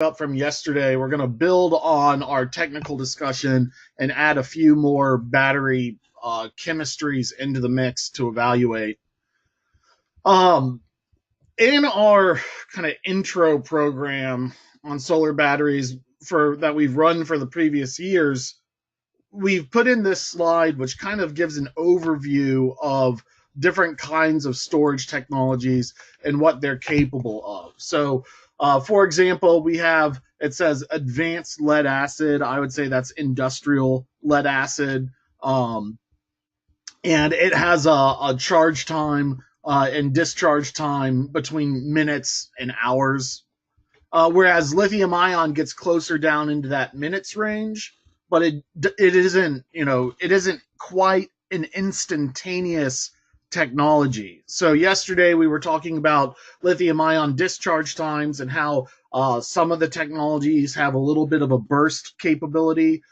up from yesterday. We're going to build on our technical discussion and add a few more battery chemistries into the mix to evaluate. In our kind of intro program on solar batteries that we've run for the previous years, we've put in this slide which kind of gives an overview of different kinds of storage technologies and what they're capable of. So for example, it says advanced lead acid. I would say that's industrial lead acid. And it has a charge time and discharge time between minutes and hours. Whereas lithium ion gets closer down into that minutes range, but it isn't quite an instantaneous technology. So yesterday we were talking about lithium ion discharge times and how some of the technologies have a little bit of a burst capability,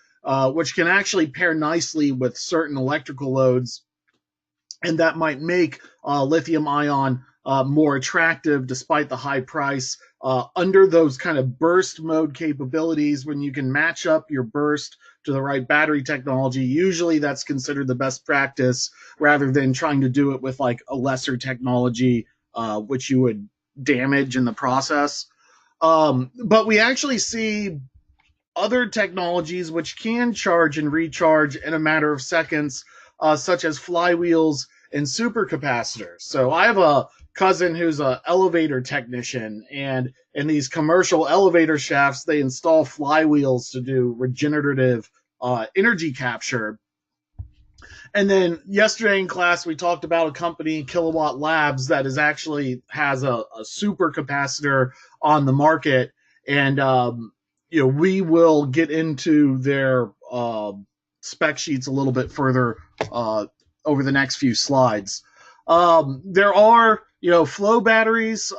which can actually pair nicely with certain electrical loads, and that might make lithium ion more attractive despite the high price. Under those kind of burst mode capabilities, when you can match up your burst to the right battery technology, usually that's considered the best practice rather than trying to do it with like a lesser technology, which you would damage in the process. But we actually see other technologies which can charge and recharge in a matter of seconds, such as flywheels and supercapacitors. So I have a cousin who's an elevator technician, and in these commercial elevator shafts, they install flywheels to do regenerative energy capture. And then yesterday in class, we talked about a company, Kilowatt Labs, that has a supercapacitor on the market, and we will get into their spec sheets a little bit further over the next few slides. There are, flow batteries.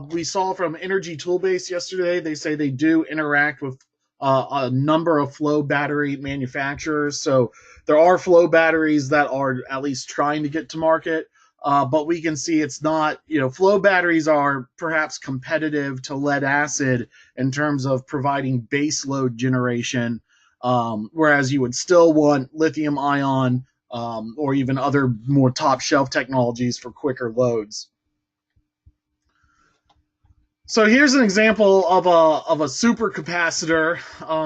We saw from Energy Toolbase yesterday, they say they do interact with a number of flow battery manufacturers. So there are flow batteries that are at least trying to get to market. But we can see it's not, flow batteries are perhaps competitive to lead acid in terms of providing base load generation, whereas you would still want lithium ion or even other more top shelf technologies for quicker loads. So here's an example of a supercapacitor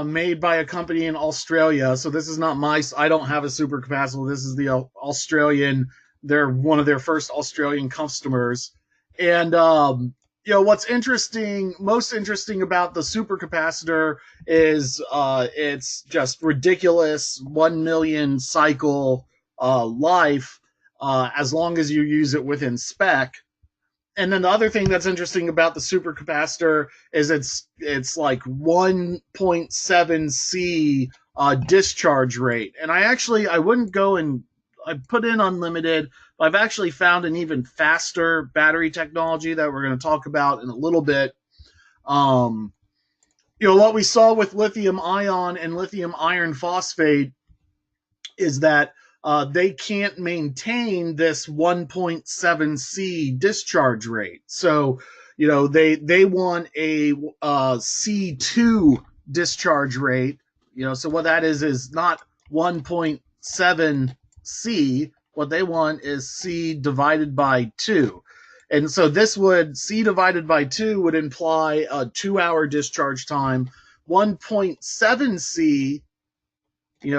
made by a company in Australia. So this is not I don't have a supercapacitor. This is the Australian. They're one of their first Australian customers. And what's most interesting about the supercapacitor is it's just ridiculous 1 million cycle life as long as you use it within spec. And then the other thing that's interesting about the supercapacitor is it's like 1.7 C discharge rate. And I wouldn't go and I put in unlimited, but I've actually found an even faster battery technology that we're going to talk about in a little bit. What we saw with lithium ion and lithium iron phosphate is that they can't maintain this 1.7 C discharge rate. So, they want a C2 discharge rate. So what that is not 1.7 C. What they want is C divided by 2. And so C divided by 2 would imply a 2-hour discharge time. 1.7 C,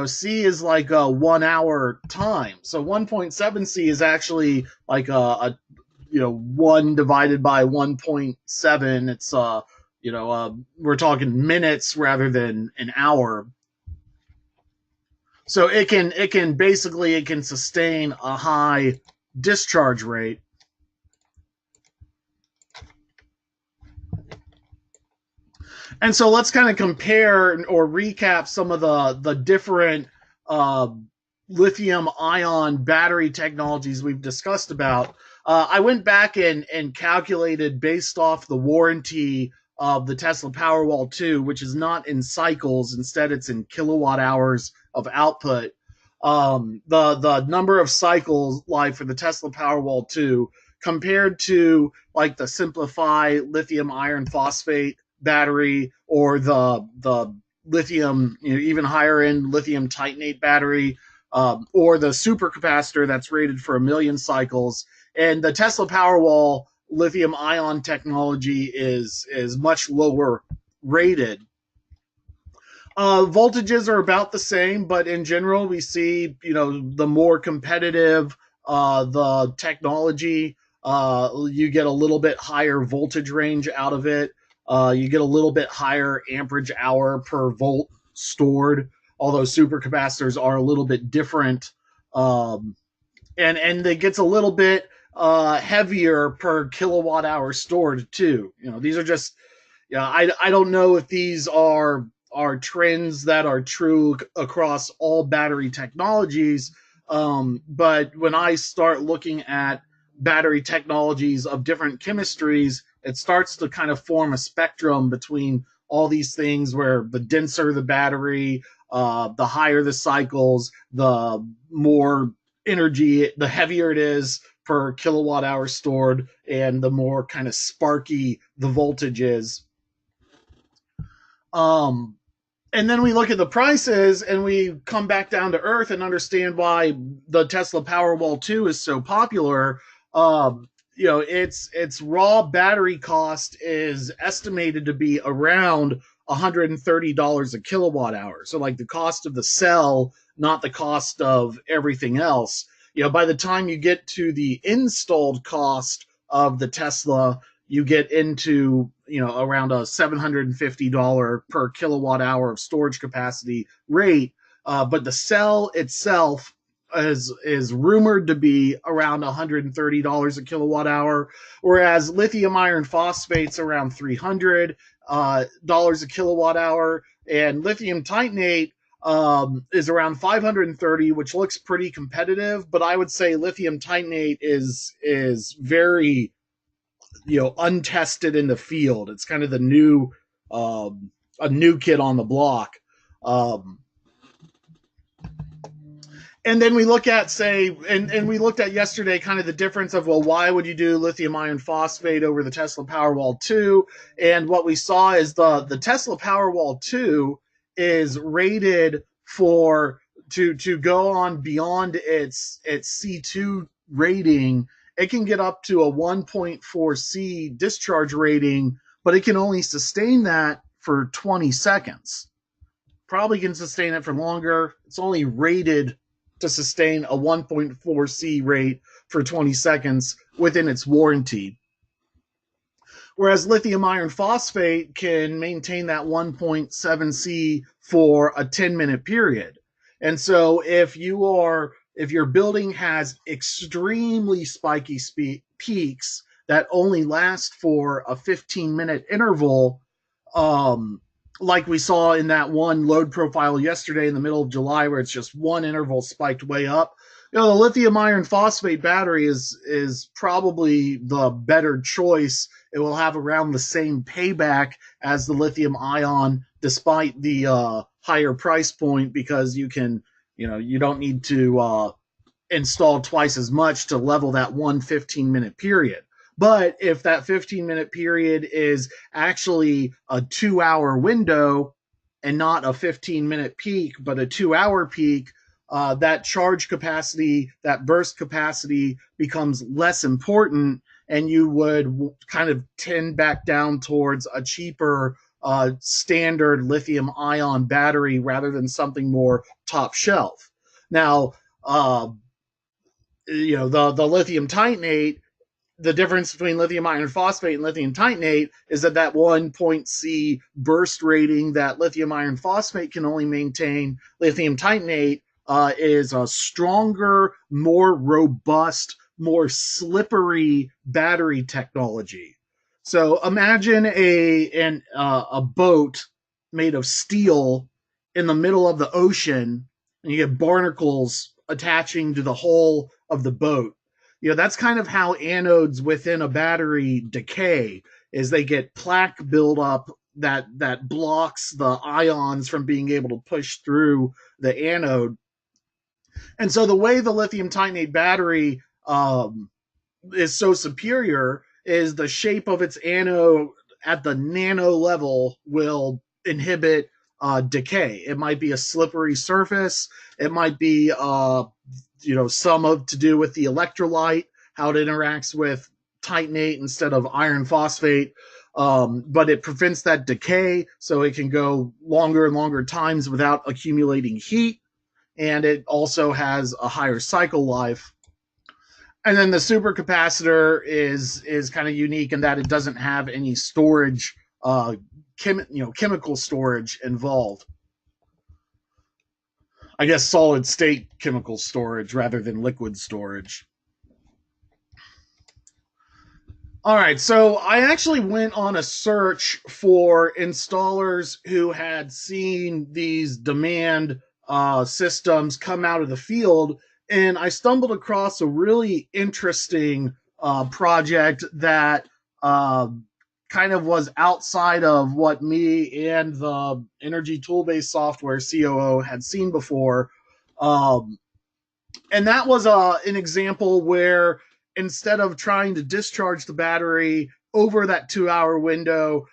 C is like a 1 hour time. So 1.7 C is actually like a 1 divided by 1.7. It's we're talking minutes rather than an hour. So it can sustain a high discharge rate. And so let's kind of compare or recap some of the different lithium ion battery technologies we've discussed about. I went back and calculated based off the warranty of the Tesla Powerwall 2, which is not in cycles. Instead, it's in kilowatt hours of output. The number of cycles life for the Tesla Powerwall 2 compared to like the Simplify lithium iron phosphate battery, or the lithium, even higher end lithium titanate battery, or the supercapacitor that's rated for 1 million cycles. And the Tesla Powerwall lithium ion technology is much lower rated. Voltages are about the same, but in general, we see, the more competitive the technology, you get a little bit higher voltage range out of it. You get a little bit higher amperage hour per volt stored, although supercapacitors are a little bit different. And it gets a little bit heavier per kilowatt hour stored too. These are just, I don't know if these are trends that are true across all battery technologies. But when I start looking at battery technologies of different chemistries, it starts to kind of form a spectrum between all these things, where the denser the battery, the higher the cycles, the more energy, the heavier it is per kilowatt hour stored, and the more kind of sparky the voltage is. And then we look at the prices, and we come back down to earth and understand why the Tesla Powerwall 2 is so popular. Its raw battery cost is estimated to be around $130 a kilowatt hour. So like the cost of the cell, not the cost of everything else. By the time you get to the installed cost of the Tesla, you get into, around a $750 per kilowatt hour of storage capacity rate. But the cell itself is rumored to be around $130 a kilowatt hour, whereas lithium iron phosphate's around $300 a kilowatt hour, and lithium titanate is around 530, which looks pretty competitive. But I would say lithium titanate is very, untested in the field. It's kind of the new, a new kid on the block. And then we look at, and we looked at yesterday kind of the difference of, well, why would you do lithium iron phosphate over the Tesla Powerwall 2? And what we saw is the Tesla Powerwall 2 is rated to go on beyond its C2 rating. It can get up to a 1.4 C discharge rating, but it can only sustain that for 20 seconds. Probably can sustain it for longer. It's only rated to sustain a 1.4 C rate for 20 seconds within its warranty. Whereas lithium iron phosphate can maintain that 1.7 C for a 10-minute period. And so if your building has extremely spiky peaks that only last for a 15-minute interval, like we saw in that one load profile yesterday in the middle of July, where it's just one interval spiked way up, the lithium iron phosphate battery is probably the better choice. It will have around the same payback as the lithium ion, despite the higher price point, because you don't need to install twice as much to level that one 15-minute period. But if that 15-minute period is actually a 2-hour window and not a 15-minute peak, but a 2-hour peak, that charge capacity, that burst capacity becomes less important, and you would kind of tend back down towards a cheaper standard lithium ion battery rather than something more top shelf. Now, the lithium titanate, the difference between lithium iron phosphate and lithium titanate is that 1 C burst rating that lithium iron phosphate can only maintain, lithium titanate is a stronger, more robust, more slippery battery technology. So imagine a boat made of steel in the middle of the ocean, and you get barnacles attaching to the hull of the boat. That's kind of how anodes within a battery decay, is they get plaque buildup that blocks the ions from being able to push through the anode. And so the way the lithium titanate battery is so superior is the shape of its anode at the nano level will inhibit decay. It might be a slippery surface. It might be some of to do with the electrolyte, how it interacts with titanate instead of iron phosphate. But it prevents that decay, so it can go longer and longer times without accumulating heat, and it also has a higher cycle life. And then the supercapacitor is kind of unique in that it doesn't have any storage, chemical storage involved. I guess solid state chemical storage rather than liquid storage. All right, so I actually went on a search for installers who had seen these demand systems come out of the field, and I stumbled across a really interesting project that kind of was outside of what me and the Energy Toolbase Software COO had seen before. And that was an example where instead of trying to discharge the battery over that 2-hour window,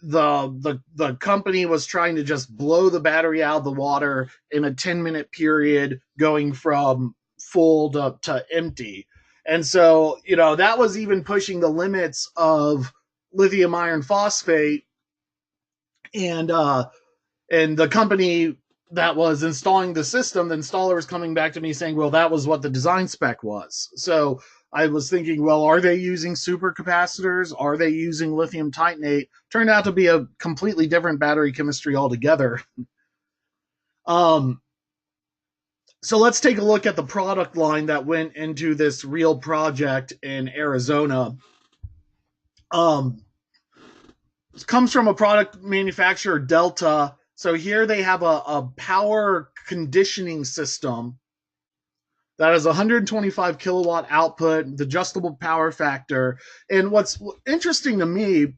the company was trying to just blow the battery out of the water in a 10-minute period, going from full to empty. And so, that was even pushing the limits of lithium iron phosphate. And the company that was installing the system, the installer was coming back to me saying, well, that was what the design spec was. So I was thinking, well, are they using supercapacitors? Are they using lithium titanate? Turned out to be a completely different battery chemistry altogether. So let's take a look at the product line that went into this real project in Arizona. It comes from a product manufacturer, Delta. So here they have a power conditioning system that has 125 kilowatt output with adjustable power factor. And what's interesting to me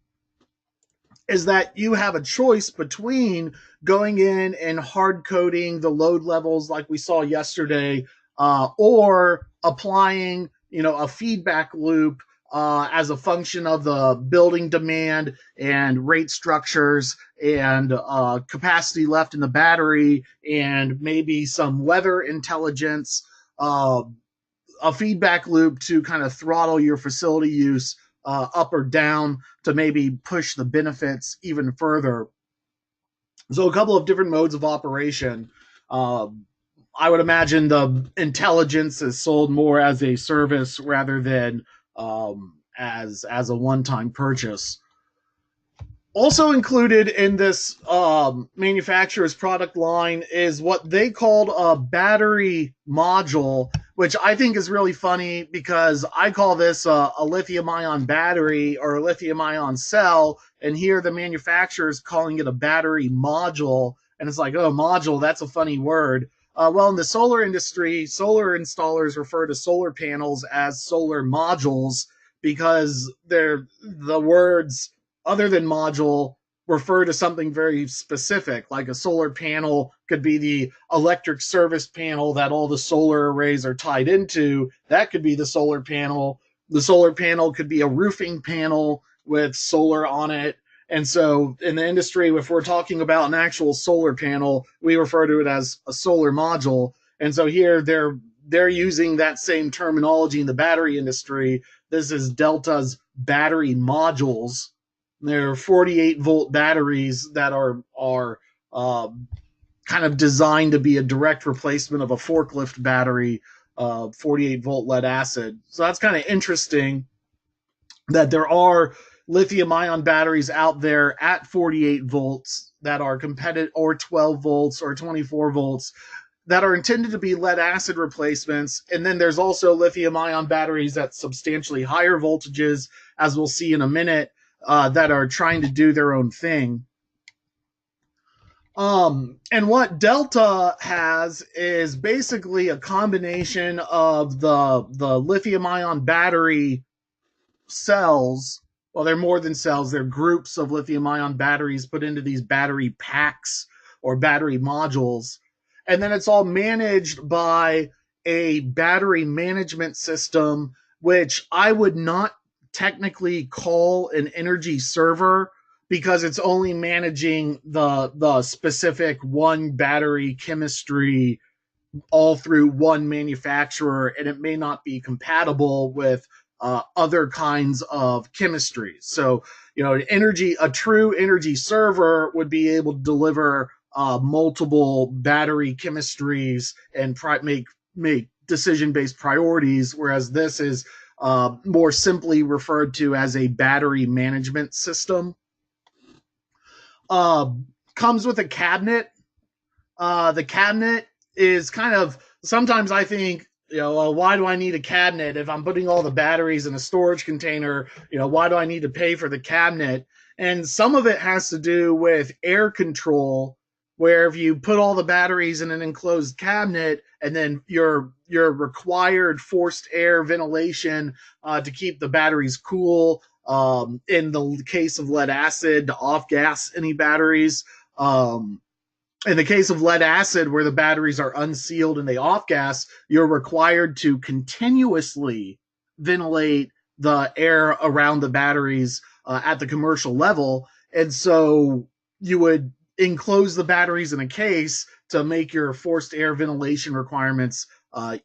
is that you have a choice between going in and hard coding the load levels like we saw yesterday, or applying, a feedback loop as a function of the building demand and rate structures and capacity left in the battery and maybe some weather intelligence, a feedback loop to kind of throttle your facility use up or down to maybe push the benefits even further. So a couple of different modes of operation. I would imagine the intelligence is sold more as a service rather than as a one-time purchase. Also included in this manufacturer's product line is what they called a battery module, which I think is really funny because I call this a lithium-ion battery or a lithium-ion cell, and here the manufacturer is calling it a battery module, and it's like, oh, module, that's a funny word. Well, in the solar industry, solar installers refer to solar panels as solar modules because the words other than module refer to something very specific, like a solar panel could be the electric service panel that all the solar arrays are tied into. That could be the solar panel. The solar panel could be a roofing panel with solar on it. And so in the industry, if we're talking about an actual solar panel, we refer to it as a solar module. And so here they're using that same terminology in the battery industry. This is Delta's battery modules. They're 48-volt batteries that are kind of designed to be a direct replacement of a forklift battery, 48-volt lead acid. So that's kind of interesting that there are lithium-ion batteries out there at 48 volts that are competitive, or 12 volts or 24 volts, that are intended to be lead acid replacements. And then there's also lithium-ion batteries at substantially higher voltages, as we'll see in a minute, that are trying to do their own thing. And what Delta has is basically a combination of the lithium-ion battery cells. Well, they're more than cells. They're groups of lithium-ion batteries put into these battery packs or battery modules. And then it's all managed by a battery management system, which I would not technically call an energy server. because it's only managing the specific one battery chemistry all through one manufacturer, and it may not be compatible with other kinds of chemistries. So, a true energy server would be able to deliver multiple battery chemistries and make decision-based priorities, whereas this is more simply referred to as a battery management system. Uh, Comes with a cabinet. The cabinet is kind of, sometimes I think, why do I need a cabinet if I'm putting all the batteries in a storage container? Why do I need to pay for the cabinet? And some of it has to do with air control, where if you put all the batteries in an enclosed cabinet and then your required forced air ventilation to keep the batteries cool, in the case of lead acid, to off gas any batteries. In the case of lead acid, where the batteries are unsealed and they off gas, you're required to continuously ventilate the air around the batteries at the commercial level. And so you would enclose the batteries in a case to make your forced air ventilation requirements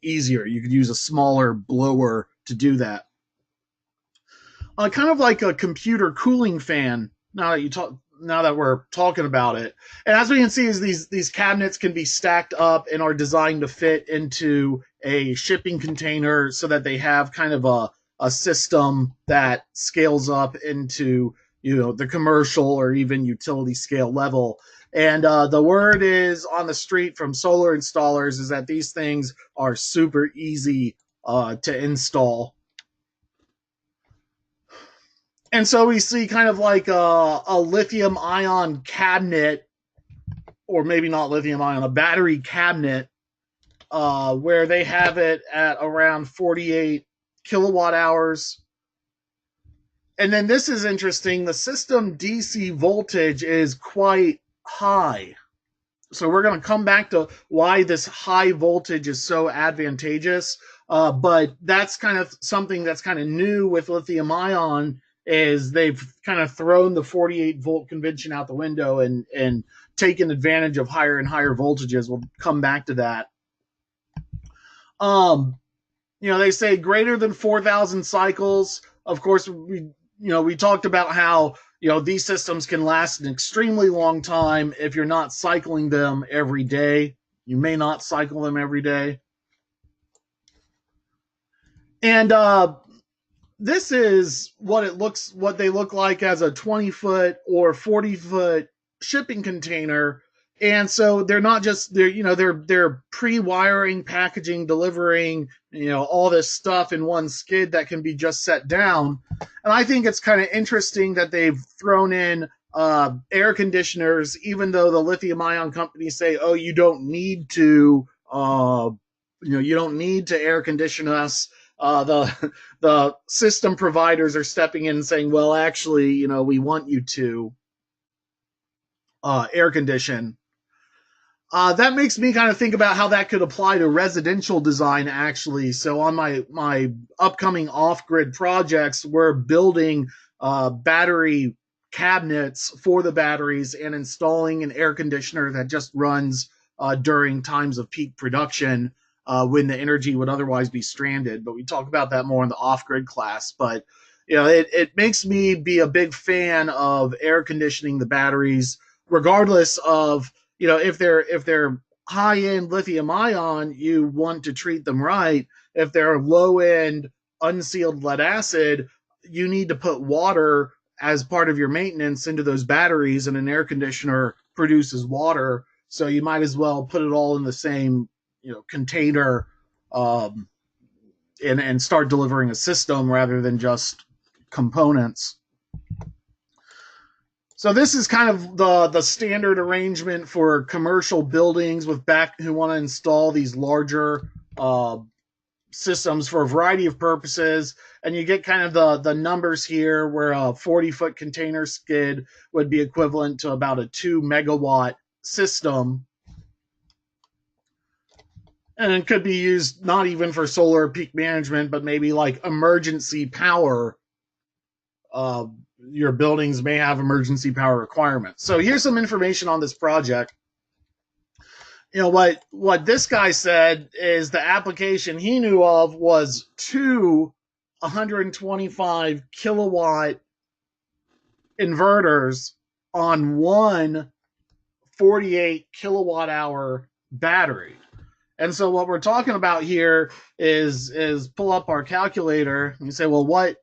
easier. You could use a smaller blower to do that. Kind of like a computer cooling fan. Now that we're talking about it, and as we can see, is these cabinets can be stacked up and are designed to fit into a shipping container, so that they have kind of a system that scales up into the commercial or even utility scale level. And the word is on the street from solar installers is that these things are super easy to install. And so we see kind of like a lithium ion cabinet, or maybe not lithium ion, a battery cabinet, where they have it at around 48 kilowatt hours. And then this is interesting. The system DC voltage is quite high. So we're going to come back to why this high voltage is so advantageous. But that's kind of something that's kind of new with lithium ion, is they've kind of thrown the 48 volt convention out the window and taken advantage of higher and higher voltages. We'll come back to that. They say greater than 4,000 cycles. Of course, we talked about how, these systems can last an extremely long time if you're not cycling them every day. You may not cycle them every day. And this is what they look like as a 20-foot or 40-foot shipping container. And so they're not just, they're pre-wiring, packaging, delivering, all this stuff in one skid that can be just set down. And I think it's kind of interesting that they've thrown in air conditioners, even though the lithium ion companies say, oh, you don't need to, you don't need to air condition us. The system providers are stepping in and saying, well, actually, we want you to air condition. That makes me kind of think about how that could apply to residential design, actually. So on my upcoming off-grid projects, we're building battery cabinets for the batteries and installing an air conditioner that just runs during times of peak production, when the energy would otherwise be stranded. But we talk about that more in the off-grid class. But it makes me be a big fan of air conditioning the batteries, regardless of if they're high-end lithium ion, you want to treat them right. If they're low-end unsealed lead acid, you need to put water as part of your maintenance into those batteries, and an air conditioner produces water. So you might as well put it all in the same container, and start delivering a system rather than just components. So this is kind of the standard arrangement for commercial buildings who want to install these larger systems for a variety of purposes. And you get kind of the numbers here, where a 40-foot container skid would be equivalent to about a 2 megawatt system. And it could be used not even for solar peak management, but maybe like emergency power. your buildings may have emergency power requirements. So here's some information on this project. What this guy said is the application he knew of was two 125 kilowatt inverters on one 48 kilowatt hour battery. And so what we're talking about here is pull up our calculator and you say, well, what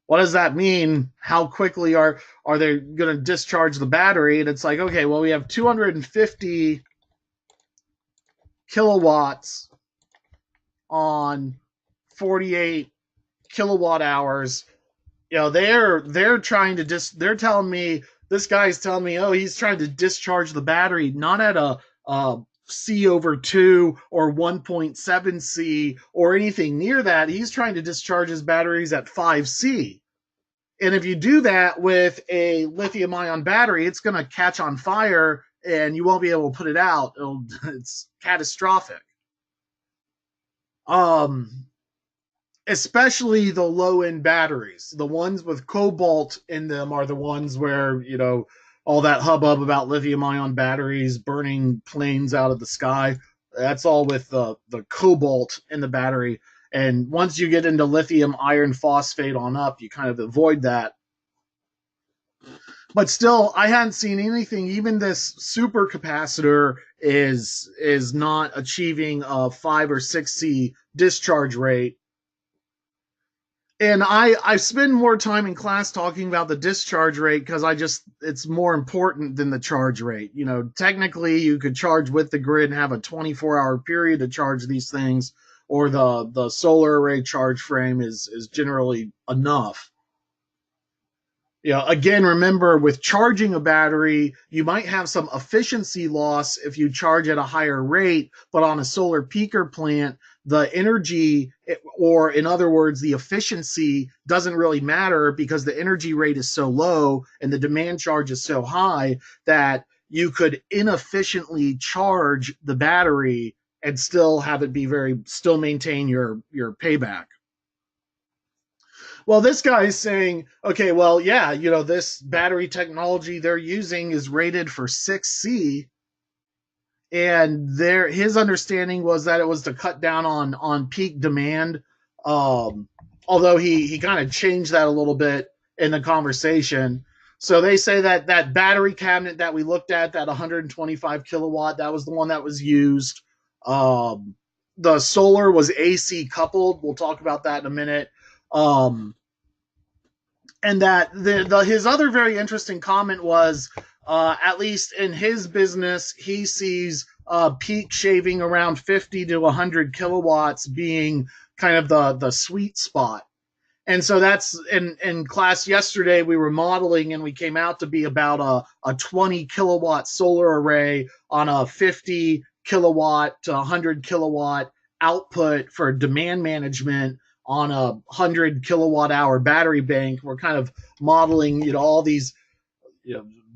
does that mean? How quickly are they going to discharge the battery? And it's like, okay, well, we have 250 kilowatts on 48 kilowatt hours. They're trying to they're telling me, this guy's telling me, oh, he's trying to discharge the battery not at a C over 2 or 1.7 C or anything near that. He's trying to discharge his batteries at 5 C. And if you do that with a lithium ion battery, it's going to catch on fire and you won't be able to put it out. It's catastrophic. Especially the low-end batteries. The ones with cobalt in them are the ones where, all that hubbub about lithium-ion batteries burning planes out of the sky. That's all with the cobalt in the battery. And once you get into lithium iron phosphate on up, you kind of avoid that. But still, I hadn't seen anything. Even this super capacitor is not achieving a 5 or 6 C discharge rate. And I spend more time in class talking about the discharge rate because it's more important than the charge rate. Technically you could charge with the grid and have a 24-hour period to charge these things, or the solar array charge frame is generally enough. Again, remember, with charging a battery, you might have some efficiency loss if you charge at a higher rate, but on a solar peaker plant, the energy, or in other words, the efficiency doesn't really matter because the energy rate is so low and the demand charge is so high that you could inefficiently charge the battery and still have it still maintain your payback. Well, this guy is saying, okay, well, yeah, this battery technology they're using is rated for 6C, and his understanding was that it was to cut down on peak demand. Although he kind of changed that a little bit in the conversation. So they say that battery cabinet that we looked at, that 125 kilowatt, that was the one that was used. The solar was AC coupled. We'll talk about that in a minute. And that his other very interesting comment was, at least in his business, he sees peak shaving around 50 to 100 kilowatts being kind of the sweet spot. And so that's in class yesterday, we were modeling and we came out to be about a 20 kilowatt solar array on a 50 kilowatt to 100 kilowatt output for demand management on a 100 kilowatt hour battery bank. We're kind of modeling, all these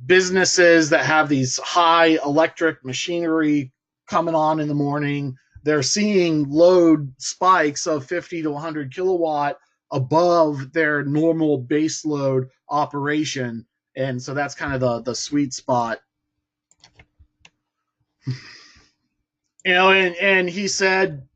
businesses that have these high electric machinery coming on in the morning. They're seeing load spikes of 50 to 100 kilowatt above their normal base load operation. And so that's kind of the sweet spot. And he said,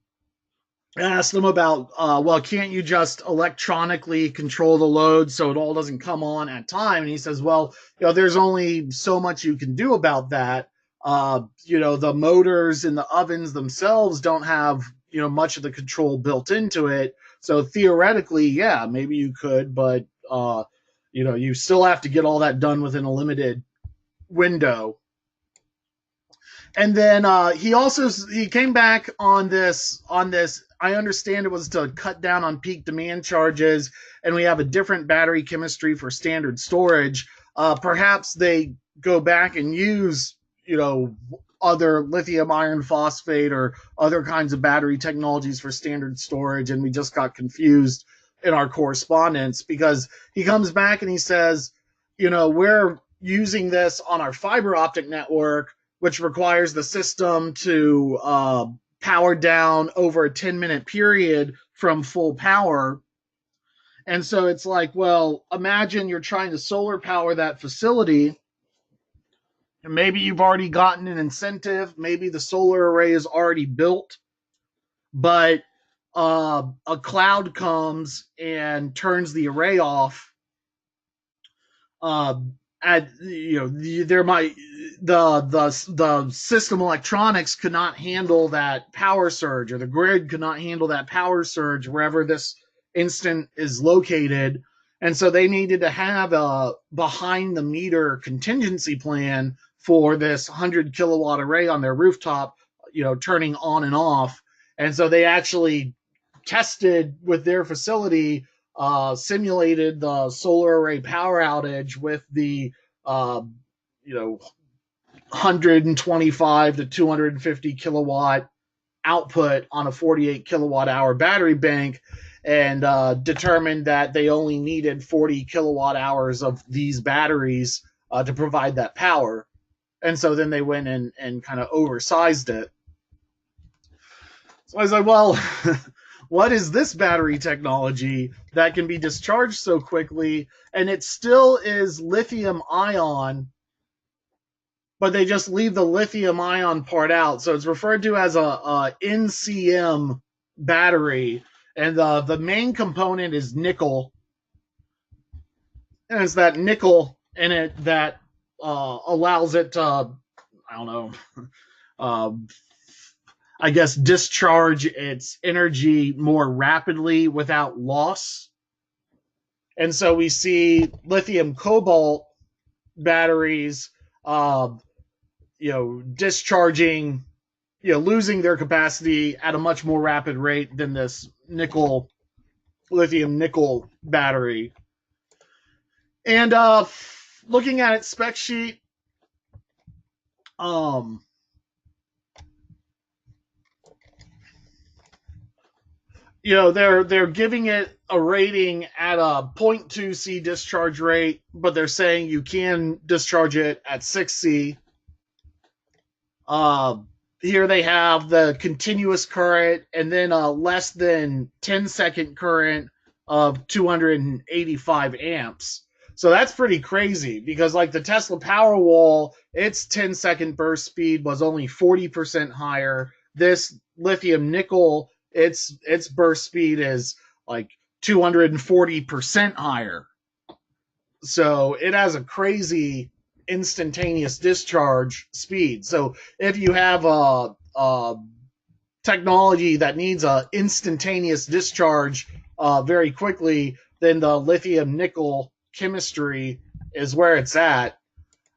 I asked him about, well, can't you just electronically control the load so it all doesn't come on at time? And he says, well, there's only so much you can do about that. The motors and the ovens themselves don't have, much of the control built into it. So theoretically, yeah, maybe you could, but, you still have to get all that done within a limited window. And then he came back on this. I understand it was to cut down on peak demand charges, and we have a different battery chemistry for standard storage. Perhaps they go back and use, other lithium iron phosphate or other kinds of battery technologies for standard storage, and we just got confused in our correspondence, because he comes back and he says, we're using this on our fiber optic network, which requires the system to power down over a 10-minute period from full power. And so it's like, well, imagine you're trying to solar power that facility, and maybe you've already gotten an incentive, maybe the solar array is already built, but a cloud comes and turns the array off. At there might the system electronics could not handle that power surge, or the grid could not handle that power surge wherever this instant is located, and so they needed to have a behind the meter contingency plan for this 100 kilowatt array on their rooftop, turning on and off. And so they actually tested with their facility, simulated the solar array power outage with the 125 to 250 kilowatt output on a 48 kilowatt hour battery bank, and determined that they only needed 40 kilowatt hours of these batteries to provide that power. And so then they went and kind of oversized it. So I was like, well, what is this battery technology that can be discharged so quickly? And it still is lithium ion, but they just leave the lithium ion part out. So it's referred to as a NCM battery. And the main component is nickel. And it's that nickel in it that allows it to, I don't know, I guess, discharge its energy more rapidly without loss. And so we see lithium cobalt batteries, discharging, losing their capacity at a much more rapid rate than this lithium nickel battery. And looking at its spec sheet, they're giving it a rating at a 0.2 C discharge rate, but they're saying you can discharge it at 6 C. Here they have the continuous current, and then a less than 10-second current of 285 amps. So that's pretty crazy, because like the Tesla Powerwall, its 10-second burst speed was only 40% higher. This lithium nickel, its burst speed is like 240% higher. So it has a crazy instantaneous discharge speed. So if you have a technology that needs a instantaneous discharge very quickly, then the lithium nickel chemistry is where it's at.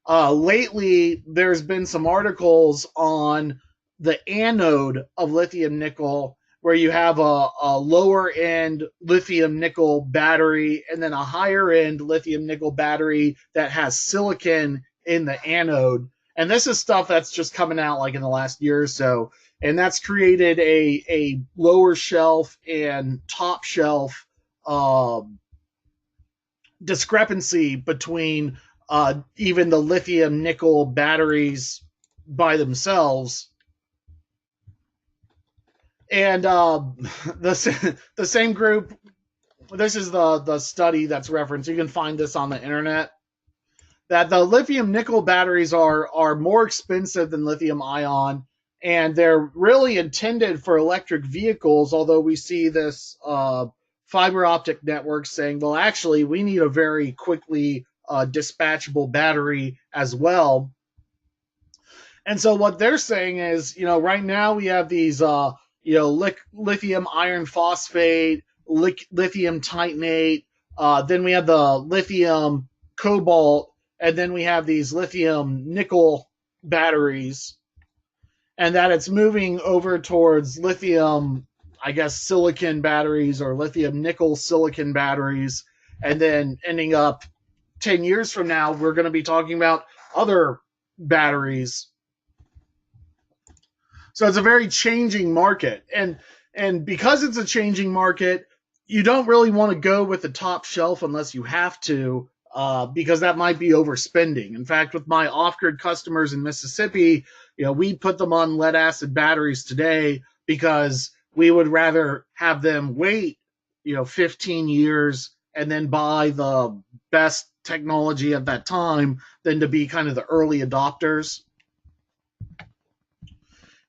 Lately, there's been some articles on the anode of lithium nickel, where you have a lower end lithium nickel battery and then a higher end lithium nickel battery that has silicon in the anode. And this is stuff that's just coming out like in the last year or so. And that's created a lower shelf and top shelf discrepancy between even the lithium nickel batteries by themselves. And the same group, this is the study that's referenced. You can find this on the internet, that the lithium nickel batteries are more expensive than lithium ion, and they're really intended for electric vehicles, although we see this fiber optic network saying, well, actually, we need a very quickly dispatchable battery as well. And so what they're saying is, right now we have these lithium iron phosphate, lithium titanate, then we have the lithium cobalt, and then we have these lithium nickel batteries, and that it's moving over towards lithium, I guess, silicon batteries, or lithium nickel silicon batteries, and then ending up 10 years from now, we're going to be talking about other batteries. So it's a very changing market. And because it's a changing market, you don't really want to go with the top shelf unless you have to, because that might be overspending. In fact, with my off-grid customers in Mississippi, we put them on lead acid batteries today because we would rather have them wait, 15 years and then buy the best technology at that time than to be kind of the early adopters.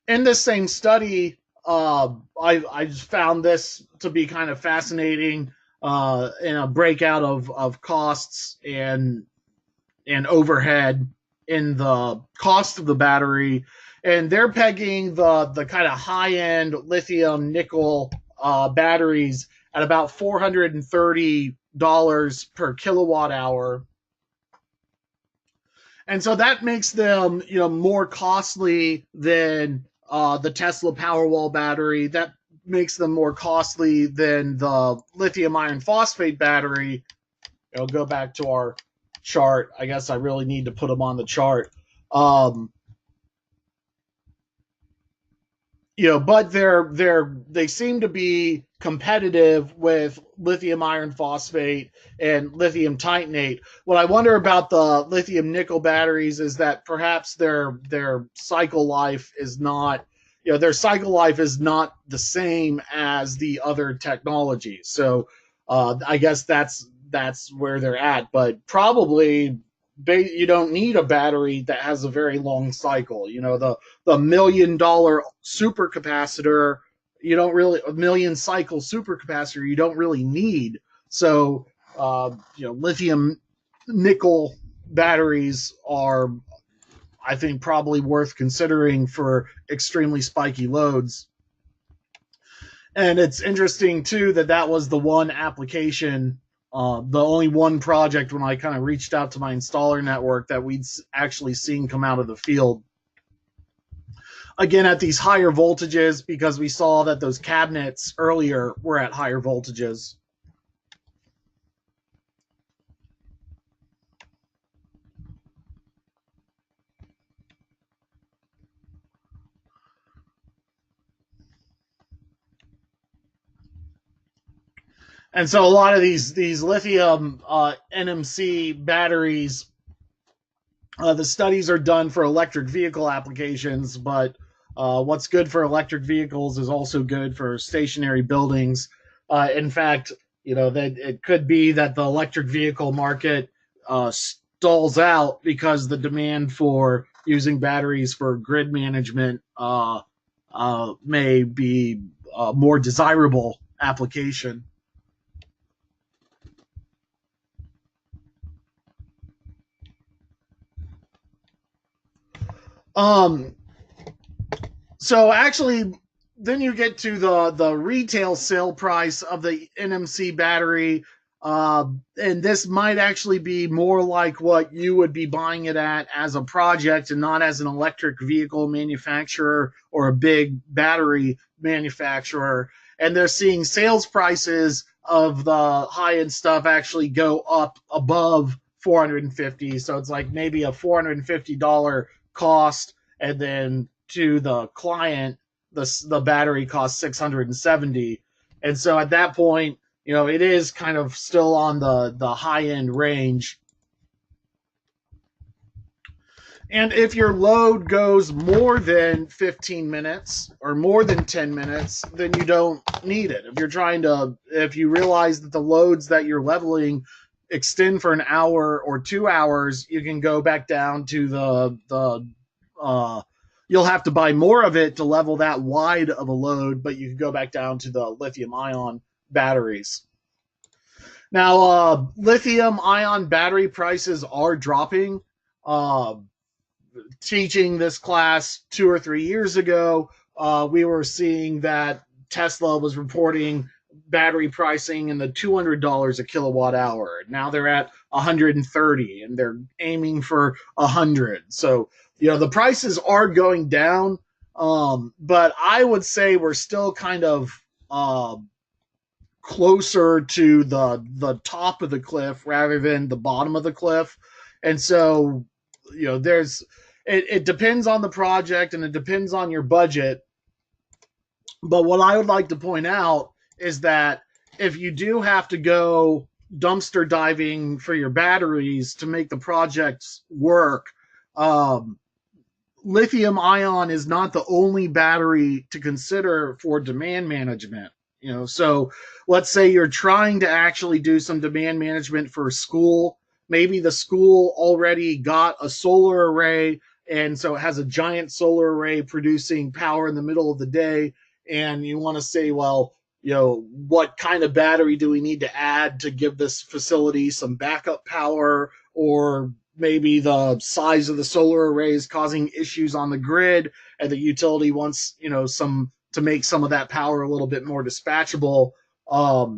In this same study, I just found this to be kind of fascinating in a breakout of costs and overhead in the cost of the battery. And they're pegging the kind of high end lithium nickel batteries at about $430 per kilowatt hour. And so that makes them, more costly than the Tesla Powerwall battery. That makes them more costly than the lithium iron phosphate battery. I'll go back to our chart. I guess I really need to put them on the chart. But they seem to be competitive with lithium iron phosphate and lithium titanate. What I wonder about the lithium nickel batteries is that perhaps their cycle life is not the same as the other technologies. So I guess that's where they're at. But probably you don't need a battery that has a very long cycle. The $1 million supercapacitor, a million cycle supercapacitor, you don't really need. So, lithium nickel batteries are, I think, probably worth considering for extremely spiky loads. And it's interesting too that was the one application, the only one project when I kind of reached out to my installer network that we'd actually seen come out of the field. Again, at these higher voltages, because we saw that those cabinets earlier were at higher voltages. And so a lot of these lithium NMC batteries, the studies are done for electric vehicle applications, but what's good for electric vehicles is also good for stationary buildings. In fact, that it could be that the electric vehicle market stalls out because the demand for using batteries for grid management may be a more desirable application. So actually, then you get to the retail sale price of the NMC battery, and this might actually be more like what you would be buying it at as a project and not as an electric vehicle manufacturer or a big battery manufacturer. And they're seeing sales prices of the high-end stuff actually go up above 450. So it's like maybe a $450 cost, and then to the client, the battery costs 670. And so at that point, it is kind of still on the high end range. And if your load goes more than 15 minutes or more than 10 minutes, then you don't need it. If you realize that the loads that you're leveling extend for an hour or 2 hours, you can go back down to you'll have to buy more of it to level that wide of a load, but you can go back down to the lithium ion batteries. Now, lithium ion battery prices are dropping. Teaching this class 2 or 3 years ago, we were seeing that Tesla was reporting battery pricing in the $200 a kilowatt hour. Now they're at 130, and they're aiming for 100. So, the prices are going down, but I would say we're still kind of closer to the top of the cliff rather than the bottom of the cliff. And so, it depends on the project and it depends on your budget. But what I would like to point out is that if you do have to go dumpster diving for your batteries to make the projects work, lithium ion is not the only battery to consider for demand management. So let's say you're trying to actually do some demand management for a school. Maybe the school already got a solar array, and so it has a giant solar array producing power in the middle of the day. And you want to say, well, what kind of battery do we need to add to give this facility some backup power? Or maybe the size of the solar array is causing issues on the grid, and the utility wants, some to make some of that power a little bit more dispatchable. But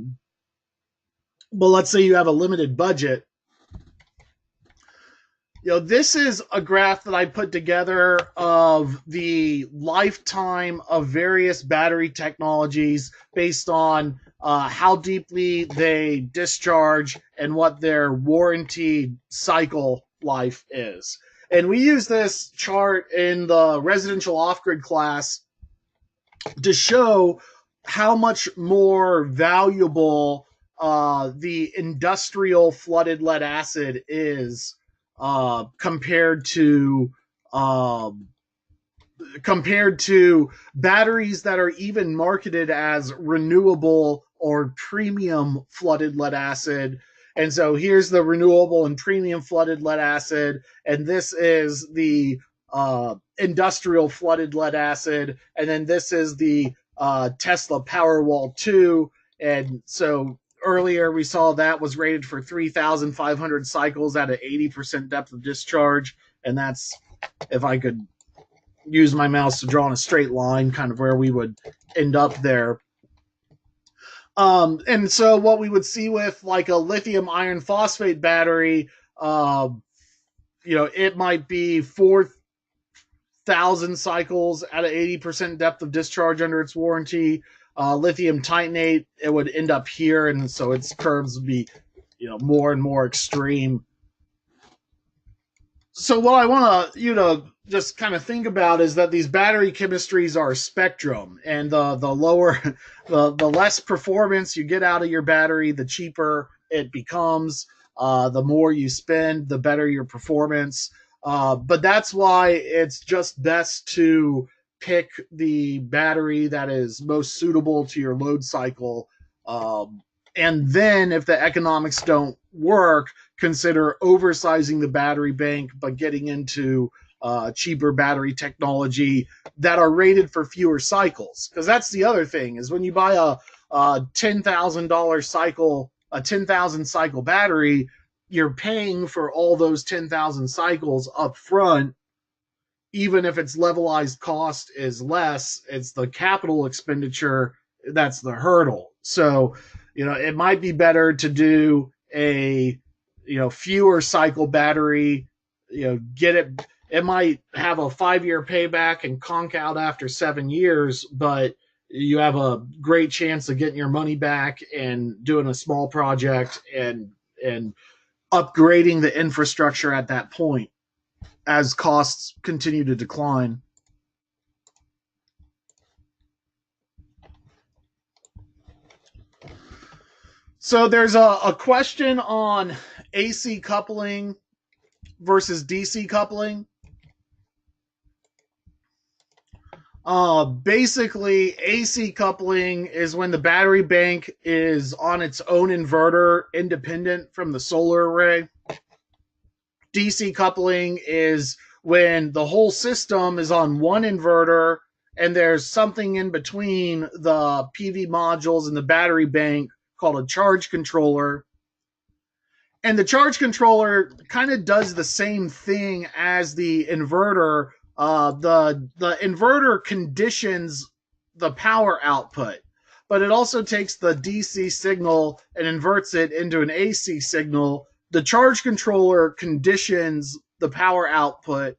let's say you have a limited budget. This is a graph that I put together of the lifetime of various battery technologies based on how deeply they discharge and what their warranty cycle life is. And we use this chart in the residential off-grid class to show how much more valuable the industrial flooded lead acid is compared to batteries that are even marketed as renewable or premium flooded lead acid. And so here's the renewable and premium flooded lead acid, and this is the industrial flooded lead acid, and then this is the Tesla Powerwall 2. And so earlier we saw that was rated for 3,500 cycles at an 80% depth of discharge, and that's, if I could use my mouse to draw in a straight line, kind of where we would end up there. And so what we would see with like a lithium iron phosphate battery, it might be 4,000 cycles at an 80% depth of discharge under its warranty. Lithium titanate, it would end up here, and so its curves would be, more and more extreme. So what I want you to just kind of think about is that these battery chemistries are a spectrum, and the lower, the less performance you get out of your battery, the cheaper it becomes. The more you spend, the better your performance. But that's why it's just best to pick the battery that is most suitable to your load cycle. And then if the economics don't work, consider oversizing the battery bank, but getting into cheaper battery technology that are rated for fewer cycles. Because that's the other thing, is when you buy a $10,000 cycle, a 10,000 cycle battery, you're paying for all those 10,000 cycles up front. Even if its levelized cost is less, it's the capital expenditure that's the hurdle. So, it might be better to do a, fewer cycle battery, it might have a 5-year payback and conk out after 7 years, but you have a great chance of getting your money back and doing a small project and upgrading the infrastructure at that point as costs continue to decline. So there's a question on AC coupling versus DC coupling. Basically, AC coupling is when the battery bank is on its own inverter, independent from the solar array. DC coupling is when the whole system is on one inverter and there's something in between the PV modules and the battery bank called a charge controller. And the charge controller kind of does the same thing as the inverter. The inverter conditions the power output, but it also takes the DC signal and inverts it into an AC signal. The charge controller conditions the power output,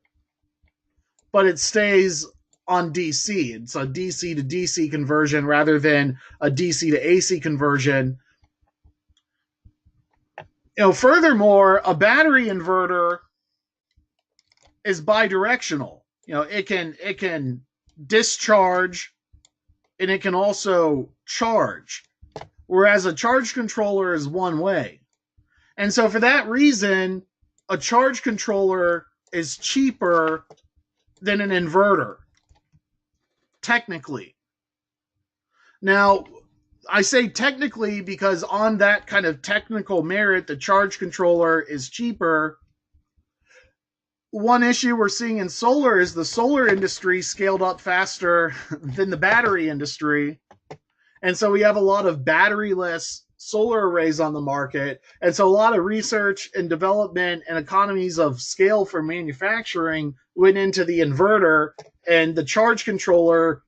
but it stays on DC. It's a DC to DC conversion rather than a DC to AC conversion. Furthermore, a battery inverter is bidirectional. It can discharge and it can also charge, whereas a charge controller is one way. And so for that reason, a charge controller is cheaper than an inverter, technically. Now, I say technically because on that kind of technical merit, the charge controller is cheaper. One issue we're seeing in solar is the solar industry scaled up faster than the battery industry. And so we have a lot of batteryless solar arrays on the market. And so a lot of research and development and economies of scale for manufacturing went into the inverter, and the charge controller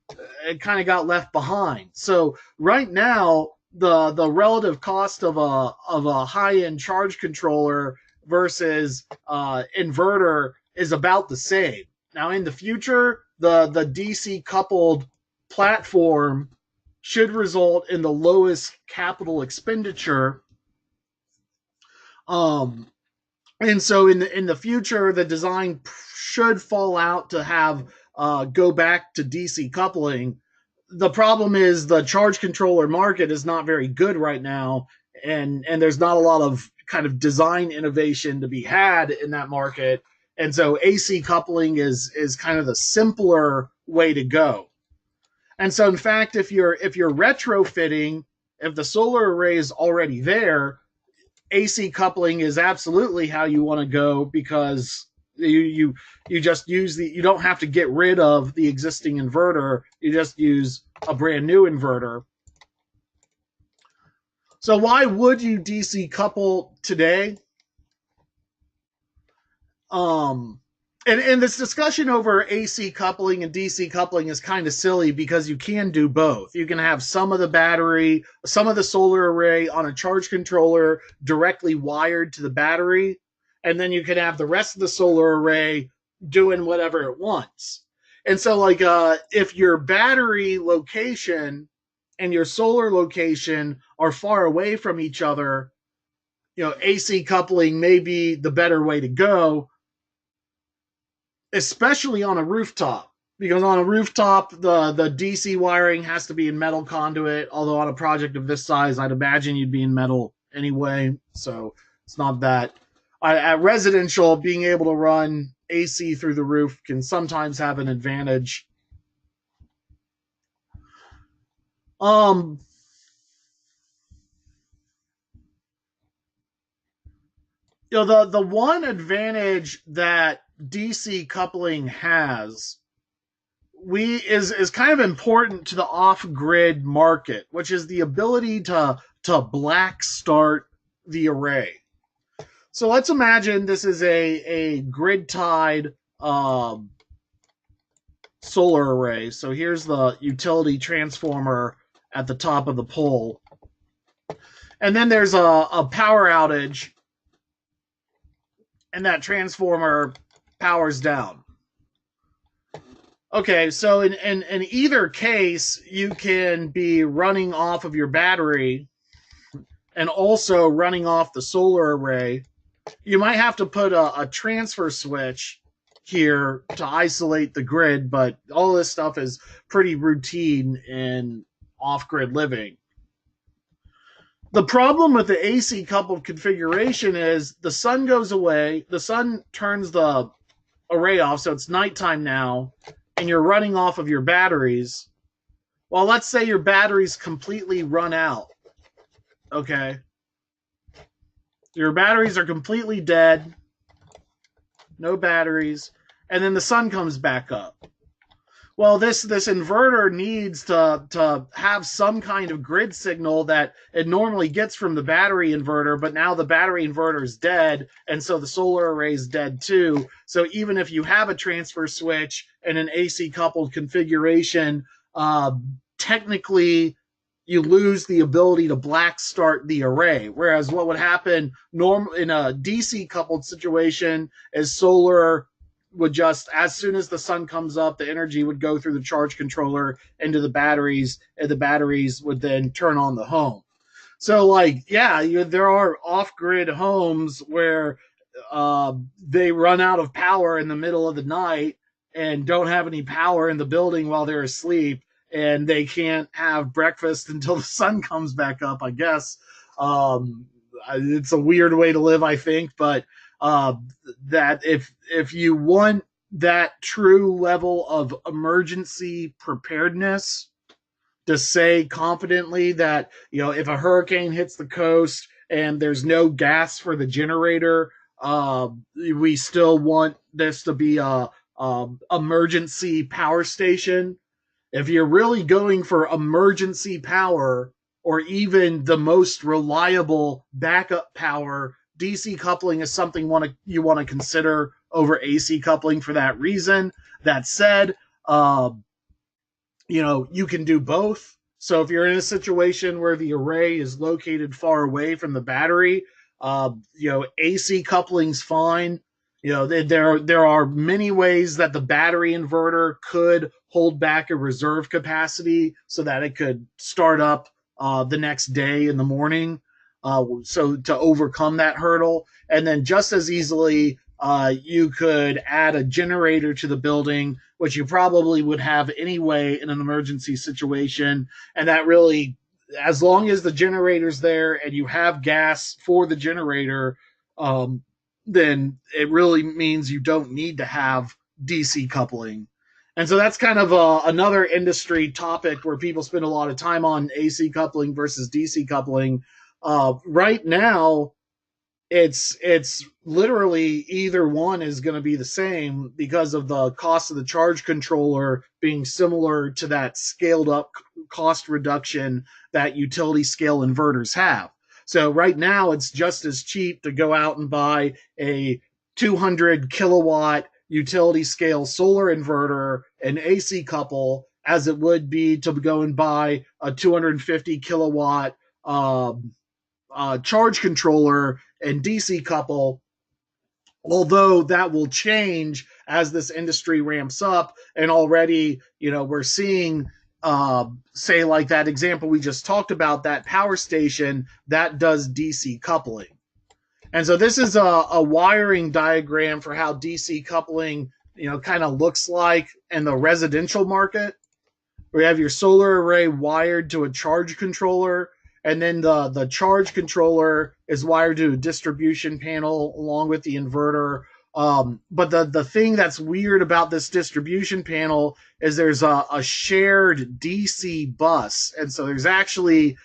kind of got left behind. So right now, the relative cost of a high end charge controller versus inverter is about the same. Now in the future, the DC coupled platform should result in the lowest capital expenditure. And so in the future, the design should fall out to have go back to DC coupling. The problem is the charge controller market is not very good right now, and there's not a lot of kind of design innovation to be had in that market. And so AC coupling is kind of the simpler way to go. And so in fact, if you're retrofitting, if the solar array is already there, AC coupling is absolutely how you want to go, because you just use you don't have to get rid of the existing inverter. You just use a brand new inverter. So why would you DC couple today? And this discussion over AC coupling and DC coupling is kind of silly, because you can do both. You can have some of the battery, some of the solar array on a charge controller directly wired to the battery, and then you can have the rest of the solar array doing whatever it wants. And so, like, if your battery location and your solar location are far away from each other, AC coupling may be the better way to go, especially on a rooftop, because on a rooftop, the DC wiring has to be in metal conduit, although on a project of this size, I'd imagine you'd be in metal anyway, so it's not that. At residential, being able to run AC through the roof can sometimes have an advantage. The one advantage that DC coupling has is kind of important to the off-grid market, which is the ability to black start the array. So let's imagine this is a grid-tied solar array. So here's the utility transformer at the top of the pole. And then there's a power outage, and that transformer powers down. Okay, so in either case, you can be running off of your battery and also running off the solar array. You might have to put a transfer switch here to isolate the grid, but all this stuff is pretty routine in off-grid living. The problem with the AC coupled configuration is the sun goes away, the sun turns the array off, so it's nighttime now, and you're running off of your batteries. Well, let's say your batteries completely run out. Okay. Your batteries are completely dead, no batteries, and then the sun comes back up. Well, this inverter needs to have some kind of grid signal that it normally gets from the battery inverter, but now the battery inverter is dead, and so the solar array is dead too. So even if you have a transfer switch and an AC coupled configuration, technically you lose the ability to black start the array. Whereas what would happen in a DC coupled situation is solar would just, as soon as the sun comes up, the energy would go through the charge controller into the batteries, and the batteries would then turn on the home. So, like, yeah, there are off-grid homes where they run out of power in the middle of the night and don't have any power in the building while they're asleep, and they can't have breakfast until the sun comes back up, I guess. It's a weird way to live, I think, but that if you want that true level of emergency preparedness, to say confidently that, if a hurricane hits the coast and there's no gas for the generator, we still want this to be a emergency power station. If you're really going for emergency power or even the most reliable backup power, DC coupling is something you want to consider over AC coupling for that reason. That said, you can do both. So if you're in a situation where the array is located far away from the battery, AC coupling's fine. There are many ways that the battery inverter could hold back a reserve capacity so that it could start up the next day in the morning. So to overcome that hurdle, and then just as easily, you could add a generator to the building, which you probably would have anyway in an emergency situation. And that really, as long as the generator's there and you have gas for the generator, then it really means you don't need to have DC coupling. And so that's kind of another industry topic where people spend a lot of time on AC coupling versus DC coupling. Right now, it's literally either one is going to be the same because of the cost of the charge controller being similar to that scaled up cost reduction that utility scale inverters have. So right now it's just as cheap to go out and buy a 200 kilowatt utility scale solar inverter and AC couple as it would be to go and buy a 250 kilowatt charge controller and DC couple, although that will change as this industry ramps up. And already, we're seeing, say, like that example we just talked about, that power station that does DC coupling. And so this is a wiring diagram for how DC coupling, kind of looks like in the residential market, where you have your solar array wired to a charge controller, and then the charge controller is wired to a distribution panel along with the inverter. But the thing that's weird about this distribution panel is there's a shared DC bus. And so there's actually,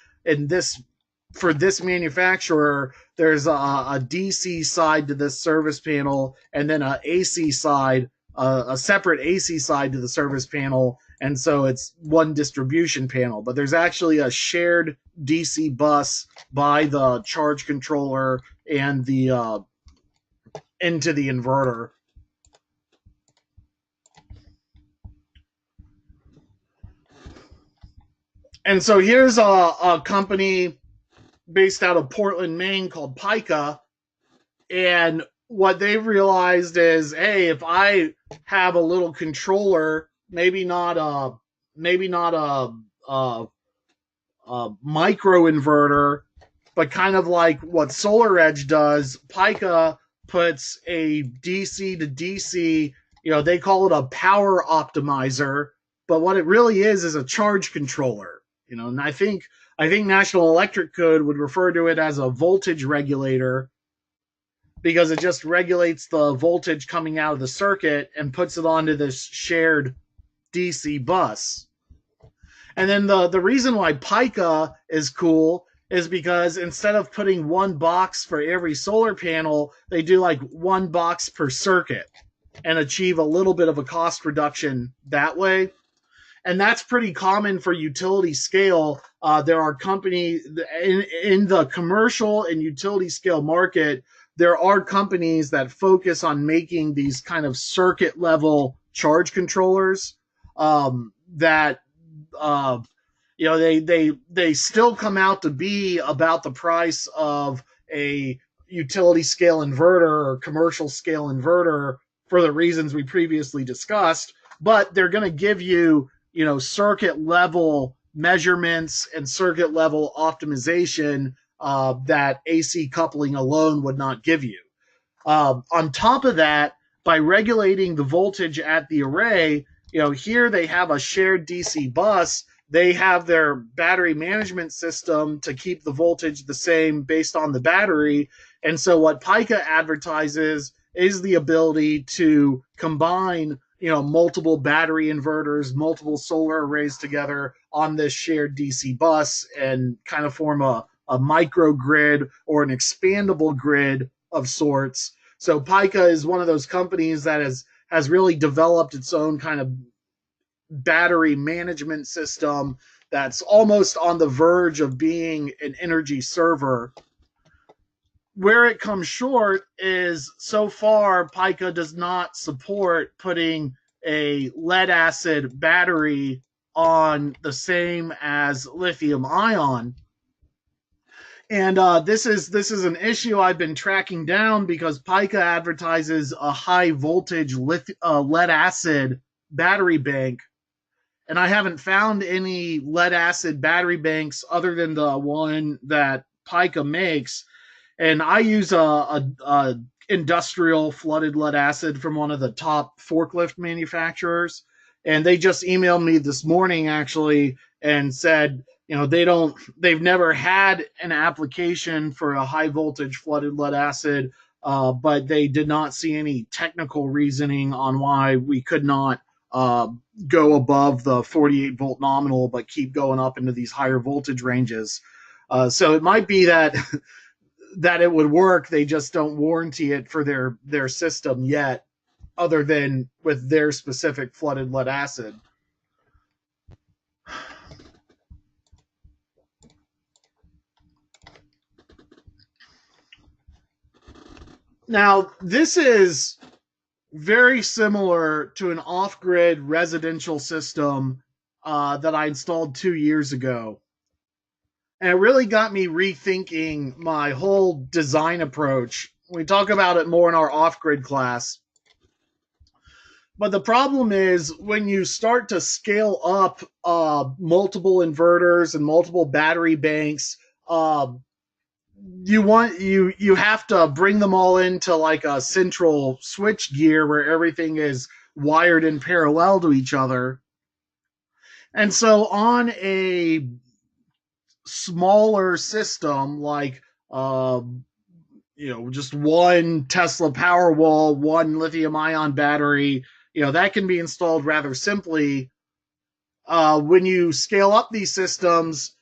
for this manufacturer, there's a DC side to this service panel and then a AC side, a separate AC side to the service panel. And so it's one distribution panel, but there's actually a shared DC bus by the charge controller and the into the inverter. And so here's a company based out of Portland, Maine called Piko. And what they've realized is, hey, if I have a little controller, maybe not a micro inverter, but kind of like what SolarEdge does, Piko puts a DC to DC, they call it a power optimizer, but what it really is a charge controller. And I think National Electric Code would refer to it as a voltage regulator, because it just regulates the voltage coming out of the circuit and puts it onto this shared DC bus. And then the reason why Piko is cool is because instead of putting one box for every solar panel, they do like one box per circuit and achieve a little bit of a cost reduction that way. And that's pretty common for utility scale. There are companies in the commercial and utility scale market. There are companies that focus on making these kind of circuit level charge controllers that they still come out to be about the price of a utility scale inverter or commercial scale inverter for the reasons we previously discussed, but they're going to give you, circuit level measurements and circuit level optimization that AC coupling alone would not give you. On top of that, by regulating the voltage at the array, here they have a shared DC bus. They have their battery management system to keep the voltage the same based on the battery. And so what Piko advertises is the ability to combine, multiple battery inverters, multiple solar arrays together on this shared DC bus and kind of form a microgrid or an expandable grid of sorts. So Pika is one of those companies that has really developed its own kind of battery management system that's almost on the verge of being an energy server. Where it comes short is so far Pika does not support putting a lead acid battery on the same as lithium ion. And this is an issue I've been tracking down because Pika advertises a high voltage lead acid battery bank, and I haven't found any lead acid battery banks other than the one that Pika makes. And I use a industrial flooded lead acid from one of the top forklift manufacturers, and they just emailed me this morning actually and said they've never had an application for a high voltage flooded lead acid, but they did not see any technical reasoning on why we could not go above the 48 volt nominal but keep going up into these higher voltage ranges. So it might be that that it would work. They just don't warranty it for their system yet, other than with their specific flooded lead acid. Now, this is very similar to an off-grid residential system that I installed 2 years ago. And it really got me rethinking my whole design approach. We talk about it more in our off-grid class. But the problem is when you start to scale up multiple inverters and multiple battery banks, you have to bring them all into like a central switch gear where everything is wired in parallel to each other. And so on a smaller system like just one Tesla Powerwall, one lithium ion battery, that can be installed rather simply. When you scale up these systems,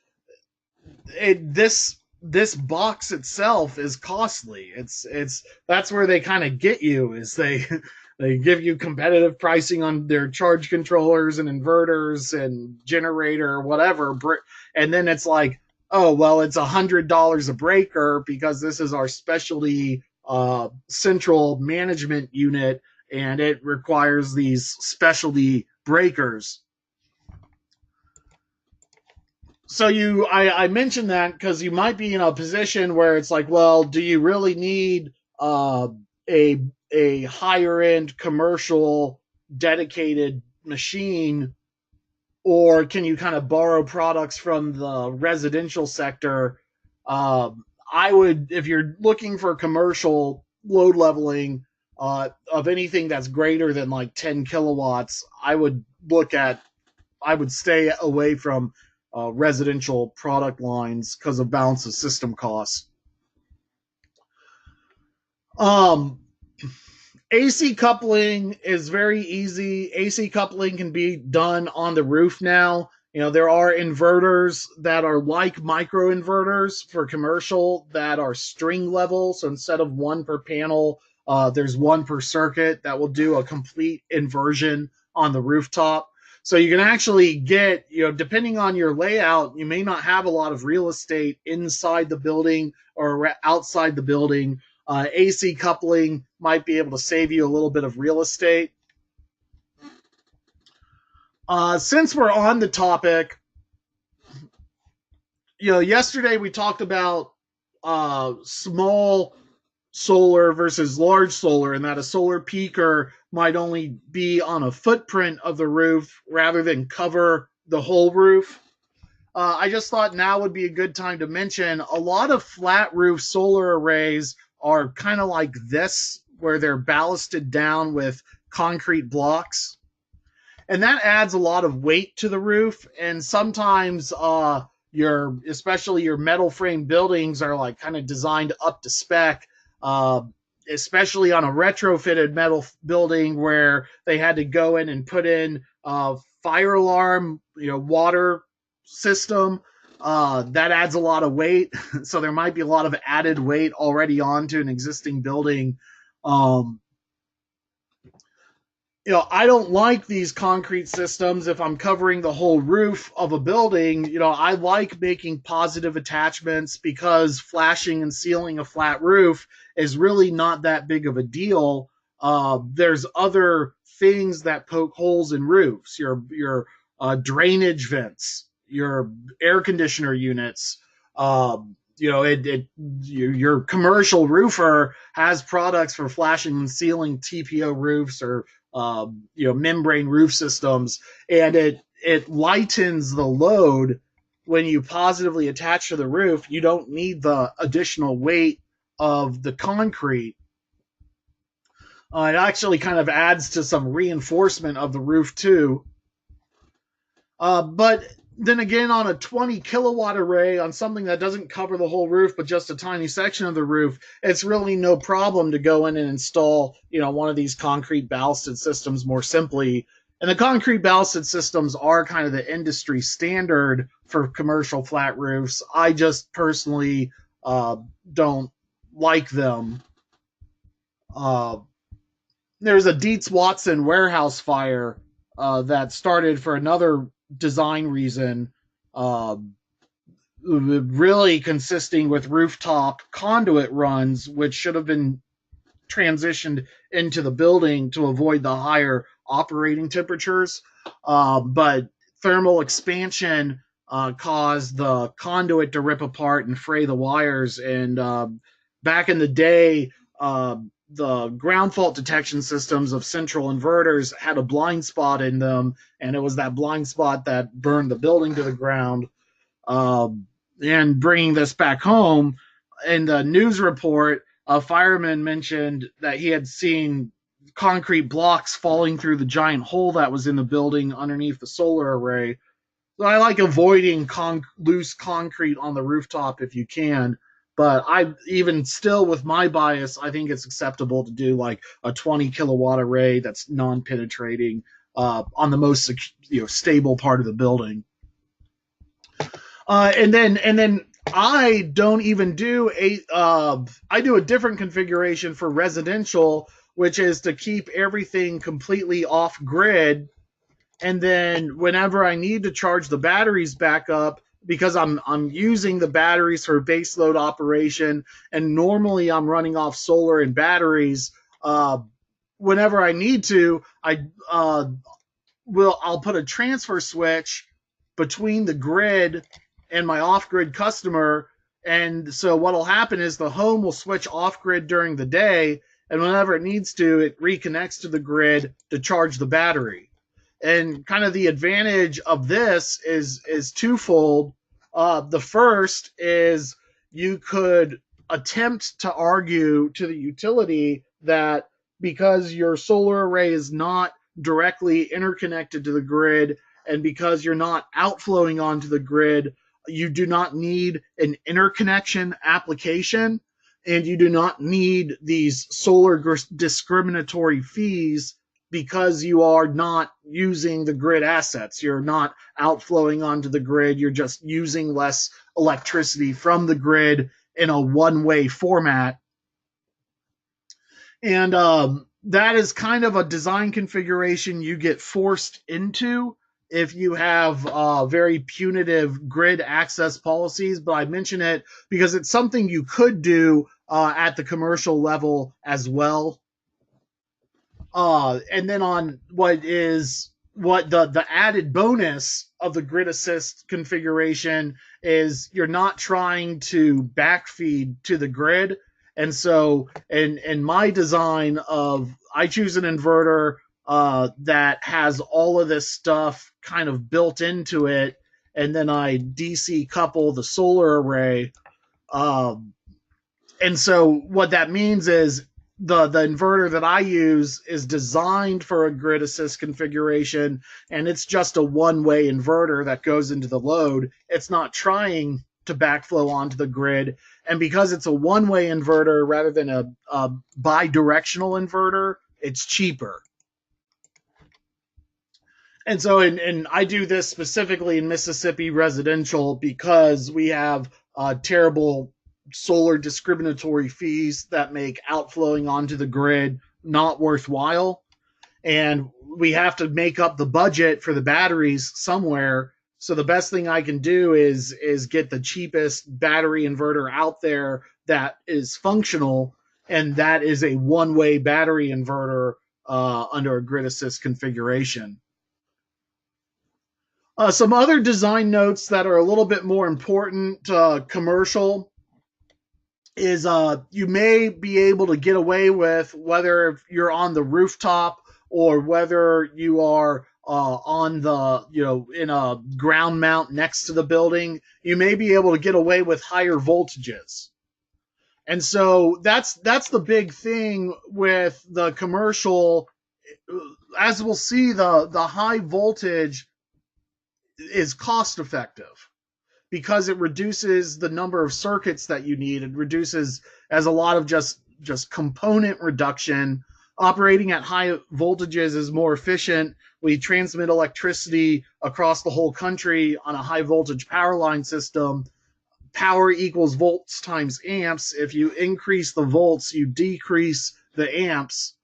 this box itself is costly. It's that's where they kind of get you, is they give you competitive pricing on their charge controllers and inverters and generator or whatever, and then it's like, oh well, it's $100 a breaker because this is our specialty central management unit and it requires these specialty breakers. So I mentioned that because you might be in a position where it's like, well, do you really need a higher end commercial dedicated machine, or can you kind of borrow products from the residential sector? I would, if you're looking for commercial load leveling of anything that's greater than like 10 kilowatts, I would stay away from residential product lines because of balance of system costs. AC coupling is very easy. AC coupling can be done on the roof now. There are inverters that are like micro inverters for commercial that are string level. So instead of one per panel, there's one per circuit that will do a complete inversion on the rooftop. So you can actually get, depending on your layout, you may not have a lot of real estate inside the building or outside the building. AC coupling might be able to save you a little bit of real estate. Since we're on the topic, yesterday we talked about small solar versus large solar, and that a solar peaker might only be on a footprint of the roof rather than cover the whole roof. I just thought now would be a good time to mention a lot of flat roof solar arrays are kind of like this, where they're ballasted down with concrete blocks. And that adds a lot of weight to the roof. And sometimes especially your metal frame buildings are like kind of designed up to spec. especially on a retrofitted metal building where they had to go in and put in a fire alarm, water system. That adds a lot of weight, so there might be a lot of added weight already onto an existing building. Um, I don't like these concrete systems if I'm covering the whole roof of a building. I like making positive attachments because flashing and sealing a flat roof is really not that big of a deal. There's other things that poke holes in roofs, your drainage vents, your air conditioner units. Your commercial roofer has products for flashing and sealing TPO roofs or membrane roof systems, and it lightens the load when you positively attach to the roof. You don't need the additional weight of the concrete. It actually kind of adds to some reinforcement of the roof too. But then again, on a 20 kilowatt array on something that doesn't cover the whole roof but just a tiny section of the roof, it's really no problem to go in and install one of these concrete ballasted systems more simply. And the concrete ballasted systems are kind of the industry standard for commercial flat roofs. I just personally don't like them. There's a Dietz Watson warehouse fire that started for another design reason, uh, really consisting with rooftop conduit runs, which should have been transitioned into the building to avoid the higher operating temperatures. But thermal expansion caused the conduit to rip apart and fray the wires. And back in the day, the ground fault detection systems of central inverters had a blind spot in them, and it was that blind spot that burned the building to the ground. And bringing this back home, in the news report, a fireman mentioned that he had seen concrete blocks falling through the giant hole that was in the building underneath the solar array. So I like avoiding loose concrete on the rooftop if you can. But I even still, with my bias, I think it's acceptable to do like a 20 kilowatt array that's non-penetrating on the most stable part of the building. And then I don't even do I do a different configuration for residential, which is to keep everything completely off grid. And then whenever I need to charge the batteries back up, because I'm using the batteries for base load operation, and normally I'm running off solar and batteries. Whenever I need to, I'll put a transfer switch between the grid and my off-grid customer. And so what'll happen is the home will switch off-grid during the day, and whenever it needs to, it reconnects to the grid to charge the battery. And kind of the advantage of this is twofold. The first is you could attempt to argue to the utility that because your solar array is not directly interconnected to the grid, and because you're not outflowing onto the grid, you do not need an interconnection application, and you do not need these solar discriminatory fees because you are not using the grid assets. You're not outflowing onto the grid. You're just using less electricity from the grid in a one-way format. And that is kind of a design configuration you get forced into if you have very punitive grid access policies. But I mention it because it's something you could do at the commercial level as well. And then on what the added bonus of the grid assist configuration is you're not trying to backfeed to the grid. And so in my design I choose an inverter that has all of this stuff kind of built into it, and then I DC couple the solar array. And so what that means is the inverter that I use is designed for a grid assist configuration, and it's just a one-way inverter that goes into the load. It's not trying to backflow onto the grid. And because it's a one-way inverter rather than a bi-directional inverter, it's cheaper. And so, and I do this specifically in Mississippi residential because we have terrible solar discriminatory fees that make outflowing onto the grid not worthwhile. And we have to make up the budget for the batteries somewhere. So the best thing I can do is get the cheapest battery inverter out there that is functional, and that is a one-way battery inverter under a grid assist configuration. Some other design notes that are a little bit more important, commercial, is you may be able to get away with, whether you're on the rooftop or whether you are on the, in a ground mount next to the building, you may be able to get away with higher voltages. And so that's the big thing with the commercial. As we'll see, the high voltage is cost effective because it reduces the number of circuits that you need. It reduces as a lot of just component reduction. Operating at high voltages is more efficient. We transmit electricity across the whole country on a high voltage power line system. Power equals volts times amps. If you increase the volts, you decrease the amps.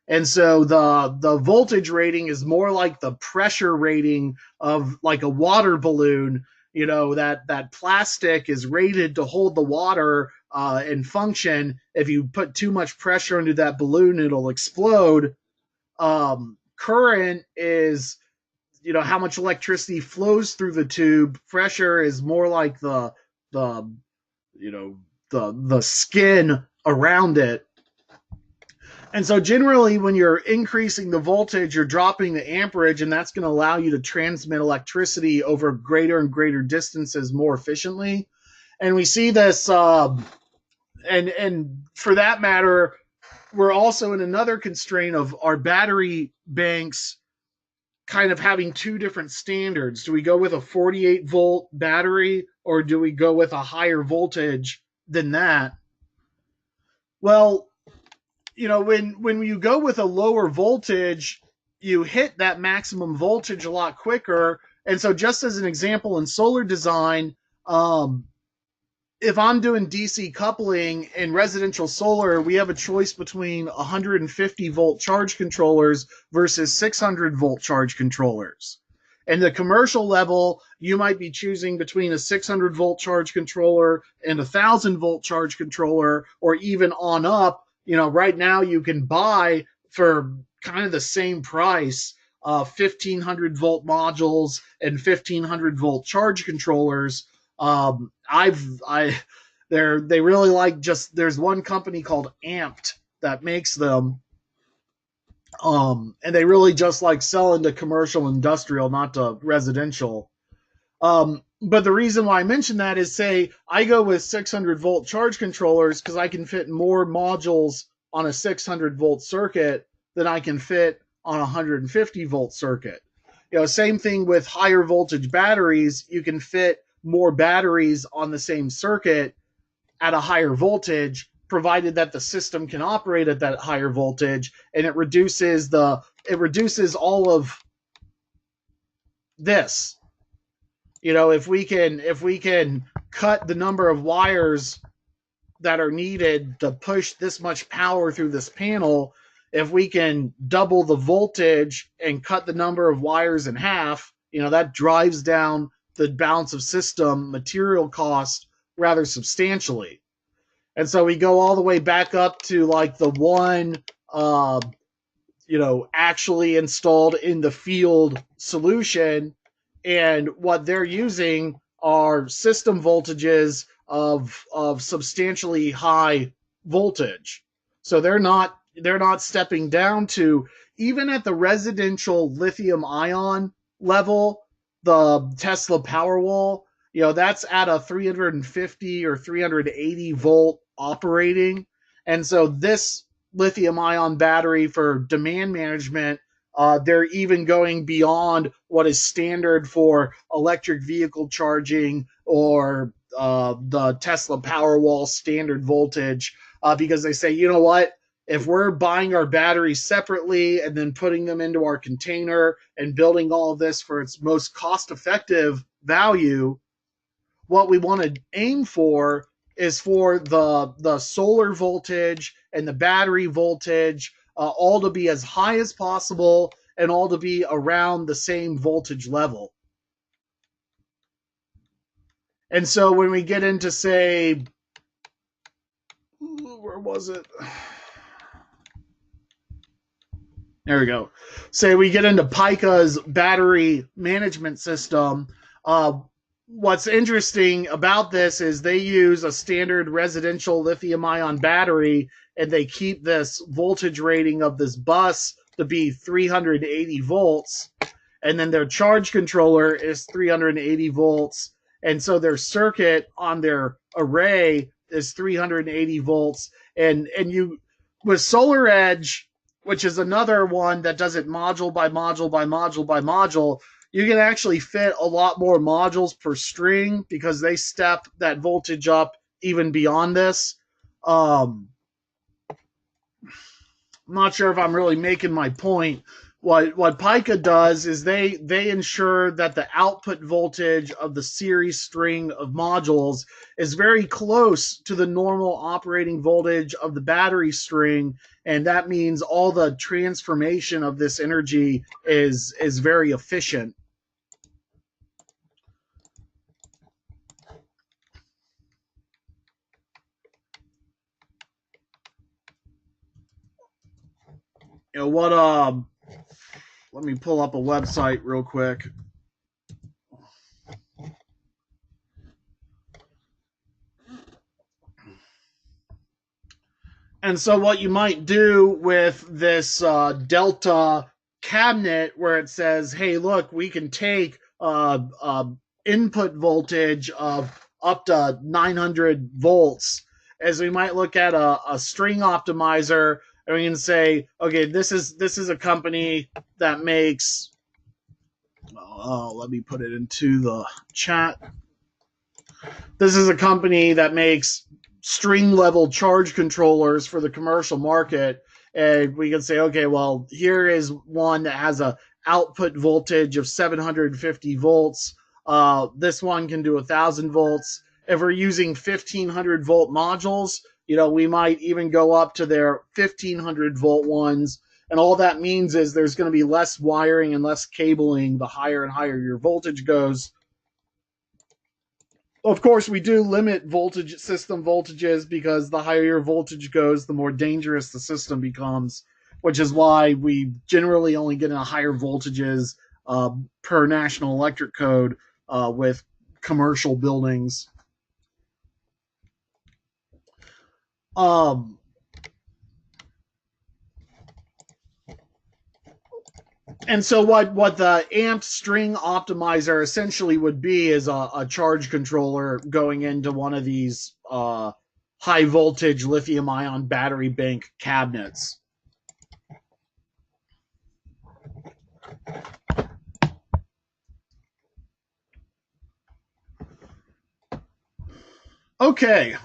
And so the voltage rating is more like the pressure rating of like a water balloon. That plastic is rated to hold the water and function. If you put too much pressure into that balloon, it'll explode. Current is, how much electricity flows through the tube. Pressure is more like the skin around it. And so generally when you're increasing the voltage, you're dropping the amperage, and that's going to allow you to transmit electricity over greater and greater distances more efficiently. And we see this, and for that matter, we're also in another constraint of our battery banks kind of having two different standards. Do we go with a 48 volt battery, or do we go with a higher voltage than that? Well, when you go with a lower voltage, you hit that maximum voltage a lot quicker. And so just as an example, in solar design, if I'm doing DC coupling in residential solar, we have a choice between 150 volt charge controllers versus 600 volt charge controllers. And the commercial level, you might be choosing between a 600 volt charge controller and a 1,000 volt charge controller, or even on up. Right now you can buy for kind of the same price 1,500 volt modules and 1,500 volt charge controllers. They really like, there's one company called Amped that makes them. And they really just like selling to commercial industrial, not to residential. But the reason why I mention that is, say I go with 600 volt charge controllers because I can fit more modules on a 600 volt circuit than I can fit on a 150 volt circuit. Same thing with higher voltage batteries. You can fit more batteries on the same circuit at a higher voltage, provided that the system can operate at that higher voltage, and it reduces all of this. If we can cut the number of wires that are needed to push this much power through this panel, if we can double the voltage and cut the number of wires in half, that drives down the balance of system material cost rather substantially. And so we go all the way back up to like the one, actually installed in the field solution. And what they're using are system voltages of substantially high voltage. So they're not stepping down to, even at the residential lithium ion level, the Tesla Powerwall, that's at a 350 or 380 volt operating. And so this lithium ion battery for demand management, they're even going beyond what is standard for electric vehicle charging or the Tesla Powerwall standard voltage, because they say, you know what? If we're buying our batteries separately and then putting them into our container and building all of this for its most cost-effective value, what we want to aim for is for the solar voltage and the battery voltage all to be as high as possible and all to be around the same voltage level. And so when we get into, say, where was it? There we go. Say we get into Piko's battery management system. What's interesting about this is they use a standard residential lithium ion battery, and they keep this voltage rating of this bus to be 380 volts. And then their charge controller is 380 volts. And so their circuit on their array is 380 volts. And you, with Solar Edge, which is another one that does it module by module by module by module, you can actually fit a lot more modules per string because they step that voltage up even beyond this. I'm not sure if I'm really making my point. What Piko does is they ensure that the output voltage of the series string of modules is very close to the normal operating voltage of the battery string, and that means all the transformation of this energy is very efficient. You know what? Let me pull up a website real quick. And so what you might do with this Delta cabinet where it says, hey, look, we can take input voltage of up to 900 volts, as we might look at a string optimizer, and we can say, okay, this is a company that makes, let me put it into the chat. This is a company that makes string level charge controllers for the commercial market. And we can say, okay, well, here is one that has a output voltage of 750 volts. This one can do 1,000 volts. If we're using 1,500 volt modules, we might even go up to their 1,500 volt ones. And all that means is there's going to be less wiring and less cabling the higher and higher your voltage goes. Of course, we do limit system voltages, because the higher your voltage goes, the more dangerous the system becomes, which is why we generally only get in higher voltages per National Electric Code with commercial buildings. And so what the amped string optimizer essentially would be is a charge controller going into one of these high voltage lithium ion battery bank cabinets. Okay,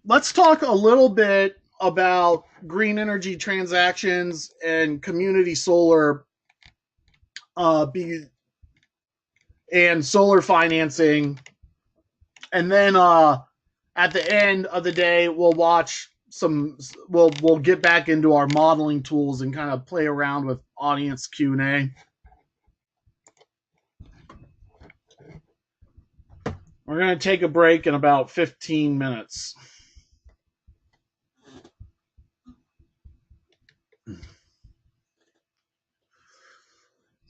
let's talk a little bit about green energy transactions and community solar and solar financing. And then at the end of the day, we'll get back into our modeling tools and kind of play around with audience Q&A. We're going to take a break in about 15 minutes.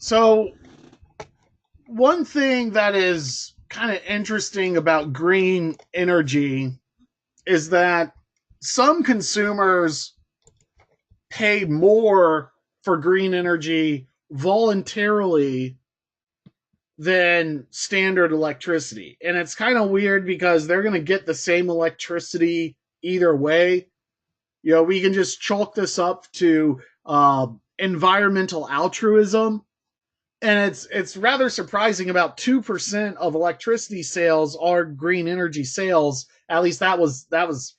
So one thing that is kind of interesting about green energy is that some consumers pay more for green energy voluntarily than standard electricity. And it's kind of weird because they're going to get the same electricity either way. We can just chalk this up to environmental altruism. And it's rather surprising. About 2% of electricity sales are green energy sales. At least that was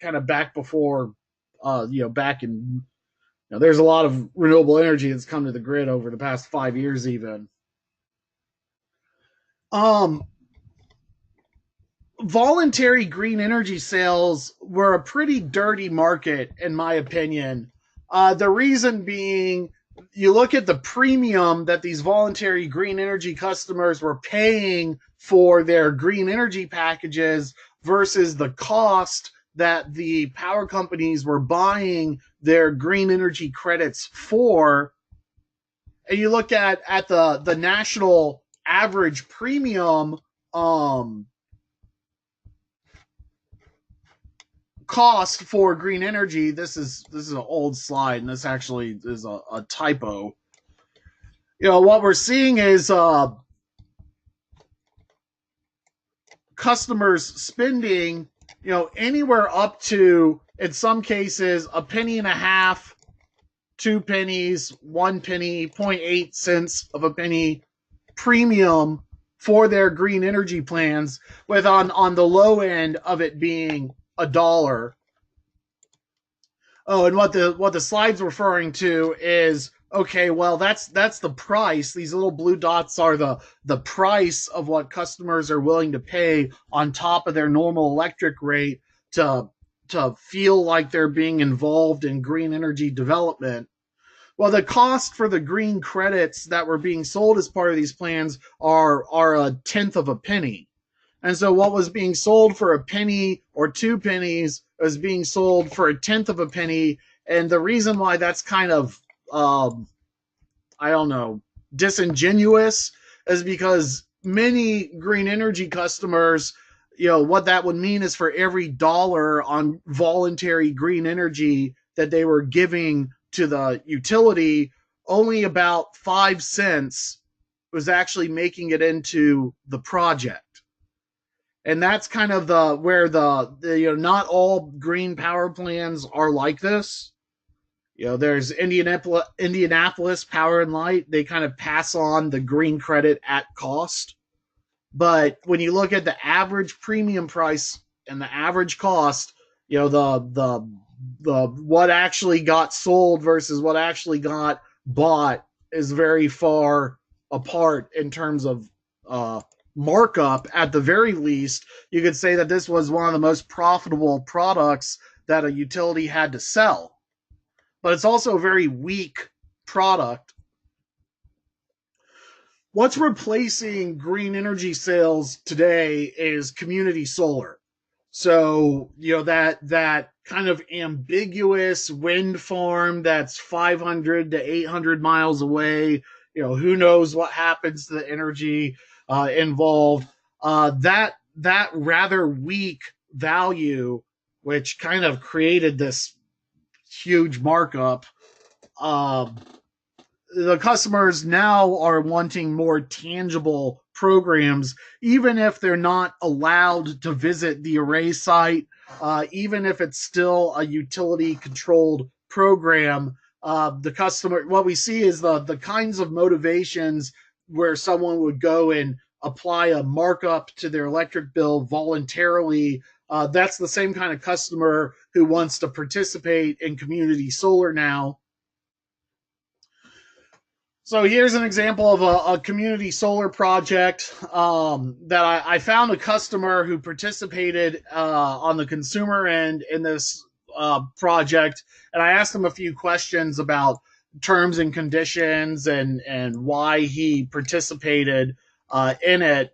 kind of back before, back in, there's a lot of renewable energy that's come to the grid over the past 5 years, even. Um, Voluntary green energy sales were a pretty dirty market, in my opinion. The reason being, you look at the premium that these voluntary green energy customers were paying for their green energy packages versus the cost that the power companies were buying their green energy credits for. And you look at the national average premium, um, cost for green energy. This is an old slide, and this actually is a typo. What we're seeing is customers spending, anywhere up to, in some cases, a penny and a half, 2 pennies, 1 penny, 0.8 cents of a penny premium for their green energy plans, with on the low end of it being $1. Oh, and what the slide's referring to is, okay, well, that's the price. These little blue dots are the price of what customers are willing to pay on top of their normal electric rate to feel like they're being involved in green energy development. Well, the cost for the green credits that were being sold as part of these plans are a tenth of a penny. And so what was being sold for a penny or 2 pennies was being sold for a tenth of a penny. And the reason why that's kind of, I don't know, disingenuous is because many green energy customers, what that would mean is for every dollar on voluntary green energy that they were giving to the utility, only about 5 cents was actually making it into the project. And that's kind of where the not all green power plans are like this. There's Indianapolis Power and Light. They kind of pass on the green credit at cost. But when you look at the average premium price and the average cost, the what actually got sold versus what actually got bought is very far apart in terms of markup. At the very least, you could say that this was one of the most profitable products that a utility had to sell. But it's also a very weak product. What's replacing green energy sales today is community solar. So, that kind of ambiguous wind farm that's 500 to 800 miles away, who knows what happens to the energy involved. That rather weak value, which kind of created this huge markup. The customers now are wanting more tangible programs, even if they're not allowed to visit the array site, even if it's still a utility controlled program. The customer, what we see is the kinds of motivations where someone would go and apply a markup to their electric bill voluntarily. That's the same kind of customer who wants to participate in community solar now. So here's an example of a community solar project that I found a customer who participated on the consumer end in this project, and I asked him a few questions about terms and conditions and why he participated in it.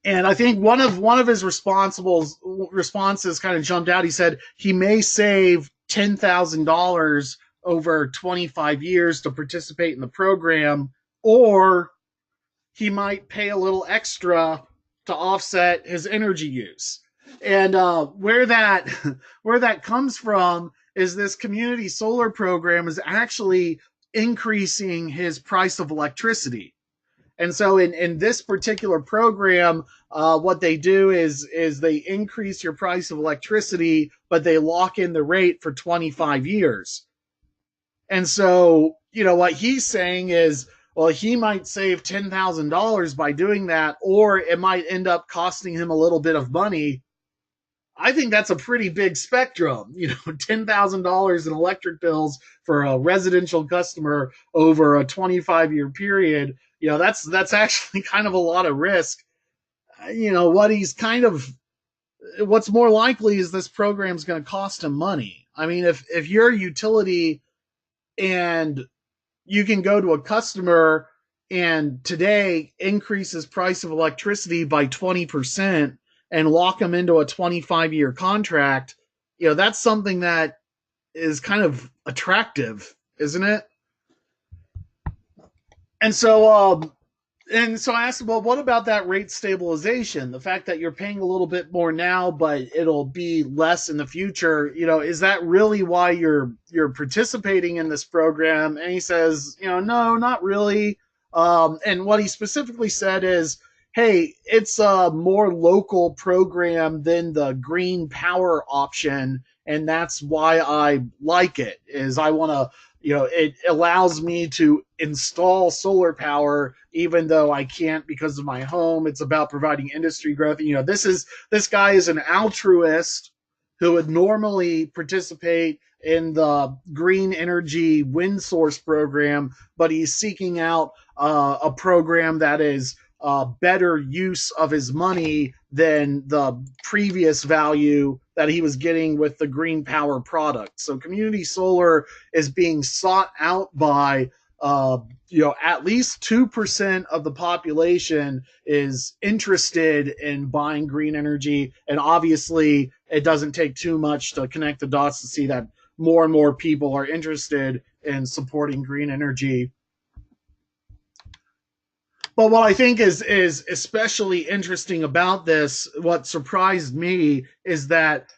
And I think one of his responses kind of jumped out. He said he may save $10,000 over 25 years to participate in the program, or he might pay a little extra to offset his energy use. And where that comes from is this community solar program is actually increasing his price of electricity. And so in this particular program, what they do is they increase your price of electricity, but they lock in the rate for 25 years. And so, what he's saying is, well, he might save $10,000 by doing that, or it might end up costing him a little bit of money. I think that's a pretty big spectrum. $10,000 in electric bills for a residential customer over a 25-year period. That's actually kind of a lot of risk. What's more likely is this program's going to cost him money. I mean, if you're a utility and you can go to a customer and today increase his price of electricity by 20% and lock them into a 25-year contract, that's something that is kind of attractive, isn't it? And so I asked him, well, what about that rate stabilization? The fact that you're paying a little bit more now, but it'll be less in the future. Is that really why you're participating in this program? And he says, no, not really. And what he specifically said is, hey, it's a more local program than the green power option, and that's why I like it. Is I want to, it allows me to install solar power even though I can't because of my home. It's about providing industry growth. This guy is an altruist who would normally participate in the green energy wind source program, but he's seeking out a program that is better use of his money than the previous value that he was getting with the green power product. So community solar is being sought out by at least 2% of the population is interested in buying green energy. And obviously it doesn't take too much to connect the dots to see that more and more people are interested in supporting green energy. But what I think is especially interesting about this, what surprised me, is that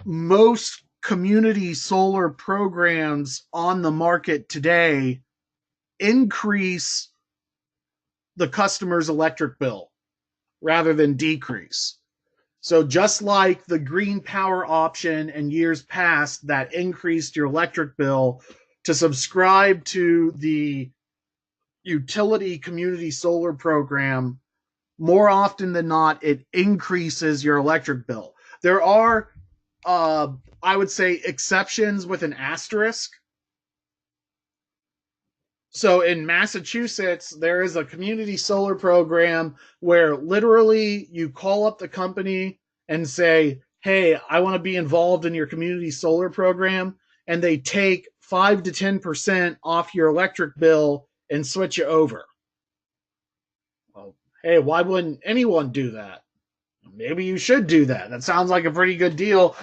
most community solar programs on the market today increase the customer's electric bill rather than decrease. So just like the green power option in years past that increased your electric bill, to subscribe to the utility community solar program, more often than not, it increases your electric bill. There are, I would say, exceptions with an asterisk. So in Massachusetts, there is a community solar program where literally you call up the company and say, hey, I want to be involved in your community solar program. And they take 5 to 10% off your electric bill and switch you over. Well, hey, why wouldn't anyone do that? Maybe you should do that. That sounds like a pretty good deal.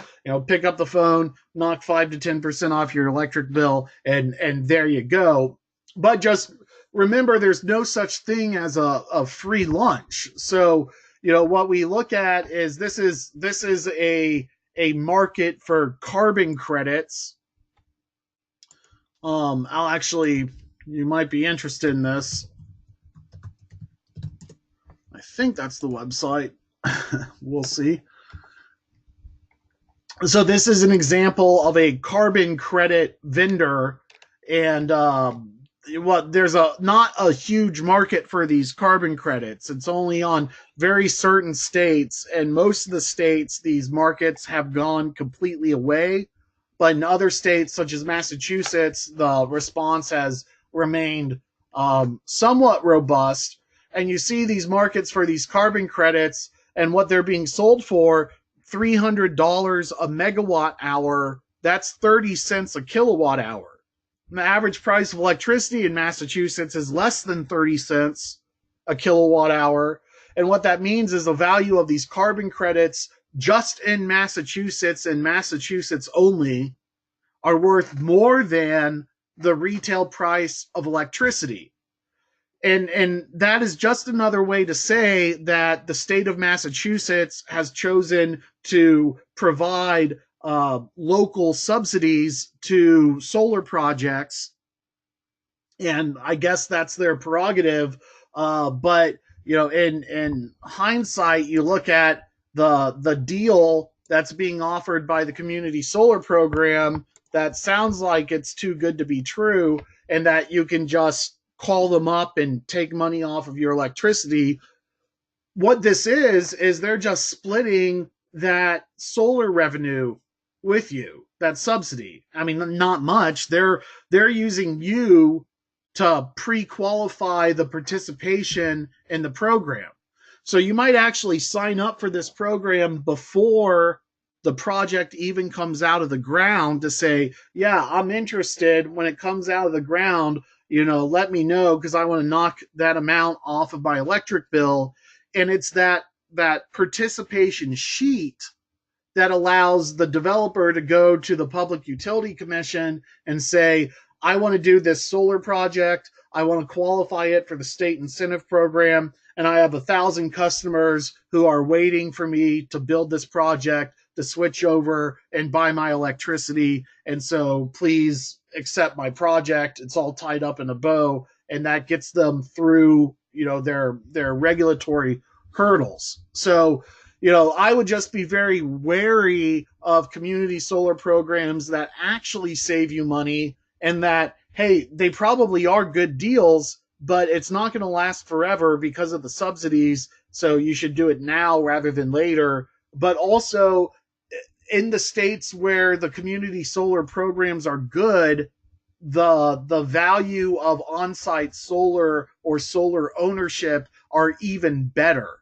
Pick up the phone, knock 5 to 10% off your electric bill, and there you go. But just remember, there's no such thing as a free lunch. So, what we look at is this is a market for carbon credits. You might be interested in this. I think that's the website. We'll see. So this is an example of a carbon credit vendor, and there's not a huge market for these carbon credits. It's only on very certain states, and most of the states, these markets have gone completely away. But in other states, such as Massachusetts, the response has remained somewhat robust. And you see these markets for these carbon credits and what they're being sold for, $300 a megawatt hour. That's 30 cents a kilowatt hour. And the average price of electricity in Massachusetts is less than 30 cents a kilowatt hour. And what that means is the value of these carbon credits just in Massachusetts and Massachusetts only are worth more than the retail price of electricity. And that is just another way to say that the state of Massachusetts has chosen to provide local subsidies to solar projects. And I guess that's their prerogative. But, in hindsight, you look at the deal that's being offered by the community solar program, that sounds like it's too good to be true, and that you can just call them up and take money off of your electricity. What this is they're just splitting that solar revenue with you, that subsidy. I mean, not much. They're using you to pre-qualify the participation in the program. So you might actually sign up for this program before the project even comes out of the ground to say, yeah, I'm interested. When it comes out of the ground, let me know, because I want to knock that amount off of my electric bill. And it's that participation sheet that allows the developer to go to the Public Utility Commission and say, I want to do this solar project. I want to qualify it for the state incentive program. And I have 1,000 customers who are waiting for me to build this project to switch over and buy my electricity. And so please accept my project. It's all tied up in a bow. And that gets them through, their regulatory hurdles. So, I would just be very wary of community solar programs that actually save you money, and that, hey, they probably are good deals, but it's not going to last forever because of the subsidies. So you should do it now rather than later. But also, in the states where the community solar programs are good, the value of on-site solar or solar ownership are even better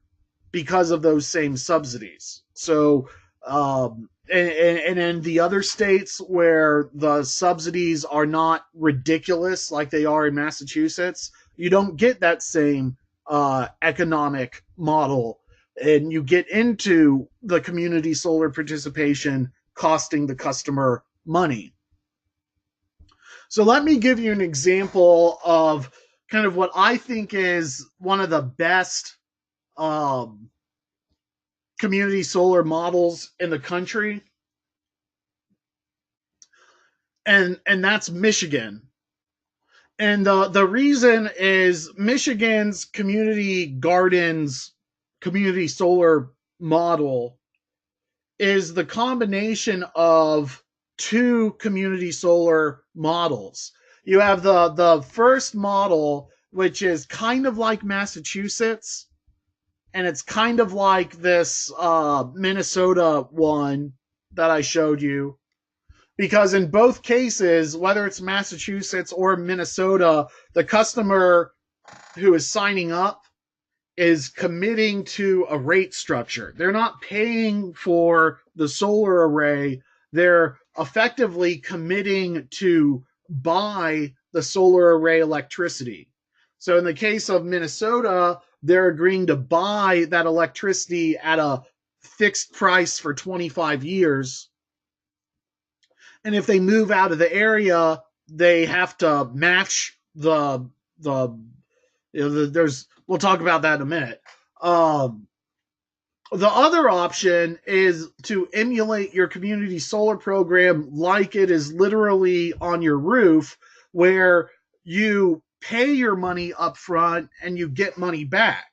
because of those same subsidies. So, and in the other states where the subsidies are not ridiculous like they are in Massachusetts, you don't get that same economic model, and you get into the community solar participation costing the customer money. So let me give you an example of kind of what I think is one of the best community solar models in the country, and that's Michigan. And the reason is Michigan's community gardens community solar model is the combination of two community solar models. You have the first model, which is kind of like Massachusetts, and it's kind of like this Minnesota one that I showed you. Because in both cases, whether it's Massachusetts or Minnesota, the customer who is signing up is committing to a rate structure. They're not paying for the solar array. They're effectively committing to buy the solar array electricity. So in the case of Minnesota, they're agreeing to buy that electricity at a fixed price for 25 years. And if they move out of the area, they have to match there's, we'll talk about that in a minute. The other option is to emulate your community solar program like it is literally on your roof, where you pay your money up front and you get money back.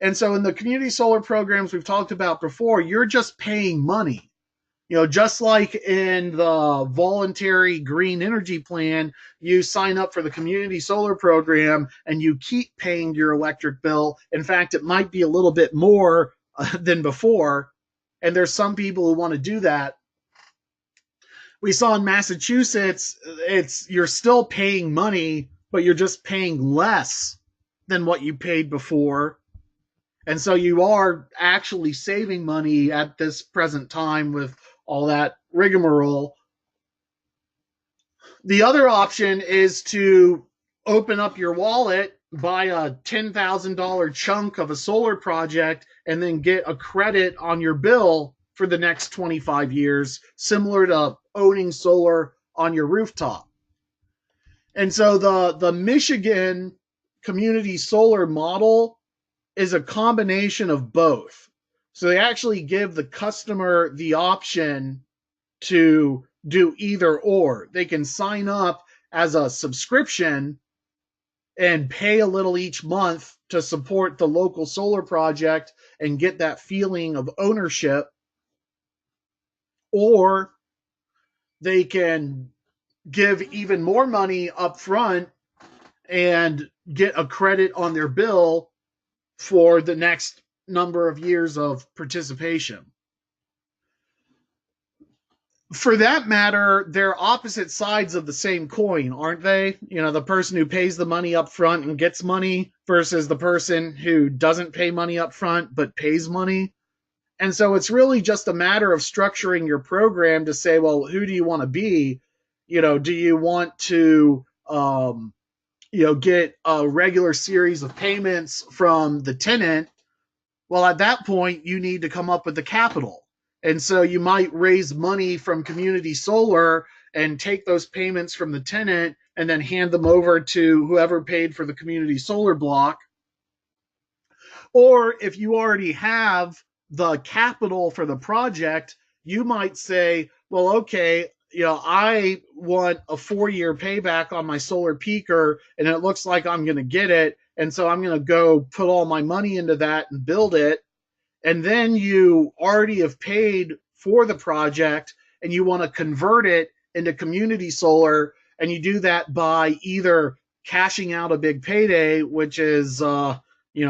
And so in the community solar programs we've talked about before, you're just paying money. Just like in the voluntary green energy plan, you sign up for the community solar program and you keep paying your electric bill. In fact, it might be a little bit more than before. And there's some people who want to do that. We saw in Massachusetts, you're still paying money, but you're just paying less than what you paid before. And so you are actually saving money at this present time with all that rigmarole. The other option is to open up your wallet, buy a $10,000 chunk of a solar project, and then get a credit on your bill for the next 25 years, similar to owning solar on your rooftop. And so the Michigan community solar model is a combination of both. So they actually give the customer the option to do either or. They can sign up as a subscription and pay a little each month to support the local solar project and get that feeling of ownership, or they can give even more money up front and get a credit on their bill for the next number of years of participation. For that matter, they're opposite sides of the same coin, aren't they? You know, the person who pays the money up front and gets money versus the person who doesn't pay money up front but pays money. And so it's really just a matter of structuring your program to say, well, who do you want to be? You know, do you want to, get a regular series of payments from the tenant? Well, at that point, you need to come up with the capital. And so you might raise money from community solar and take those payments from the tenant and then hand them over to whoever paid for the community solar block. Or if you already have the capital for the project, you might say, well, okay, I want a 4-year payback on my solar peaker, and it looks like I'm going to get it. And so I'm going to go put all my money into that and build it. And then you already have paid for the project and you want to convert it into community solar. And you do that by either cashing out a big payday, which is,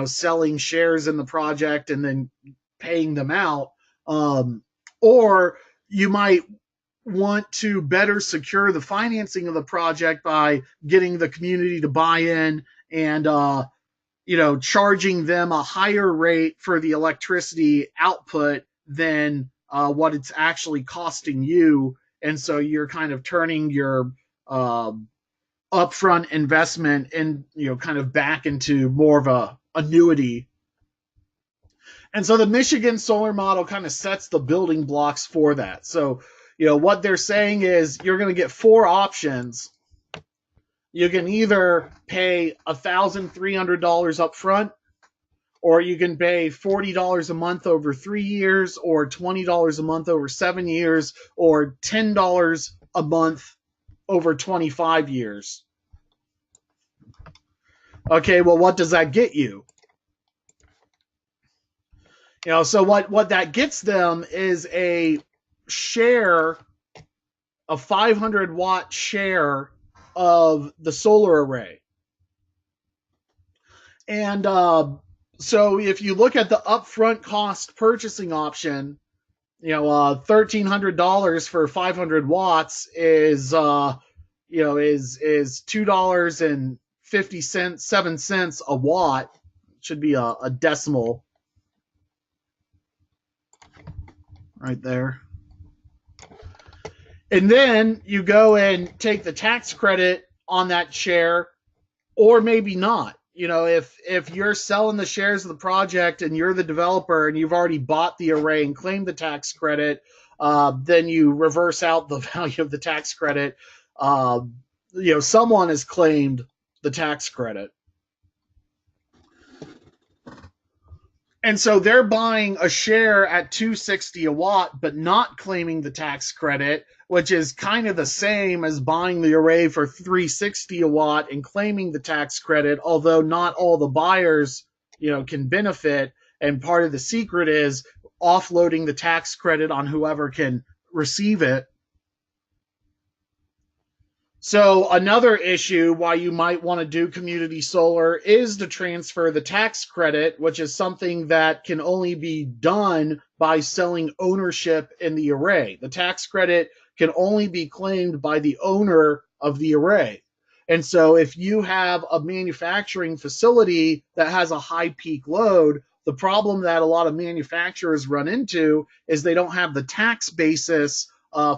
selling shares in the project and then paying them out. Or you might want to better secure the financing of the project by getting the community to buy in and, charging them a higher rate for the electricity output than what it's actually costing you. And so you're kind of turning your upfront investment and, kind of back into more of a annuity. And so the Michigan solar model kind of sets the building blocks for that. So, what they're saying is you're going to get 4 options. You can either pay $1,300 up front, or you can pay $40 a month over 3 years, or $20 a month over 7 years, or $10 a month over 25 years. Okay, well, what does that get you? So what that gets them is a 500-watt share of the solar array. And so if you look at the upfront cost purchasing option, $1,300 for 500 watts is $2.57 a watt. It should be a decimal right there. And then you go and take the tax credit on that share, or maybe not. If you're selling the shares of the project and you're the developer and you've already bought the array and claimed the tax credit, then you reverse out the value of the tax credit. Someone has claimed the tax credit. And so they're buying a share at $2.60 a watt, but not claiming the tax credit, which is kind of the same as buying the array for $3.60 a watt and claiming the tax credit, although not all the buyers, can benefit. And part of the secret is offloading the tax credit on whoever can receive it. So another issue why you might want to do community solar is to transfer the tax credit, which is something that can only be done by selling ownership in the array. The tax credit can only be claimed by the owner of the array. And so if you have a manufacturing facility that has a high peak load, the problem that a lot of manufacturers run into is they don't have the tax basis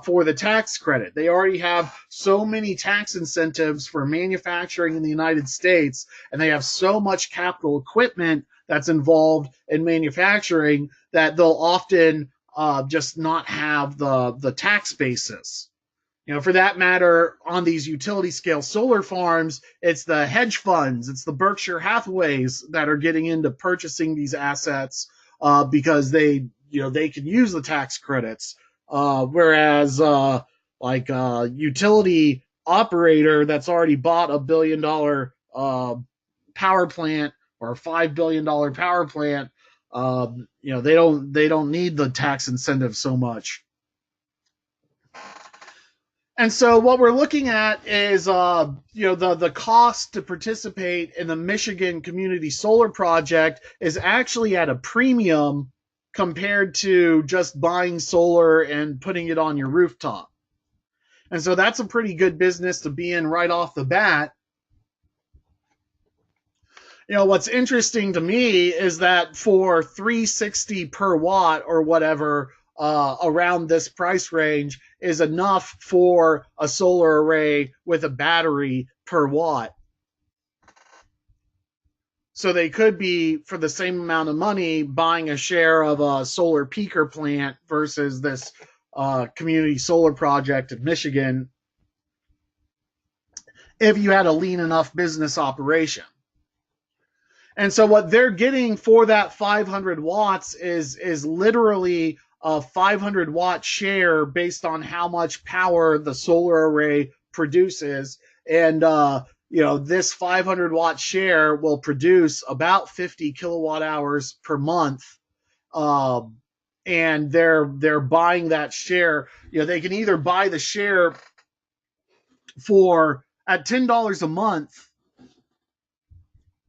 for the tax credit. They already have so many tax incentives for manufacturing in the United States, and they have so much capital equipment that's involved in manufacturing that they'll often just not have the tax basis. For that matter, on these utility scale solar farms, it's the hedge funds, it's the Berkshire Hathaways that are getting into purchasing these assets because they can use the tax credits. Whereas like a utility operator that's already bought $1 billion power plant or a $5 billion power plant, they don't need the tax incentive so much. And so what we're looking at is, the cost to participate in the Michigan Community Solar Project is actually at a premium compared to just buying solar and putting it on your rooftop. And so that's a pretty good business to be in right off the bat. What's interesting to me is that for $360 per watt or whatever, around this price range is enough for a solar array with a battery per watt. So they could be, for the same amount of money, buying a share of a solar peaker plant versus this community solar project in Michigan, if you had a lean enough business operation. And so what they're getting for that 500 watts is literally a 500 watt share based on how much power the solar array produces. And this 500 watt share will produce about 50 kilowatt hours per month. And they're buying that share. They can either buy the share at $10 a month.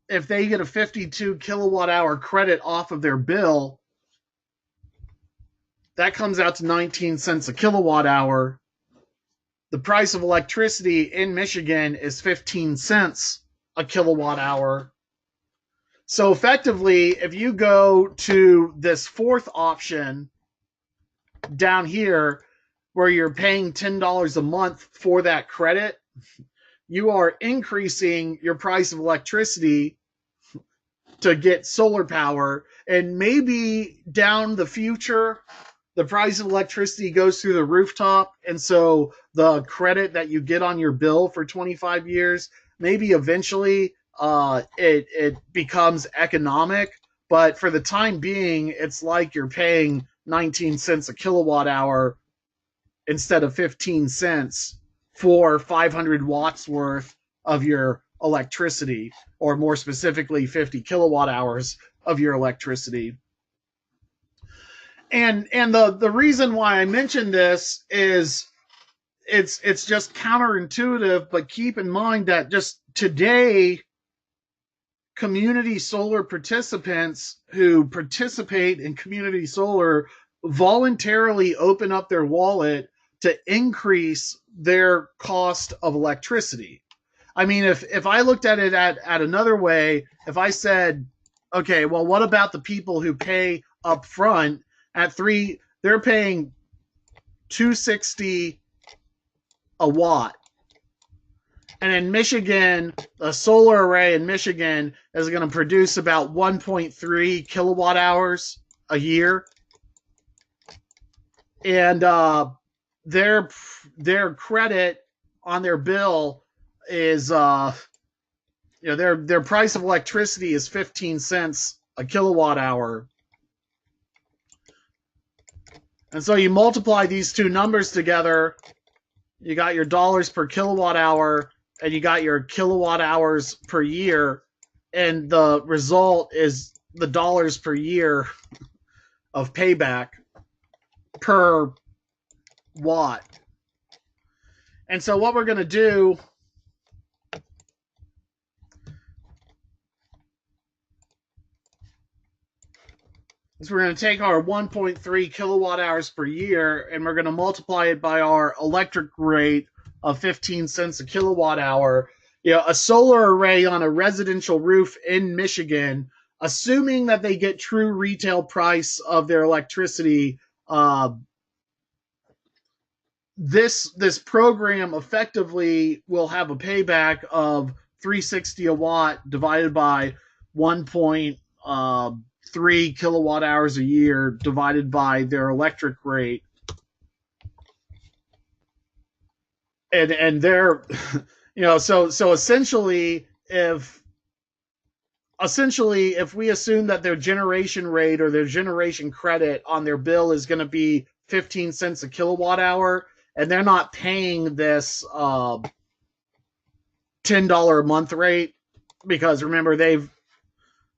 If they get a 52 kilowatt hour credit off of their bill, that comes out to 19 cents a kilowatt hour. The price of electricity in Michigan is 15 cents a kilowatt hour. So effectively, if you go to this fourth option down here, where you're paying $10 a month for that credit, you are increasing your price of electricity to get solar power. And maybe down the future, the price of electricity goes through the rooftop. And so the credit that you get on your bill for 25 years, maybe eventually it becomes economic. But for the time being, it's like you're paying 19 cents a kilowatt hour instead of 15 cents for 500 watts worth of your electricity, or more specifically 50 kilowatt hours of your electricity. And the reason why I mention this is it's just counterintuitive, but keep in mind that just today, community solar participants who participate in community solar voluntarily open up their wallet to increase their cost of electricity. I mean, if I looked at it at another way, if I said, okay, well, what about the people who pay up front they're paying $2.60 a watt. And in Michigan, a solar array in Michigan is going to produce about 1.3 kilowatt hours a year. And their credit on their bill is their price of electricity is 15 cents a kilowatt hour. And so you multiply these two numbers together, you got your dollars per kilowatt hour, and you got your kilowatt hours per year, and the result is the dollars per year of payback per watt. And so what we're going to do is we're going to take our 1.3 kilowatt hours per year, and we're going to multiply it by our electric rate of 15 cents a kilowatt hour. A solar array on a residential roof in Michigan, assuming that they get true retail price of their electricity, this program effectively will have a payback of $3.60 a watt divided by 1.3 kilowatt hours a year divided by their electric rate. And they're, so essentially if we assume that their generation rate or their generation credit on their bill is going to be 15 cents a kilowatt hour, and they're not paying this $10 a month rate, because remember, it's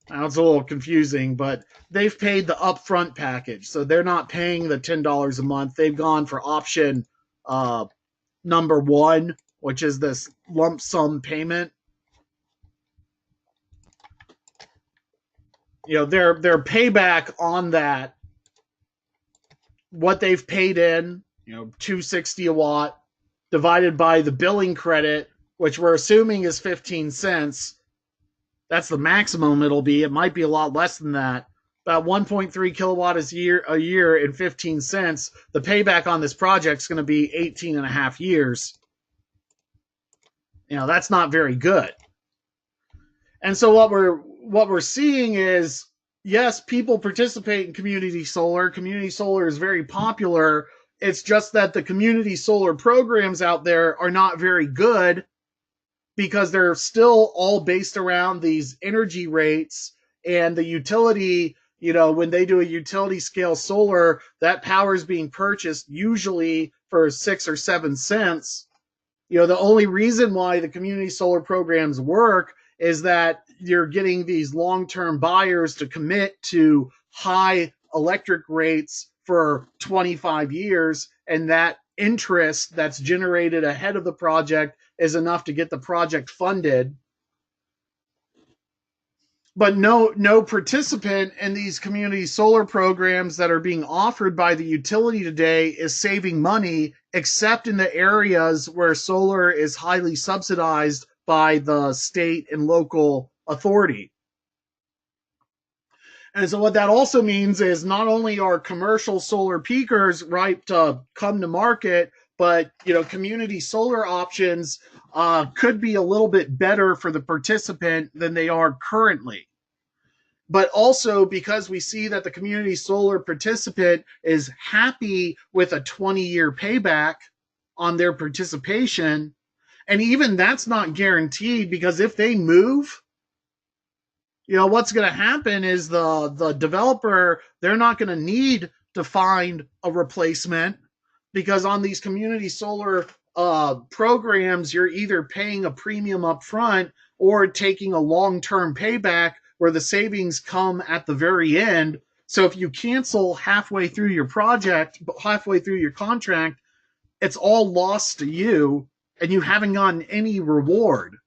a little confusing, but they've paid the upfront package, so they're not paying the $10 a month. They've gone for option number one, which is this lump sum payment. Their payback on that, what they've paid in, $2.60 a watt, divided by the billing credit, which we're assuming is 15 cents. That's the maximum it'll be. It might be a lot less than that. About 1.3 kilowatt a year and 15 cents. The payback on this project is going to be 18 and a half years. That's not very good. And so what we're seeing is, yes, people participate in community solar. Community solar is very popular. It's just that the community solar programs out there are not very good, because they're still all based around these energy rates, and the utility, when they do a utility scale solar, that power is being purchased usually for 6 or 7 cents. The only reason why the community solar programs work is that you're getting these long-term buyers to commit to high electric rates for 25 years, and that interest that's generated ahead of the project is enough to get the project funded. But no participant in these community solar programs that are being offered by the utility today is saving money, except in the areas where solar is highly subsidized by the state and local authority. And so what that also means is, not only are commercial solar peakers ripe to come to market, but community solar options could be a little bit better for the participant than they are currently. But also, because we see that the community solar participant is happy with a 20-year payback on their participation, and even that's not guaranteed, because if they move, what's going to happen is the developer, they're not going to need to find a replacement, because on these community solar programs, you're either paying a premium up front or taking a long-term payback where the savings come at the very end. So if you cancel halfway through your project, halfway through your contract, it's all lost to you, and you haven't gotten any reward.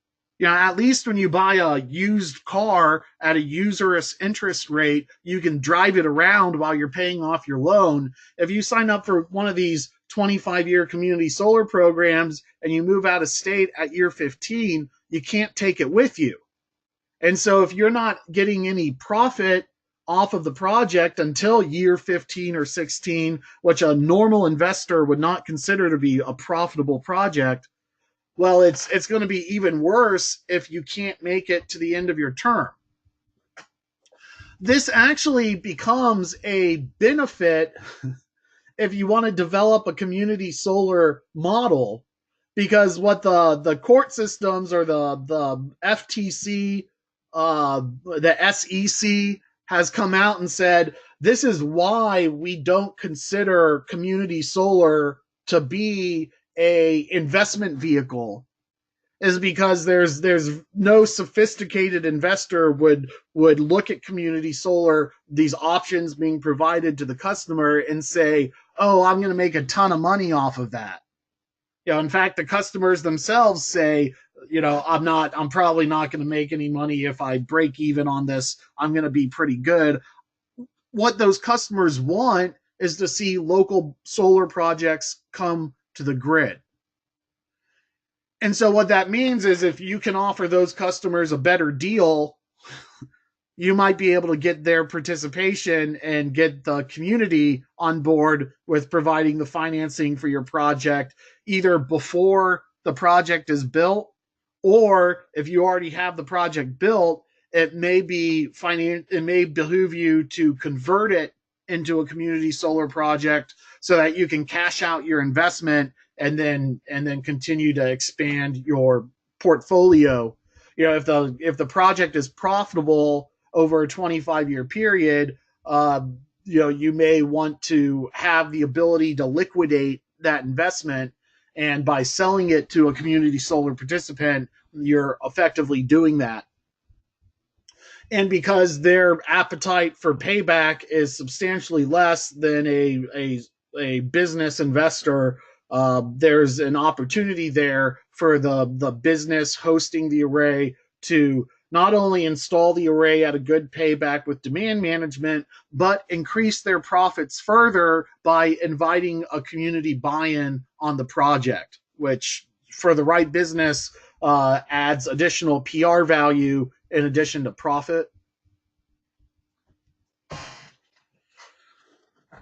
At least when you buy a used car at a usurious interest rate, you can drive it around while you're paying off your loan. If you sign up for one of these 25-year community solar programs and you move out of state at year 15, you can't take it with you. And so if you're not getting any profit off of the project until year 15 or 16, which a normal investor would not consider to be a profitable project, well, it's going to be even worse if you can't make it to the end of your term. This actually becomes a benefit if you want to develop a community solar model, because what the court systems, or the FTC, the SEC has come out and said, this is why we don't consider community solar to be a investment vehicle, is because there's no sophisticated investor would look at community solar, these options being provided to the customer, and say, oh, I'm going to make a ton of money off of that. In fact, the customers themselves say, I'm probably not going to make any money. If I break even on this, I'm going to be pretty good. What those customers want is to see local solar projects come to the grid. And so what that means is, if you can offer those customers a better deal, you might be able to get their participation and get the community on board with providing the financing for your project, either before the project is built, or if you already have the project built, it may behoove you to convert it into a community solar project so that you can cash out your investment and then continue to expand your portfolio. If the project is profitable over a 25-year period, you may want to have the ability to liquidate that investment, and by selling it to a community solar participant, you're effectively doing that. And because their appetite for payback is substantially less than a business investor there's an opportunity there for the business hosting the array to not only install the array at a good payback with demand management, but increase their profits further by inviting a community buy-in on the project, which for the right business adds additional PR value in addition to profit.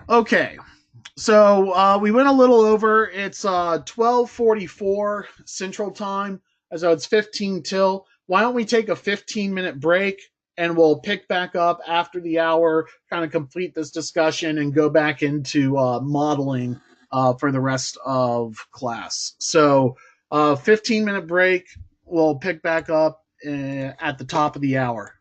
Okay, so we went a little over. It's 12:44 Central Time, so it's 15 till. Why don't we take a 15-minute break and we'll pick back up after the hour, kind of complete this discussion and go back into modeling for the rest of class. So 15-minute break. We'll pick back up at the top of the hour.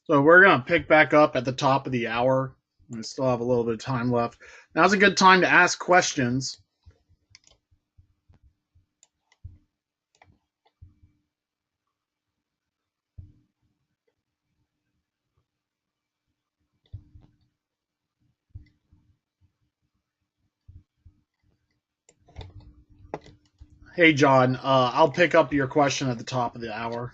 So we're going to pick back up at the top of the hour. We still have a little bit of time left. Now's a good time to ask questions. Hey, John, I'll pick up your question at the top of the hour.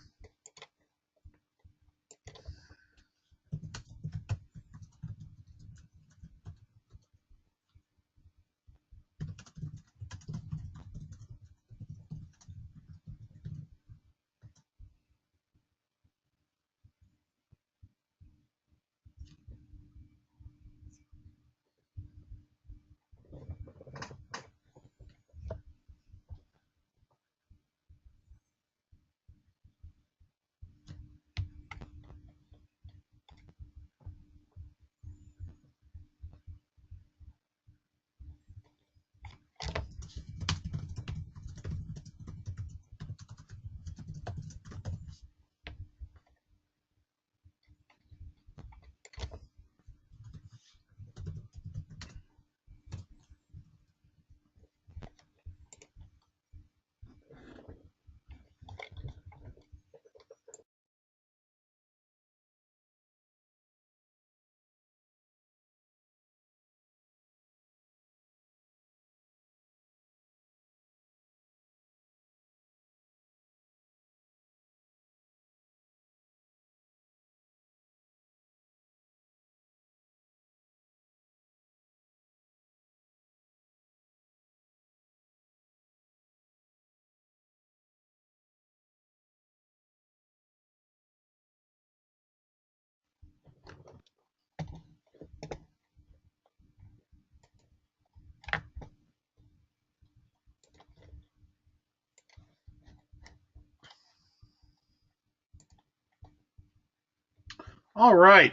All right.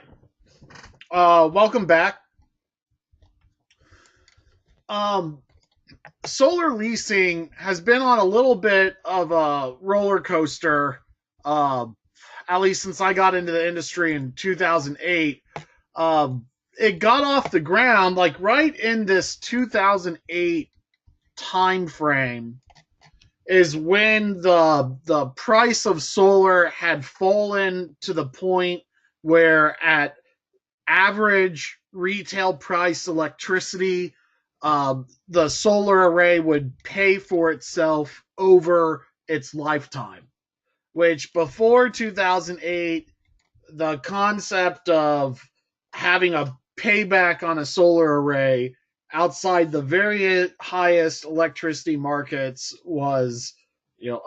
Welcome back. Um, Solar leasing has been on a little bit of a roller coaster, uh, at least since I got into the industry in 2008. It got off the ground like right in this 2008 time frame is when the price of solar had fallen to the point where at average retail price electricity, the solar array would pay for itself over its lifetime. Which before 2008, the concept of having a payback on a solar array outside the very highest electricity markets was,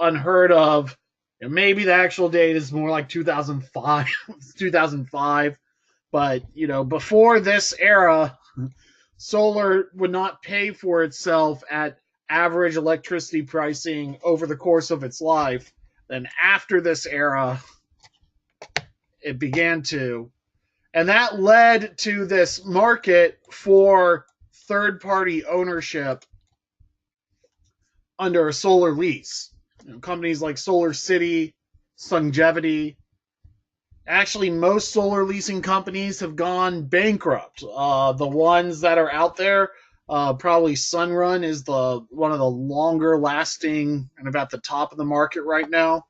unheard of. Maybe the actual date is more like 2005, 2005. But, before this era, solar would not pay for itself at average electricity pricing over the course of its life. Then after this era, it began to. And that led to this market for third party ownership under a solar lease. Companies like Solar City, Sungevity. Actually, most solar leasing companies have gone bankrupt. The ones that are out there, probably Sunrun is the one of the longer lasting and about the top of the market right now.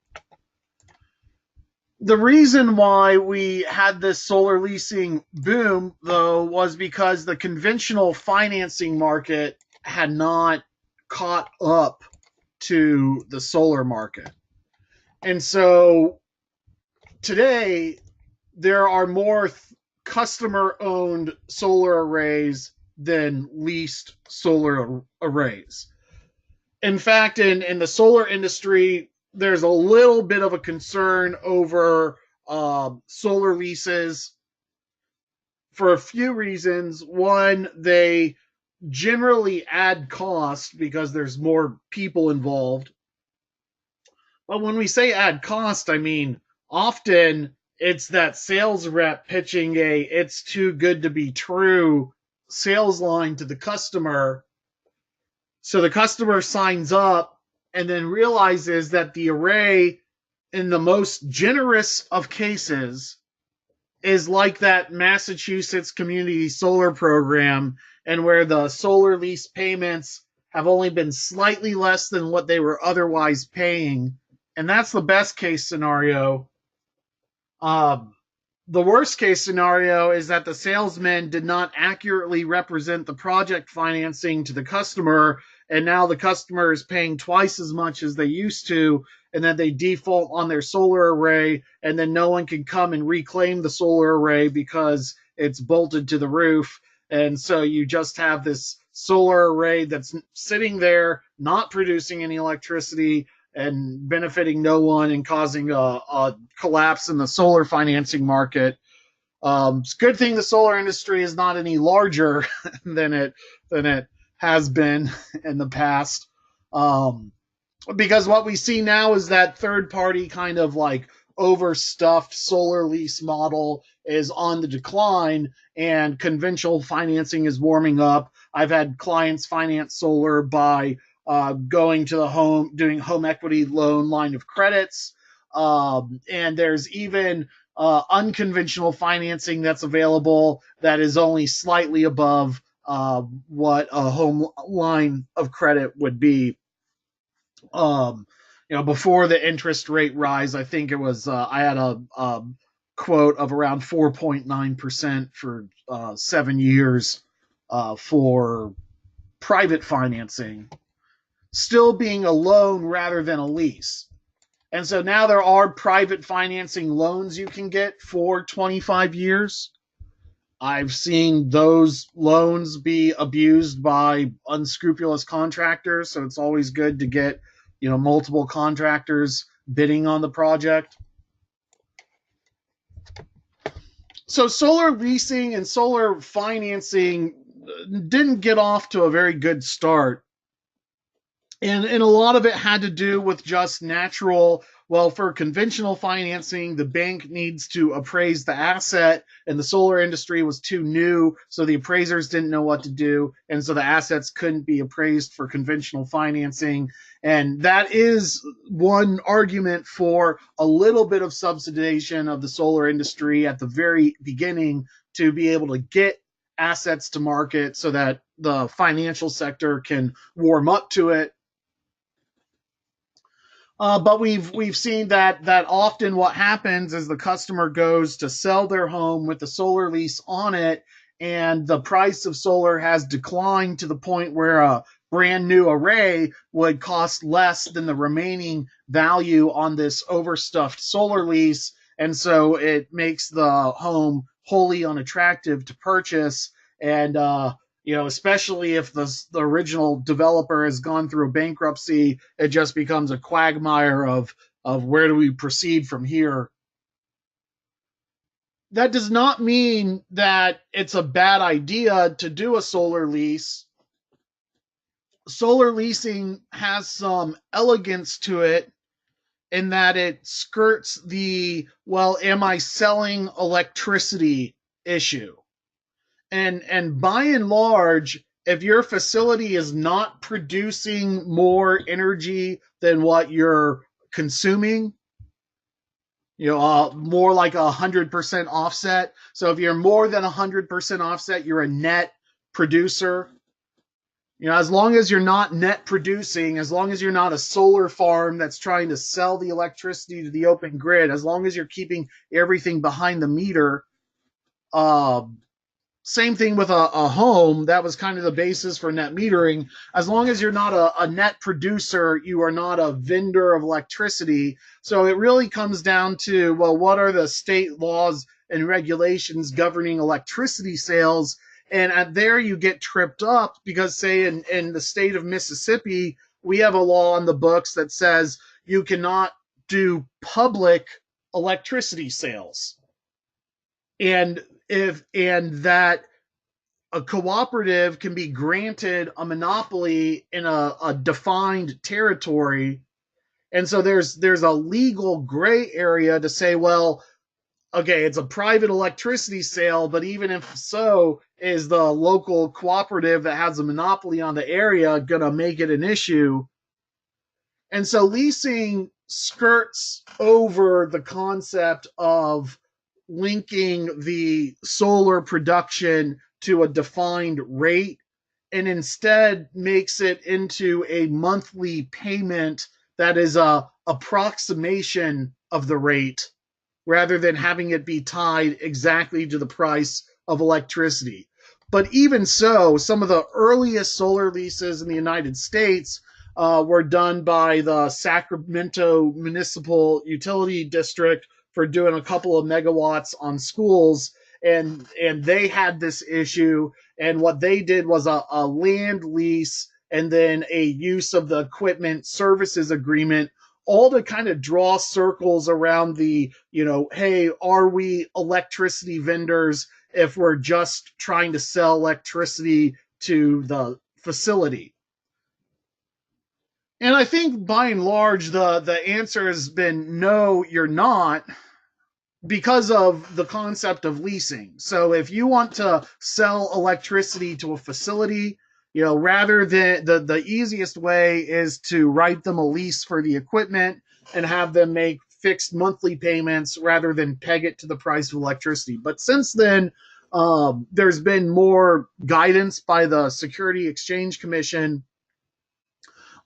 The reason why we had this solar leasing boom, though, was because the conventional financing market had not caught up to the solar market. And so today, there are more customer owned solar arrays than leased solar arrays. In fact, in the solar industry, there's a little bit of a concern over solar leases for a few reasons. One, they generally add cost because there's more people involved. But when we say add cost, I mean often it's that sales rep pitching a "it's too good to be true" sales line to the customer. So the customer signs up and then realizes that the array in the most generous of cases, is like that Massachusetts Community Solar Program, and where the solar lease payments have only been slightly less than what they were otherwise paying. And that's the best case scenario. Um, the worst case scenario is that the salesman did not accurately represent the project financing to the customer, and now the customer is paying twice as much as they used to, and then they default on their solar array, and then no one can come and reclaim the solar array because it's bolted to the roof. And so you just have this solar array that's sitting there, not producing any electricity, and benefiting no one and causing a collapse in the solar financing market. It's a good thing the solar industry is not any larger than it has been in the past. Because what we see now is that third party kind of like overstuffed solar lease model is on the decline, and conventional financing is warming up. I've had clients finance solar by going to the home, doing home equity loan line of credits. And there's even unconventional financing that's available that is only slightly above what a home line of credit would be. um, Before the interest rate rise, I think it was I had a quote of around 4.9% for 7 years for private financing, still being a loan rather than a lease. And so now there are private financing loans you can get for 25 years. I've seen those loans be abused by unscrupulous contractors, so it's always good to get, multiple contractors bidding on the project. So solar leasing and solar financing didn't get off to a very good start. And a lot of it had to do with just natural, well, for conventional financing, the bank needs to appraise the asset, and the solar industry was too new, so the appraisers didn't know what to do, and so the assets couldn't be appraised for conventional financing. And that is one argument for a little bit of subsidization of the solar industry at the very beginning, to be able to get assets to market so that the financial sector can warm up to it. But we've seen that often what happens is the customer goes to sell their home with the solar lease on it, and the price of solar has declined to the point where a brand new array would cost less than the remaining value on this overstuffed solar lease, and so it makes the home wholly unattractive to purchase. And especially if the original developer has gone through a bankruptcy, it just becomes a quagmire of where do we proceed from here. That does not mean that it's a bad idea to do a solar lease. Solar leasing has some elegance to it in that it skirts the, well, am I selling electricity issue? And by and large, if your facility is not producing more energy than what you're consuming, more like 100% offset. So if you're more than 100% offset, you're a net producer. As long as you're not net producing, as long as you're not a solar farm that's trying to sell the electricity to the open grid, as long as you're keeping everything behind the meter, same thing with a home. That was kind of the basis for net metering. As long as you're not a net producer, you are not a vendor of electricity. So it really comes down to, well, what are the state laws and regulations governing electricity sales? And there you get tripped up because, say, in the state of Mississippi, we have a law on the books that says you cannot do public electricity sales. And that a cooperative can be granted a monopoly in a defined territory. And so there's a legal gray area to say, well, okay, it's a private electricity sale, but even if so, is the local cooperative that has a monopoly on the area going to make it an issue? And so leasing skirts over the concept of linking the solar production to a defined rate and instead makes it into a monthly payment that is a approximation of the rate rather than having it be tied exactly to the price of electricity. But even so, some of the earliest solar leases in the United States were done by the Sacramento Municipal Utility District for doing a couple of megawatts on schools, and they had this issue. And what they did was a land lease and then a use of the equipment services agreement, all to kind of draw circles around the, hey, are we electricity vendors if we're just trying to sell electricity to the facility? And I think by and large, the answer has been no, you're not, because of the concept of leasing. So if you want to sell electricity to a facility, rather than the easiest way is to write them a lease for the equipment and have them make fixed monthly payments rather than peg it to the price of electricity. But since then, there's been more guidance by the Security Exchange Commission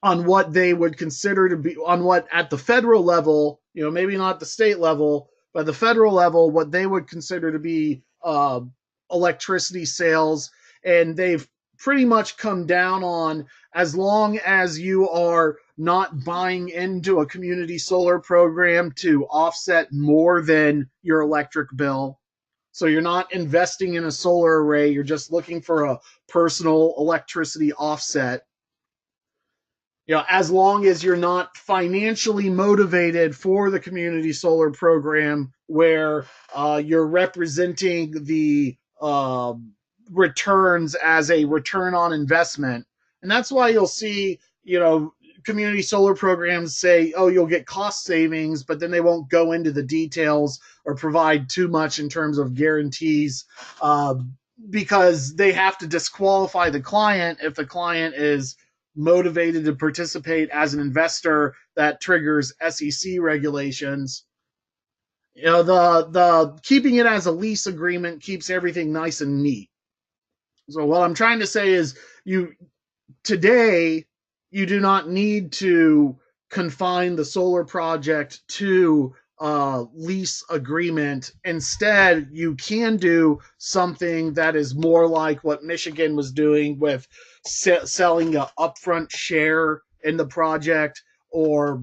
on what they would consider to be, on what at the federal level, maybe not the state level, but the federal level, what they would consider to be electricity sales. And they've pretty much come down on, as long as you are not buying into a community solar program to offset more than your electric bill. So you're not investing in a solar array, you're just looking for a personal electricity offset. As long as you're not financially motivated for the community solar program where you're representing the returns as a return on investment. And that's why you'll see, community solar programs say, oh, you'll get cost savings, but then they won't go into the details or provide too much in terms of guarantees, because they have to disqualify the client if the client is motivated to participate as an investor. That triggers SEC regulations. The keeping it as a lease agreement keeps everything nice and neat. So what I'm trying to say is, today you do not need to confine the solar project to a lease agreement. Instead, you can do something that is more like what Michigan was doing with selling an upfront share in the project, or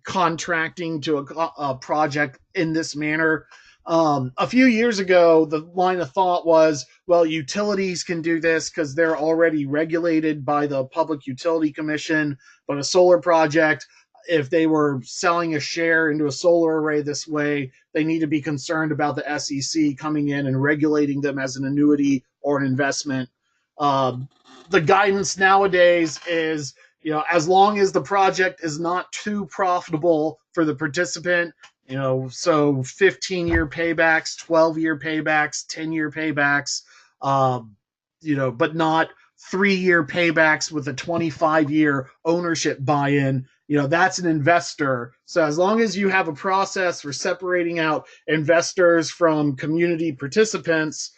contracting to a project in this manner. A few years ago, the line of thought was, well, utilities can do this because they're already regulated by the Public Utility Commission, but a solar project, if they were selling a share into a solar array this way, they need to be concerned about the SEC coming in and regulating them as an annuity or an investment. The guidance nowadays is, as long as the project is not too profitable for the participant, so 15-year paybacks, 12-year paybacks, 10-year paybacks, but not 3-year paybacks with a 25-year ownership buy-in. That's an investor. So as long as you have a process for separating out investors from community participants,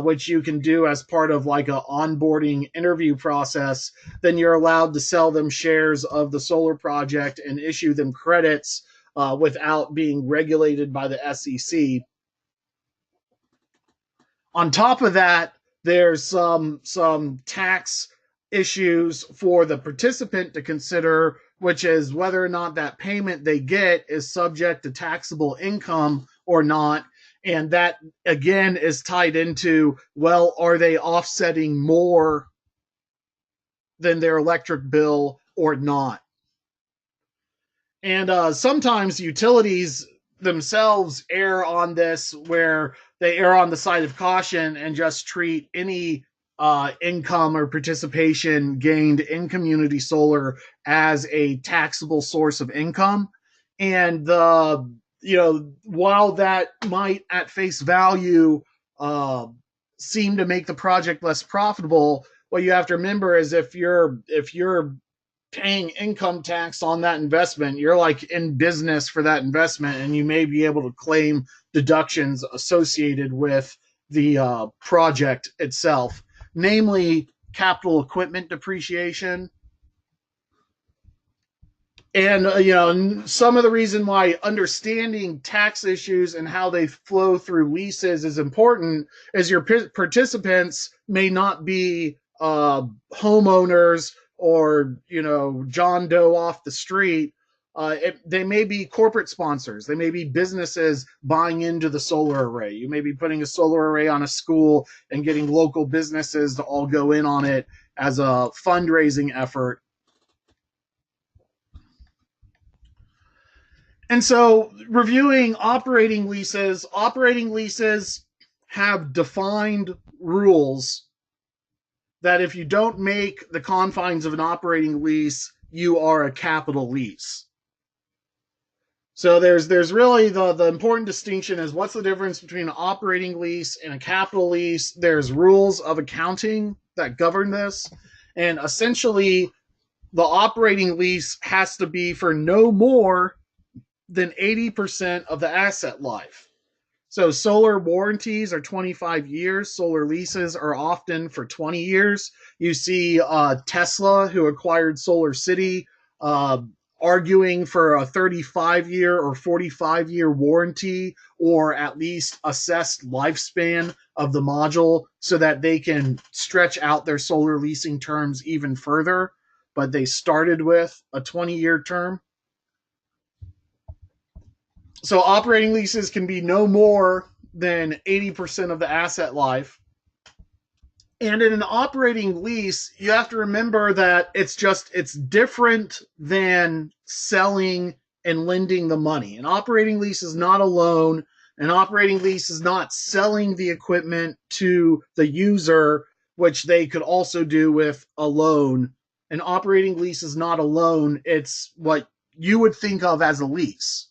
which you can do as part of like a onboarding interview process, then you're allowed to sell them shares of the solar project and issue them credits without being regulated by the SEC. On top of that, there's some tax issues for the participant to consider, which is whether or not that payment they get is subject to taxable income or not. And that, again, is tied into, well, are they offsetting more than their electric bill or not? And sometimes utilities themselves err on this, where they err on the side of caution and just treat any income or participation gained in community solar as a taxable source of income. And while that might at face value seem to make the project less profitable, what you have to remember is, if you're paying income tax on that investment. You're like in business for that investment, and you may be able to claim deductions associated with the project itself, namely capital equipment depreciation. And some of the reason why understanding tax issues and how they flow through leases is important is your participants may not be homeowners or John Doe off the street. They may be corporate sponsors. They may be businesses buying into the solar array. You may be putting a solar array on a school and getting local businesses to all go in on it as a fundraising effort. And so, reviewing operating leases have defined rules that if you don't make the confines of an operating lease, you are a capital lease. So there's really the important distinction is what's the difference between an operating lease and a capital lease. There's rules of accounting that govern this. And essentially, the operating lease has to be for no more than 80% of the asset life. So solar warranties are 25 years. Solar leases are often for 20 years. You see Tesla, who acquired Solar City, arguing for a 35-year or 45-year warranty, or at least assessed lifespan of the module so that they can stretch out their solar leasing terms even further. But they started with a 20-year term. So operating leases can be no more than 80% of the asset life. And in an operating lease, you have to remember that it's different than selling and lending the money. An operating lease is not a loan. An operating lease is not selling the equipment to the user, which they could also do with a loan. An operating lease is not a loan. It's what you would think of as a lease.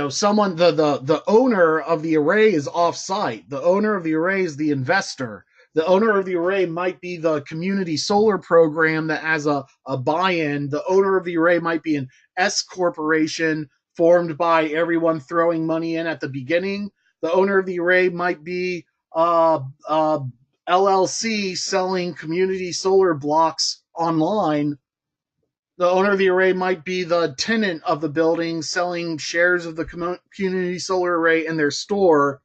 Someone, the owner of the array is off-site. The owner of the array is the investor. The owner of the array might be the community solar program that has a buy-in. The owner of the array might be an S corporation formed by everyone throwing money in at the beginning. The owner of the array might be LLC selling community solar blocks online. The owner of the array might be the tenant of the building selling shares of the community solar array in their store.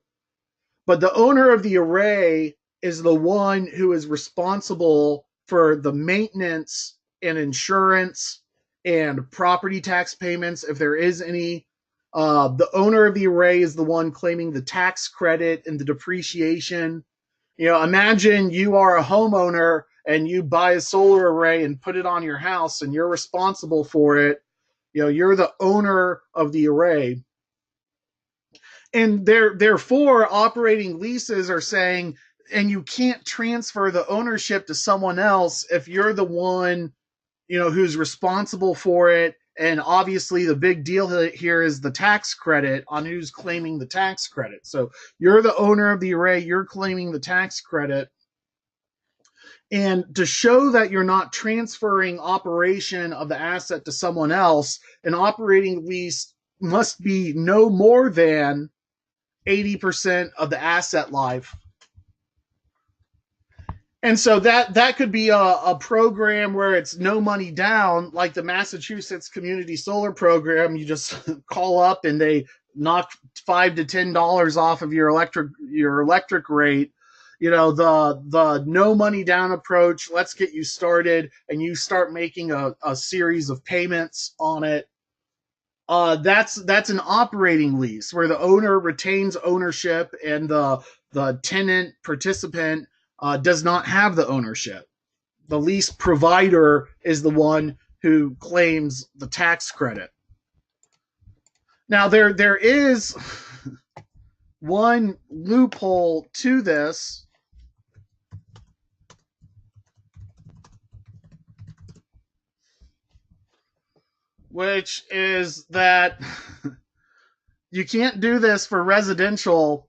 But the owner of the array is the one who is responsible for the maintenance and insurance and property tax payments, if there is any. The owner of the array is the one claiming the tax credit and the depreciation. Imagine you are a homeowner and you buy a solar array and put it on your house and you're responsible for it. You're the owner of the array. And therefore, operating leases are saying, and you can't transfer the ownership to someone else if you're the one, who's responsible for it. And obviously the big deal here is the tax credit on who's claiming the tax credit. So you're the owner of the array, you're claiming the tax credit. And to show that you're not transferring operation of the asset to someone else, an operating lease must be no more than 80% of the asset life. And so that could be a program where it's no money down, like the Massachusetts Community Solar Program. You just call up and they knock $5 to $10 off of your electric rate. The no money down approach, let's get you started, and you start making a series of payments on it. That's an operating lease where the owner retains ownership and the tenant participant does not have the ownership. The lease provider is the one who claims the tax credit. Now, there is one loophole to this, which is that you can't do this for residential.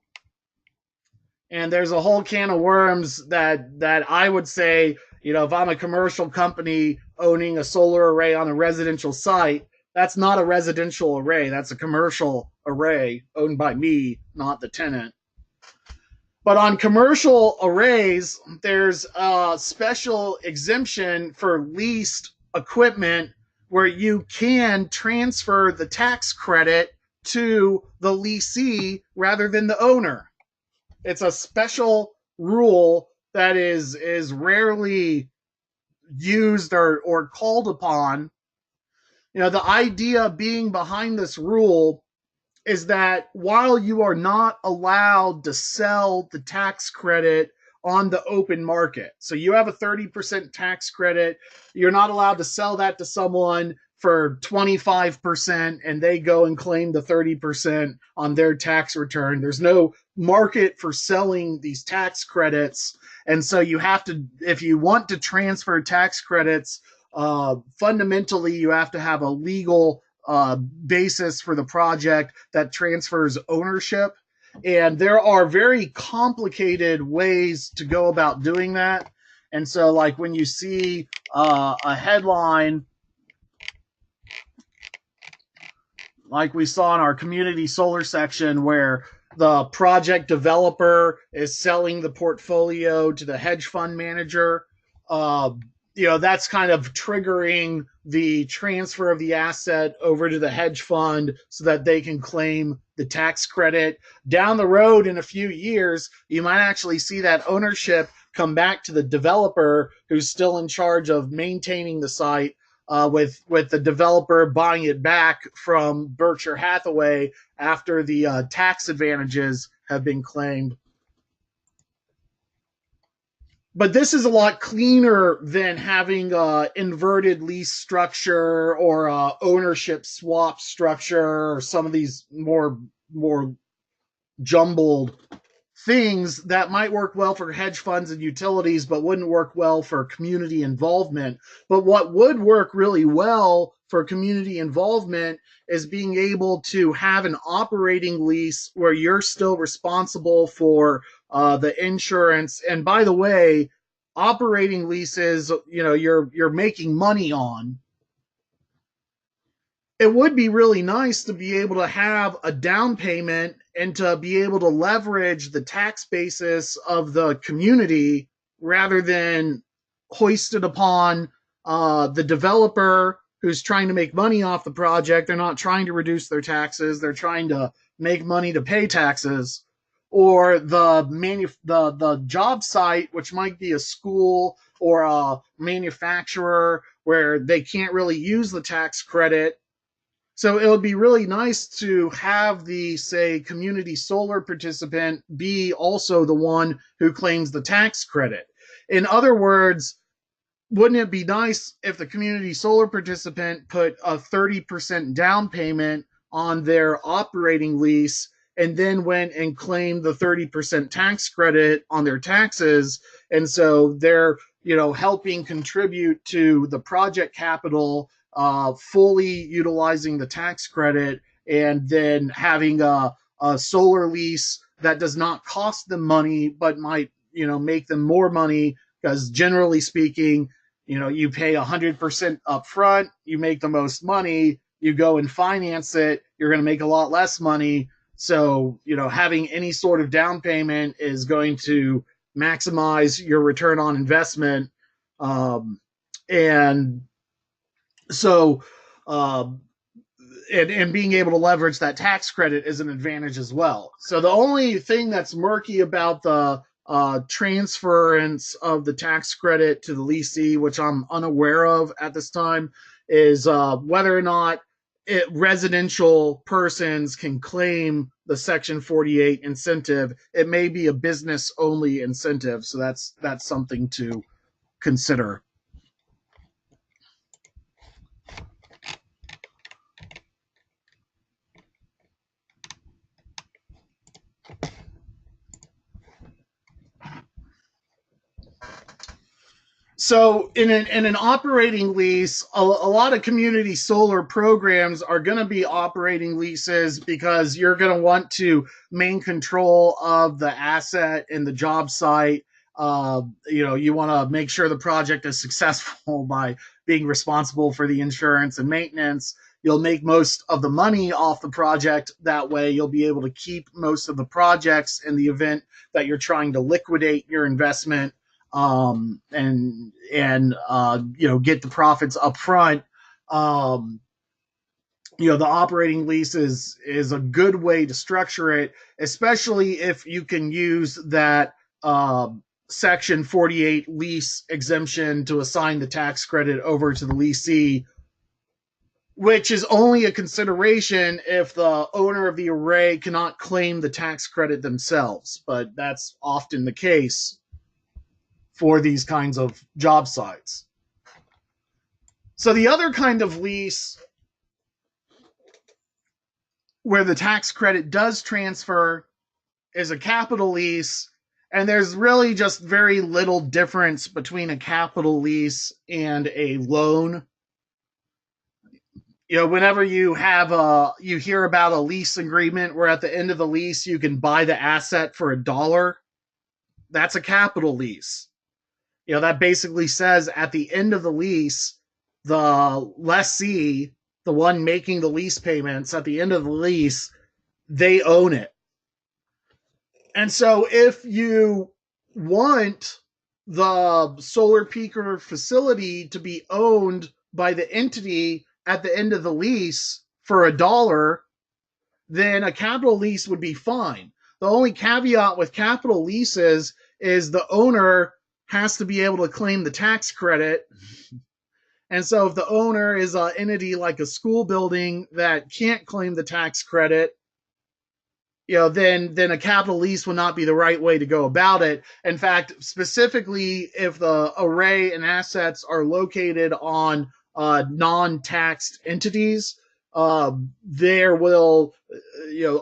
And there's a whole can of worms that I would say, if I'm a commercial company, owning a solar array on a residential site, that's not a residential array. That's a commercial array owned by me, not the tenant. But on commercial arrays, there's a special exemption for leased equipment where you can transfer the tax credit to the leasee rather than the owner. It's a special rule that is rarely used or called upon. The idea being behind this rule is that while you are not allowed to sell the tax credit on the open market, so you have a 30% tax credit, you're not allowed to sell that to someone for 25% and they go and claim the 30% on their tax return. There's no market for selling these tax credits. And so you have to, if you want to transfer tax credits, fundamentally you have to have a legal basis for the project that transfers ownership. And there are very complicated ways to go about doing that. And so, like when you see a headline, like we saw in our community solar section, where the project developer is selling the portfolio to the hedge fund manager, that's kind of triggering the transfer of the asset over to the hedge fund so that they can claim the tax credit. Down the road in a few years, you might actually see that ownership come back to the developer who's still in charge of maintaining the site, with the developer buying it back from Berkshire Hathaway after the tax advantages have been claimed. But this is a lot cleaner than having an inverted lease structure or a ownership swap structure or some of these more jumbled things that might work well for hedge funds and utilities but wouldn't work well for community involvement. But what would work really well for community involvement is being able to have an operating lease where you're still responsible for the insurance. And by the way, operating leases, you're making money on. It would be really nice to be able to have a down payment and to be able to leverage the tax basis of the community rather than hoisted upon the developer who's trying to make money off the project. They're not trying to reduce their taxes. They're trying to make money to pay taxes. Or the job site, which might be a school or a manufacturer where they can't really use the tax credit. So it would be really nice to have the, say, community solar participant be also the one who claims the tax credit. In other words, wouldn't it be nice if the community solar participant put a 30% down payment on their operating lease and then went and claimed the 30% tax credit on their taxes? And so they're, helping contribute to the project capital, fully utilizing the tax credit, and then having a solar lease that does not cost them money but might make them more money, because generally speaking, you pay 100% up front, you make the most money, you go and finance it, you're going to make a lot less money. So having any sort of down payment is going to maximize your return on investment. And so, and being able to leverage that tax credit is an advantage as well. So the only thing that's murky about the transference of the tax credit to the leasee, which I'm unaware of at this time, is whether or not residential persons can claim the Section 48 incentive. It may be a business-only incentive, so that's something to consider. So in an operating lease, a lot of community solar programs are going to be operating leases because you're going to want to maintain control of the asset and the job site. You want to make sure the project is successful by being responsible for the insurance and maintenance. You'll make most of the money off the project. That way you'll be able to keep most of the projects in the event that you're trying to liquidate your investment, and get the profits up front. The operating lease is a good way to structure it, especially if you can use that Section 48 lease exemption to assign the tax credit over to the lessee, which is only a consideration if the owner of the array cannot claim the tax credit themselves. But that's often the case for these kinds of job sites. So the other kind of lease where the tax credit does transfer is a capital lease, and there's really just very little difference between a capital lease and a loan. Whenever you hear about a lease agreement where at the end of the lease you can buy the asset for $1, that's a capital lease. That basically says at the end of the lease, the lessee, the one making the lease payments at the end of the lease, they own it. And so if you want the solar peaker facility to be owned by the entity at the end of the lease for $1, then a capital lease would be fine. The only caveat with capital leases is the owner has to be able to claim the tax credit. And so if the owner is an entity like a school building that can't claim the tax credit, then a capital lease would not be the right way to go about it. In fact, specifically if the array and assets are located on non-taxed entities, there will,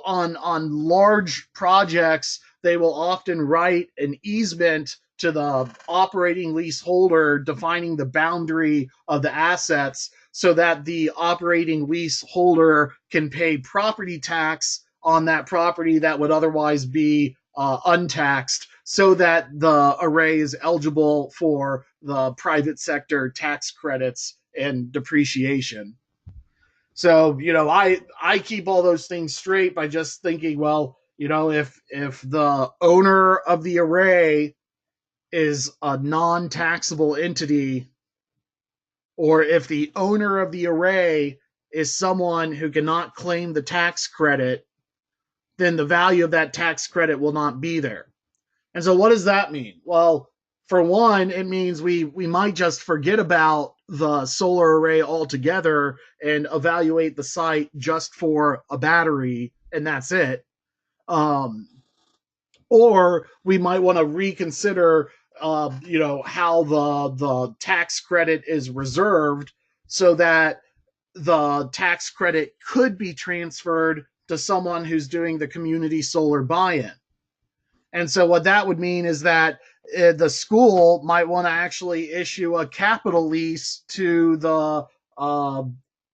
on large projects, they will often write an easement to the operating leaseholder defining the boundary of the assets so that the operating leaseholder can pay property tax on that property that would otherwise be untaxed, so that the array is eligible for the private sector tax credits and depreciation. So, I keep all those things straight by just thinking, well, if the owner of the array is a non-taxable entity, or if the owner of the array is someone who cannot claim the tax credit, then the value of that tax credit will not be there. And so what does that mean? Well, for one, it means we might just forget about the solar array altogether and evaluate the site just for a battery, and that's it. Or we might want to reconsider how the tax credit is reserved so that the tax credit could be transferred to someone who's doing the community solar buy-in. And so what that would mean is that the school might want to actually issue a capital lease to the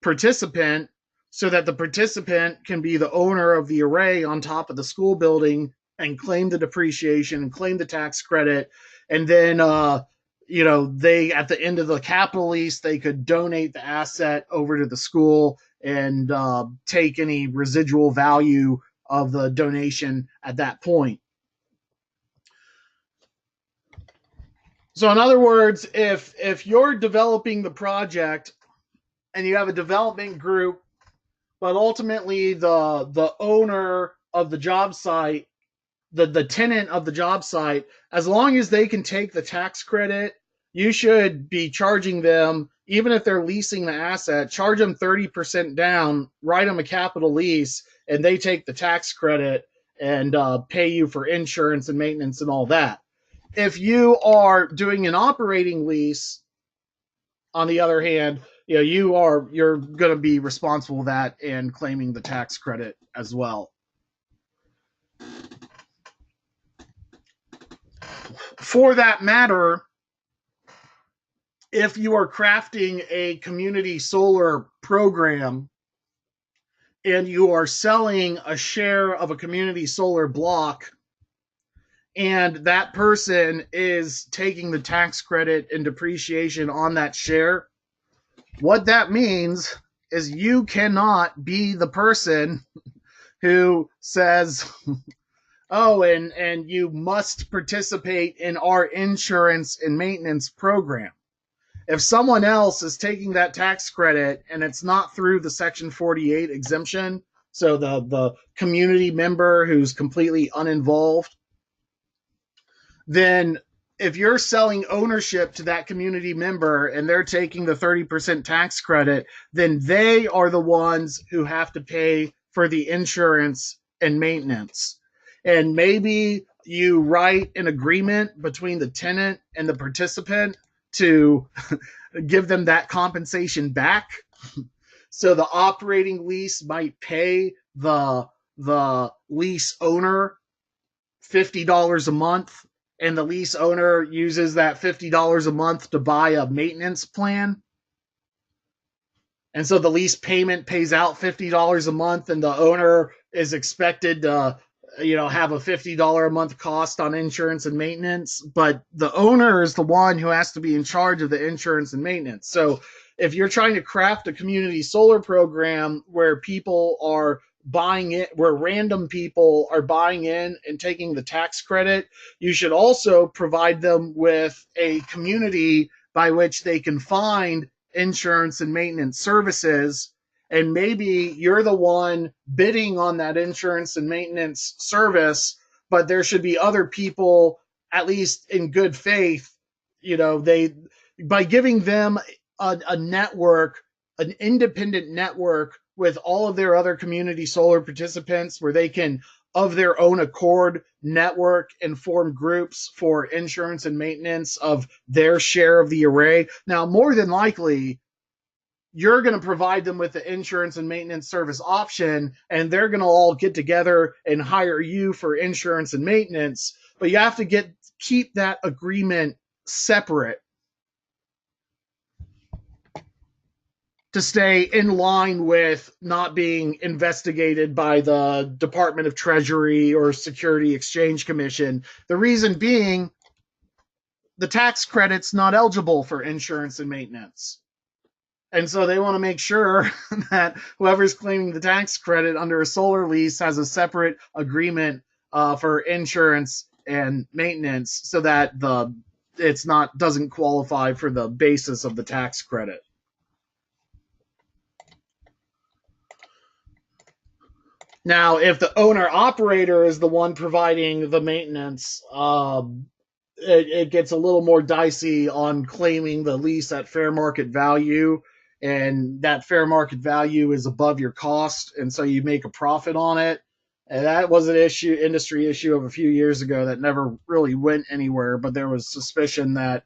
participant so that the participant can be the owner of the array on top of the school building and claim the depreciation and claim the tax credit. And then, they, at the end of the capital lease, they could donate the asset over to the school and take any residual value of the donation at that point. So in other words, if you're developing the project and you have a development group, but ultimately the owner of the job site, the tenant of the job site, as long as they can take the tax credit, you should be charging them, even if they're leasing the asset, charge them 30% down, write them a capital lease, and they take the tax credit and pay you for insurance and maintenance and all that. If you are doing an operating lease, on the other hand, you're going to be responsible for that and claiming the tax credit as well. For that matter, if you are crafting a community solar program and you are selling a share of a community solar block, and that person is taking the tax credit and depreciation on that share, What that means is you cannot be the person who says, oh, and you must participate in our insurance and maintenance program. If someone else is taking that tax credit and it's not through the Section 48 exemption, so the community member who's completely uninvolved, then if you're selling ownership to that community member and they're taking the 30% tax credit, then they are the ones who have to pay for the insurance and maintenance. And maybe you write an agreement between the tenant and the participant to give them that compensation back. So the operating lease might pay the lease owner $50 a month, and the lease owner uses that $50 a month to buy a maintenance plan. And so the lease payment pays out $50 a month, and the owner is expected to, have a $50 a month cost on insurance and maintenance. But the owner is the one who has to be in charge of the insurance and maintenance. So if you're trying to craft a community solar program where people are buying it, where random people are buying in and taking the tax credit, you should also provide them with a community by which they can find insurance and maintenance services. And maybe you're the one bidding on that insurance and maintenance service, but there should be other people, at least in good faith, they, by giving them a network, an independent network with all of their other community solar participants, where they can, of their own accord, network and form groups for insurance and maintenance of their share of the array. Now, more than likely, you're going to provide them with the insurance and maintenance service option, and they're going to all get together and hire you for insurance and maintenance. But you have to keep that agreement separate to stay in line with not being investigated by the Department of Treasury or Security Exchange Commission. The reason being, the tax credit's not eligible for insurance and maintenance. And so they want to make sure that whoever's claiming the tax credit under a solar lease has a separate agreement for insurance and maintenance, so that doesn't qualify for the basis of the tax credit. Now, if the owner operator is the one providing the maintenance, it gets a little more dicey on claiming the lease at fair market value, and that fair market value is above your cost, and so you make a profit on it. And that was an industry issue of a few years ago that never really went anywhere, but there was suspicion that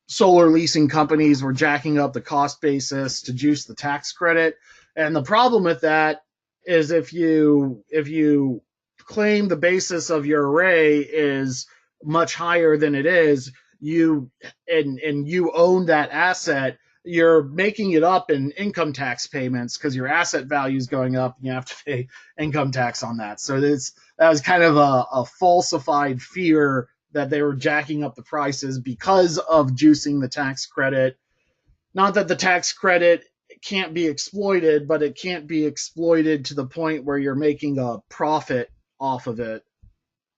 solar leasing companies were jacking up the cost basis to juice the tax credit. And the problem with that is if you claim the basis of your array is much higher than it is, you own that asset, you're making it up in income tax payments because your asset value is going up and you have to pay income tax on that. So that was kind of a falsified fear that they were jacking up the prices because of juicing the tax credit. Not that the tax credit can't be exploited, but it can't be exploited to the point where you're making a profit off of it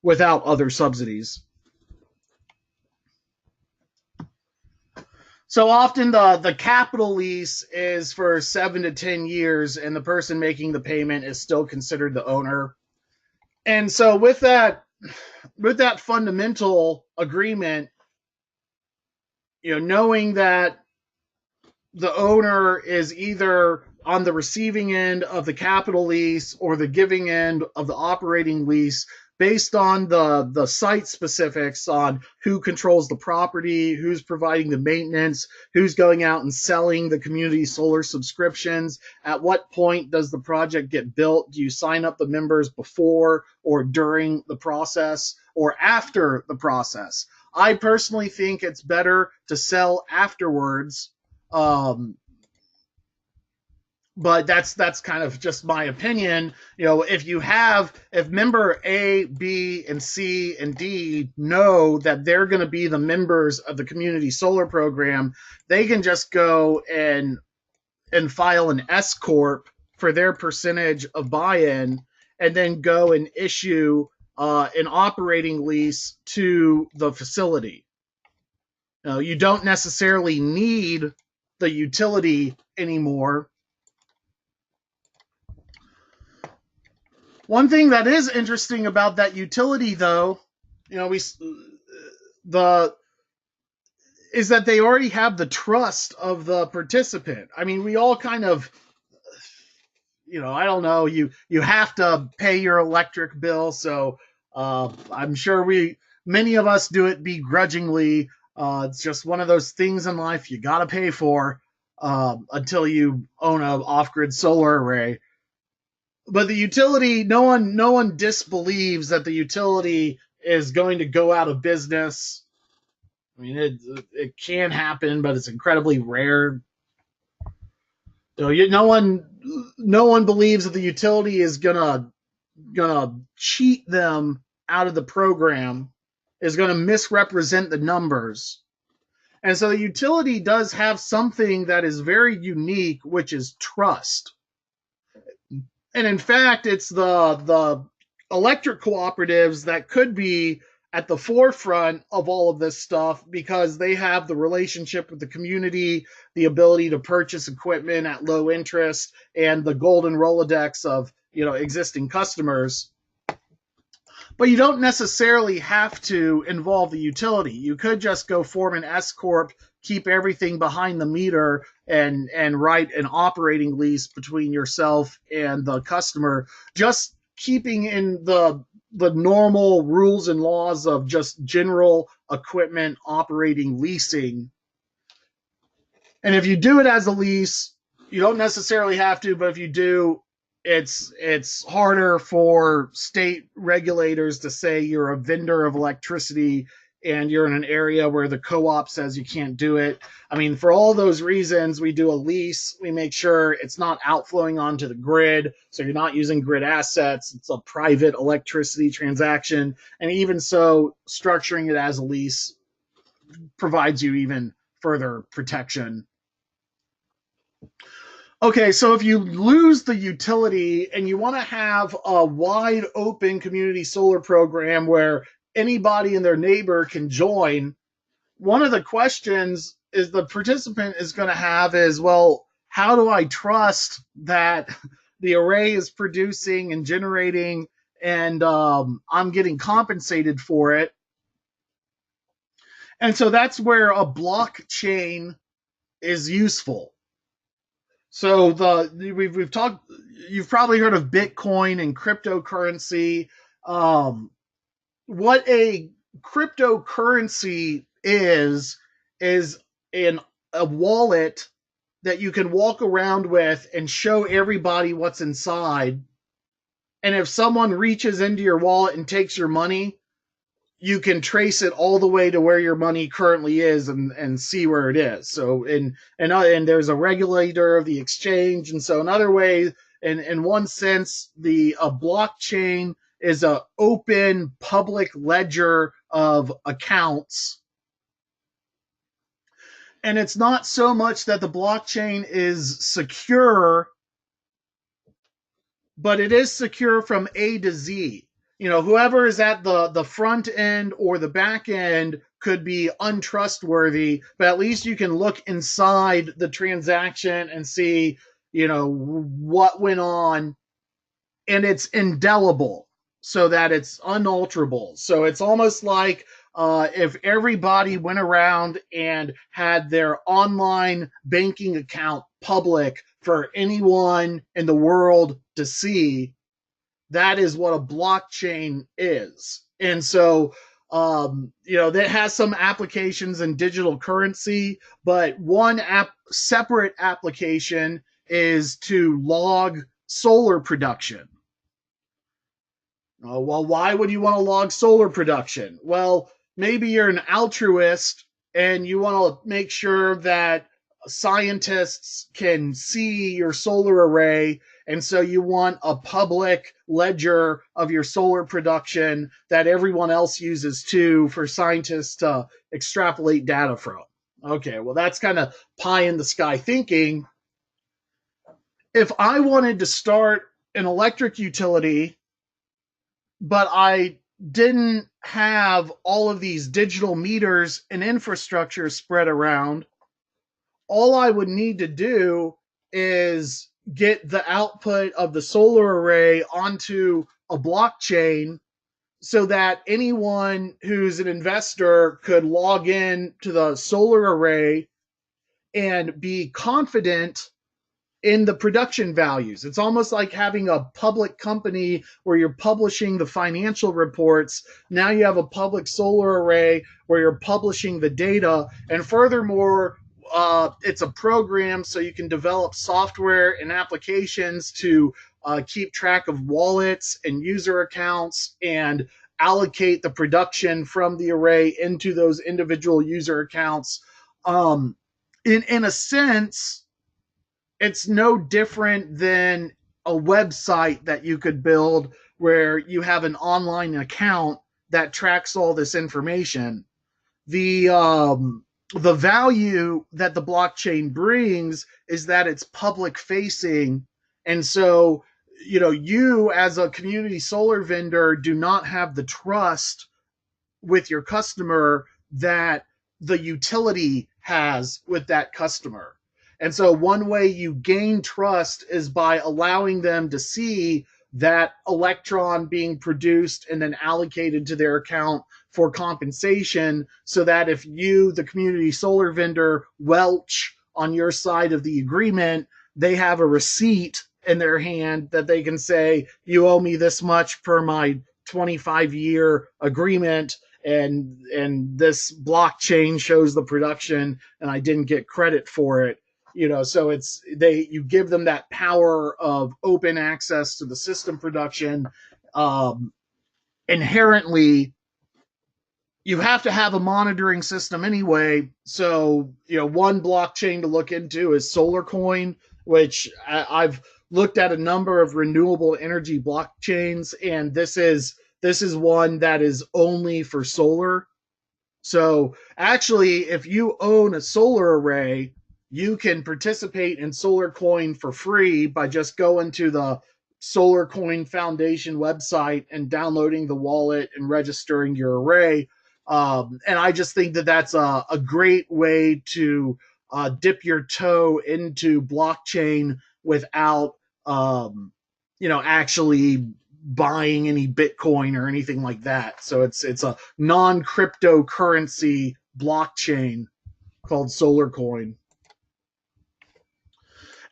without other subsidies. So often the capital lease is for 7 to 10 years, and the person making the payment is still considered the owner. And so with that fundamental agreement, knowing that the owner is either on the receiving end of the capital lease or the giving end of the operating lease, based on the site specifics on who controls the property, who's providing the maintenance, who's going out and selling the community solar subscriptions, at what point does the project get built? Do you sign up the members before or during the process or after the process? I personally think it's better to sell afterwards, but that's kind of just my opinion. If member A, B, and C and D know that they're going to be the members of the community solar program, they can just go and file an S corp for their percentage of buy-in, and then go and issue an operating lease to the facility. You don't necessarily need the utility anymore. One thing that is interesting about that utility, though, is that they already have the trust of the participant. I mean, we all kind of, I don't know, you have to pay your electric bill, so I'm sure many of us do it begrudgingly. It's just one of those things in life you got to pay for until you own an off-grid solar array. But the utility, no one disbelieves that the utility is going to go out of business. I mean, it can happen, but it's incredibly rare. No one believes that the utility is gonna cheat them out of the program, is gonna misrepresent the numbers. And so the utility does have something that is very unique, which is trust. And in fact, it's the electric cooperatives that could be at the forefront of all of this stuff, because they have the relationship with the community, the ability to purchase equipment at low interest, and the golden Rolodex of existing customers. But you don't necessarily have to involve the utility. You could just go form an S corp, keep everything behind the meter, and write an operating lease between yourself and the customer, just keeping in the normal rules and laws of just general equipment operating leasing. And if you do it as a lease, you don't necessarily have to, but if you do, it's harder for state regulators to say you're a vendor of electricity and you're in an area where the co-op says you can't do it. I mean, for all those reasons, we do a lease. We make sure it's not outflowing onto the grid, so you're not using grid assets. It's a private electricity transaction. And even so, structuring it as a lease provides you even further protection. Okay, so if you lose the utility and you want to have a wide open community solar program where anybody and their neighbor can join, one of the questions is the participant is going to have is, well, how do I trust that the array is producing and generating and I'm getting compensated for it? And so that's where a blockchain is useful. So we've talked. You've probably heard of Bitcoin and cryptocurrency. What a cryptocurrency is a wallet that you can walk around with and show everybody what's inside. And if someone reaches into your wallet and takes your money, you can trace it all the way to where your money currently is and see where it is. So and there's a regulator of the exchange, and so another way, in one sense, a blockchain is an open public ledger of accounts. And it's not so much that the blockchain is secure, but it is secure from A to Z. Whoever is at the front end or the back end could be untrustworthy, but at least you can look inside the transaction and see, what went on, and it's indelible so that it's unalterable. So it's almost like if everybody went around and had their online banking account public for anyone in the world to see. That is what a blockchain is. And so, that has some applications in digital currency, but one separate application is to log solar production. Well, why would you want to log solar production? Well, maybe you're an altruist and you want to make sure that scientists can see your solar array, and so you want a public ledger of your solar production that everyone else uses too for scientists to extrapolate data from. Okay, well, that's kind of pie in the sky thinking. If I wanted to start an electric utility, but I didn't have all of these digital meters and infrastructure spread around, all I would need to do is get the output of the solar array onto a blockchain so that anyone who's an investor could log in to the solar array and be confident in the production values. It's almost like having a public company where you're publishing the financial reports. Now you have a public solar array where you're publishing the data. And furthermore, it's a program so you can develop software and applications to keep track of wallets and user accounts and allocate the production from the array into those individual user accounts. In a sense, it's no different than a website that you could build where you have an online account that tracks all this information. The value that the blockchain brings is that it's public facing, and so you as a community solar vendor do not have the trust with your customer that the utility has with that customer. And so one way you gain trust is by allowing them to see that electron being produced and then allocated to their account for compensation, so that if you, the community solar vendor, welch on your side of the agreement, they have a receipt in their hand that they can say, you owe me this much per my 25-year agreement, and this blockchain shows the production and I didn't get credit for it. So you give them that power of open access to the system production. Inherently, you have to have a monitoring system anyway. So one blockchain to look into is SolarCoin, which I've looked at a number of renewable energy blockchains, and this is one that is only for solar. So actually, if you own a solar array, you can participate in SolarCoin for free by just going to the SolarCoin Foundation website and downloading the wallet and registering your array. And I just think that that's a great way to dip your toe into blockchain without, actually buying any Bitcoin or anything like that. So it's a non-cryptocurrency blockchain called SolarCoin.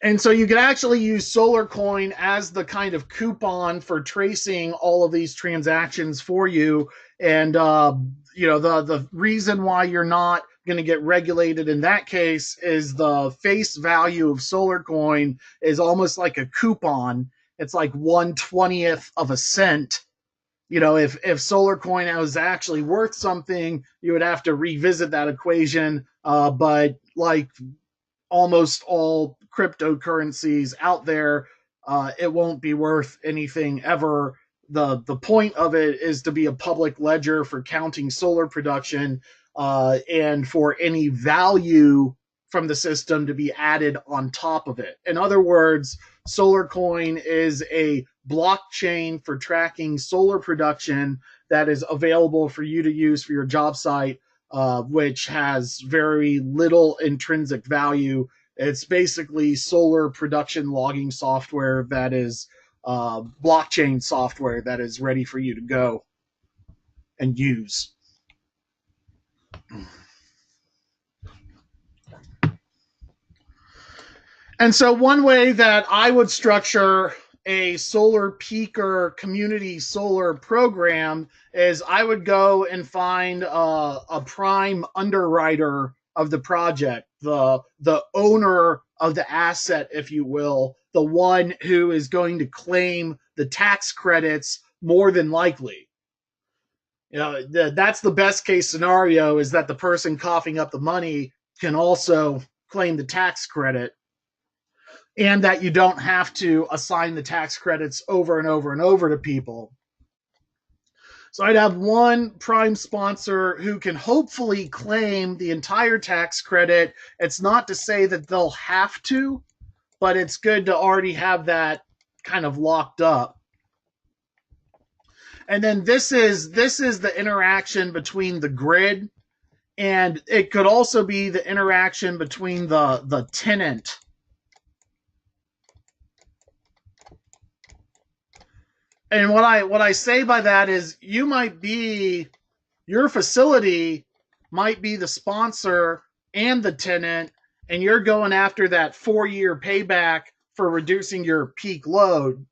And so you can actually use SolarCoin as the kind of coupon for tracing all of these transactions for you. And, the reason why you're not going to get regulated in that case is the face value of SolarCoin is almost like a coupon. It's like 1/20th of a cent. If SolarCoin was actually worth something, you would have to revisit that equation. But like almost all cryptocurrencies out there, it won't be worth anything ever. The point of it is to be a public ledger for counting solar production, and for any value from the system to be added on top of it. In other words, SolarCoin is a blockchain for tracking solar production that is available for you to use for your job site, which has very little intrinsic value. It's basically solar production logging software that is blockchain software that is ready for you to go and use. And so one way that I would structure a solar peaker community solar program is I would go and find a prime underwriter of the project, the owner of the asset, if you will, the one who is going to claim the tax credits more than likely. That's the best case scenario, is that the person coughing up the money can also claim the tax credit, and that you don't have to assign the tax credits over and over and over to people. So I'd have one prime sponsor who can hopefully claim the entire tax credit. It's not to say that they'll have to, but it's good to already have that kind of locked up. And then this is the interaction between the grid, and it could also be the interaction between the tenant. And what I say by that is your facility might be the sponsor and the tenant, and you're going after that 4-year payback for reducing your peak load.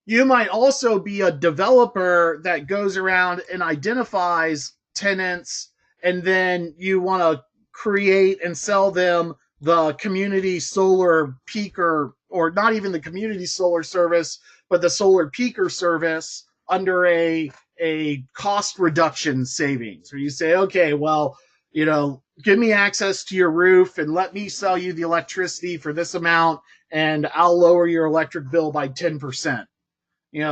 You might also be a developer that goes around and identifies tenants, and then you want to create and sell them the community solar peaker, or not even the community solar service, but the solar peaker service under a cost reduction savings, where you say, okay, well, give me access to your roof and let me sell you the electricity for this amount, and I'll lower your electric bill by 10%.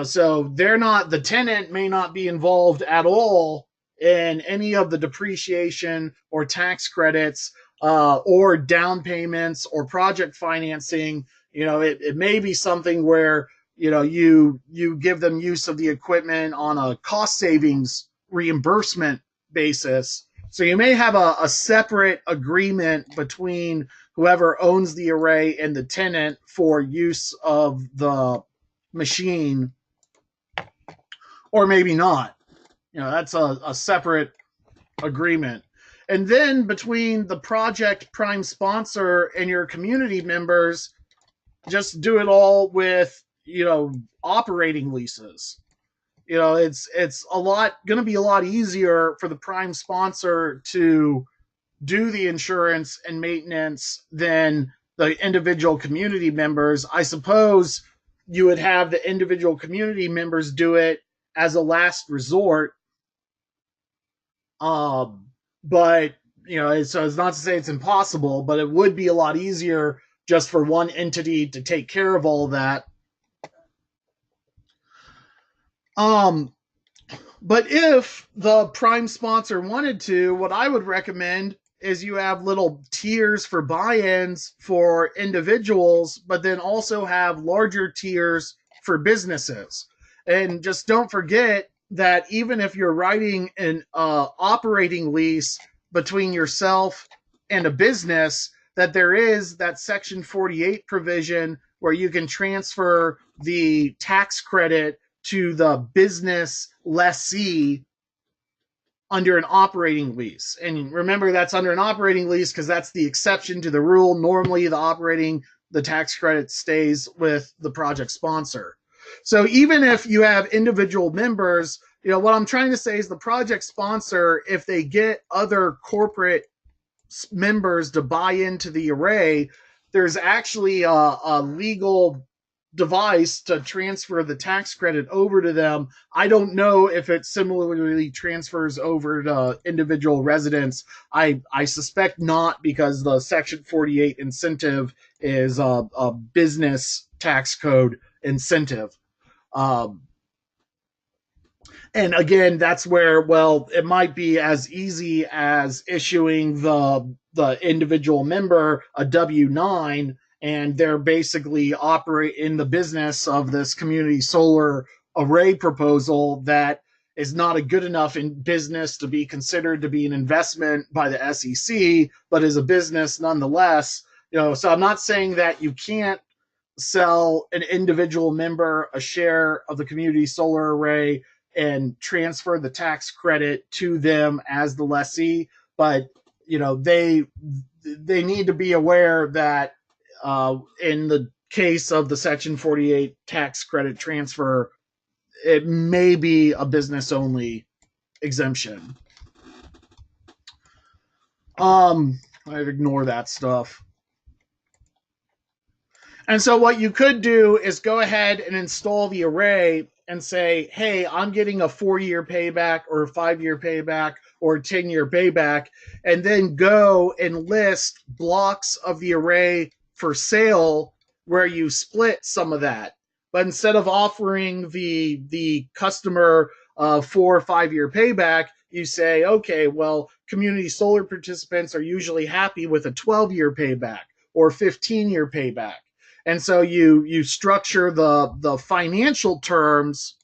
So the tenant may not be involved at all in any of the depreciation or tax credits, or down payments or project financing. It may be something where you give them use of the equipment on a cost savings reimbursement basis. So you may have a separate agreement between whoever owns the array and the tenant for use of the machine, or maybe not. That's a separate agreement. And then between the project prime sponsor and your community members, just do it all with operating leases. It's going to be a lot easier for the prime sponsor to do the insurance and maintenance than the individual community members. I suppose you would have the individual community members do it as a last resort. But so it's not to say it's impossible, but it would be a lot easier just for one entity to take care of all that. But if the prime sponsor wanted to, what I would recommend is you have little tiers for buy-ins for individuals, but then also have larger tiers for businesses. And just don't forget that even if you're writing an operating lease between yourself and a business, that there is that Section 48 provision where you can transfer the tax credit to the business lessee under an operating lease. And remember, that's under an operating lease because that's the exception to the rule. Normally, the tax credit stays with the project sponsor. So even if you have individual members, what I'm trying to say is the project sponsor, if they get other corporate members to buy into the array, there's actually a legal device to transfer the tax credit over to them. I don't know if it similarly transfers over to individual residents. I suspect not, because the Section 48 incentive is a business tax code incentive. And again, that's where, it might be as easy as issuing the individual member a W-9, and they're basically operate in the business of this community solar array proposal that is not a good enough in business to be considered to be an investment by the SEC, but is a business nonetheless. So I'm not saying that you can't sell an individual member a share of the community solar array and transfer the tax credit to them as the lessee, but they need to be aware that in the case of the Section 48 tax credit transfer, it may be a business only exemption. I'd ignore that stuff. And so what you could do is go ahead and install the array, and say, hey, I'm getting a 4-year payback or a 5-year payback or a 10-year payback, and then go and list blocks of the array for sale where you split some of that. But instead of offering the customer a 4 or 5-year payback, you say, okay, well, community solar participants are usually happy with a 12-year payback or 15-year payback. And so you structure the financial terms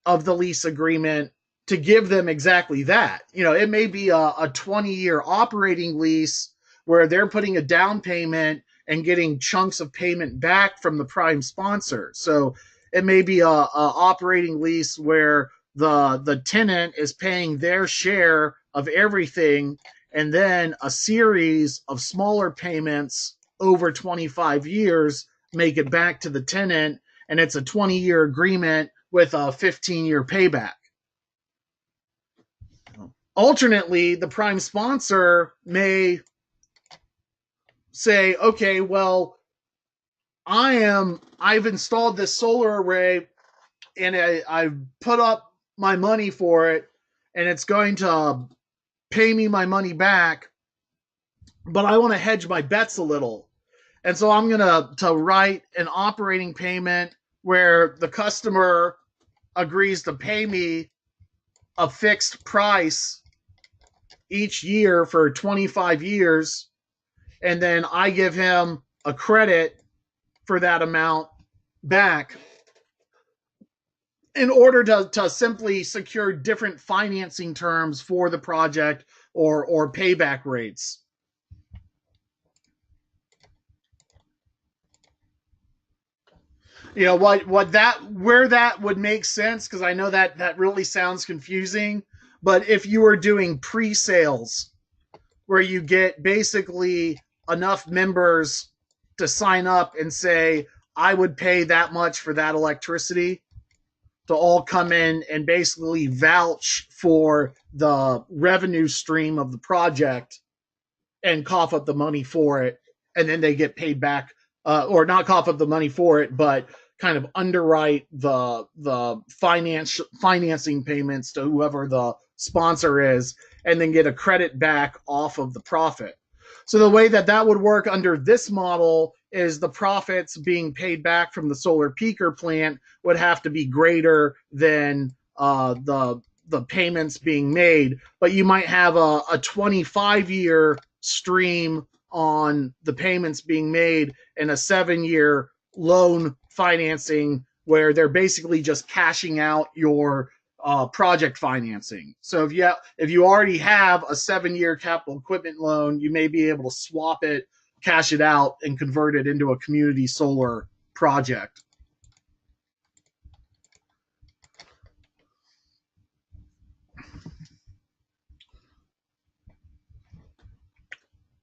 of the lease agreement to give them exactly that. It may be a 20-year operating lease where they're putting a down payment and getting chunks of payment back from the prime sponsor. So it may be a operating lease where the tenant is paying their share of everything, and then a series of smaller payments over 25 years make it back to the tenant, and it's a 20-year agreement with a 15-year payback. Alternately, the prime sponsor may say, okay, well, I've installed this solar array and I've put up my money for it, and it's going to pay me my money back, but I want to hedge my bets a little. And so I'm going to write an operating payment where the customer agrees to pay me a fixed price each year for 25 years, and then I give him a credit for that amount back in order to simply secure different financing terms for the project or payback rates. Where that would make sense, because I know that really sounds confusing, but if you were doing pre-sales where you get basically enough members to sign up and say, I would pay that much for that electricity, to all come in and basically vouch for the revenue stream of the project and cough up the money for it, and then they get paid back, or not cough up the money for it, but kind of underwrite the financing payments to whoever the sponsor is, and then get a credit back off of the profit. So the way that would work under this model is the profits being paid back from the solar peaker plant would have to be greater than the payments being made, but you might have a 25-year stream on the payments being made and a 7-year loan financing where they're basically just cashing out your project financing. So if you already have a 7-year capital equipment loan, you may be able to swap it, cash it out, and convert it into a community solar project.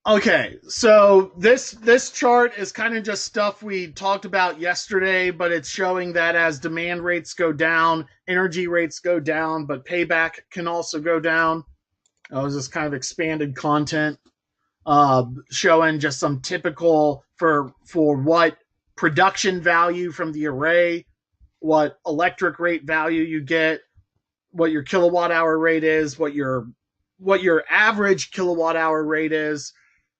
Okay, so this chart is kind of just stuff we talked about yesterday, but it's showing that as demand rates go down, energy rates go down, but payback can also go down. It was just kind of expanded content, showing just some typical for what production value from the array, what electric rate value you get, what your kilowatt hour rate is, what your average kilowatt hour rate is,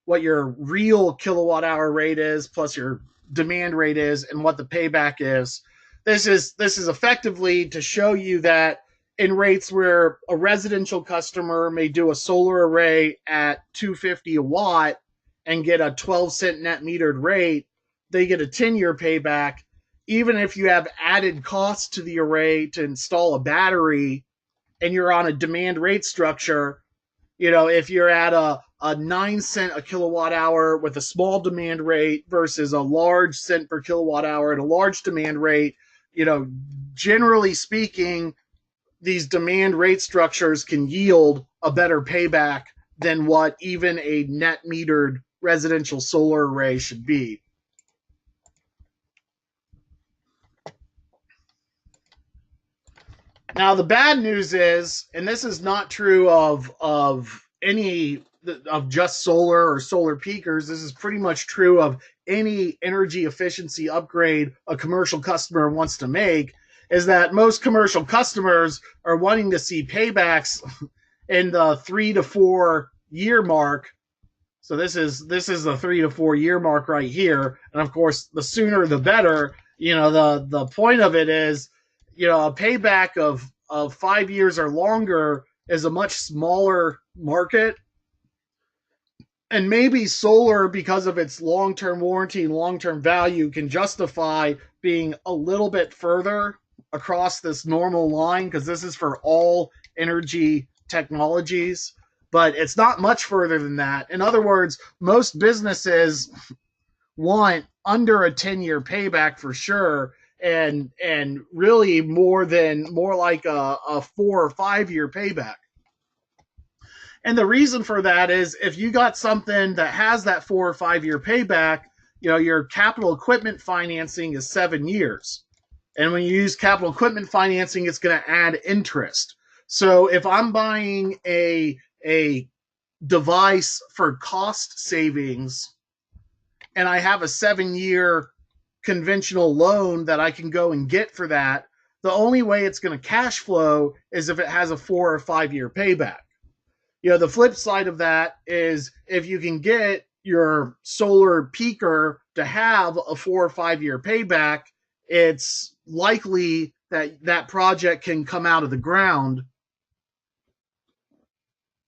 what your real kilowatt hour rate is, plus your demand rate is, and what the payback is. This is effectively to show you that in rates where a residential customer may do a solar array at $2.50 a watt and get a 12-cent net metered rate, they get a 10-year payback. Even if you have added costs to the array to install a battery and you're on a demand rate structure, if you're at a 9-cent a kilowatt hour with a small demand rate versus a large cent per kilowatt hour at a large demand rate, generally speaking, these demand rate structures can yield a better payback than what even a net metered residential solar array should be. Now, the bad news is, and this is not true of just solar or solar peakers, this is pretty much true of any energy efficiency upgrade a commercial customer wants to make, is that most commercial customers are wanting to see paybacks in the 3 to 4 year mark. So this is the 3 to 4 year mark right here, and of course, the sooner the better. The point of it is, a payback of 5 years or longer is a much smaller market, and maybe solar, because of its long-term warranty and long-term value, can justify being a little bit further across this normal line, because this is for all energy technologies, but it's not much further than that. In other words, most businesses want under a 10-year payback for sure, and really more like a 4 or 5 year payback. And the reason for that is, if you got something that has that 4 or 5 year payback, your capital equipment financing is 7 years. And when you use capital equipment financing, it's going to add interest. So if I'm buying a device for cost savings and I have a 7-year conventional loan that I can go and get for that, the only way it's going to cash flow is if it has a 4 or 5 year payback. The flip side of that is, if you can get your solar peaker to have a 4 or 5 year payback, it's likely that that project can come out of the ground.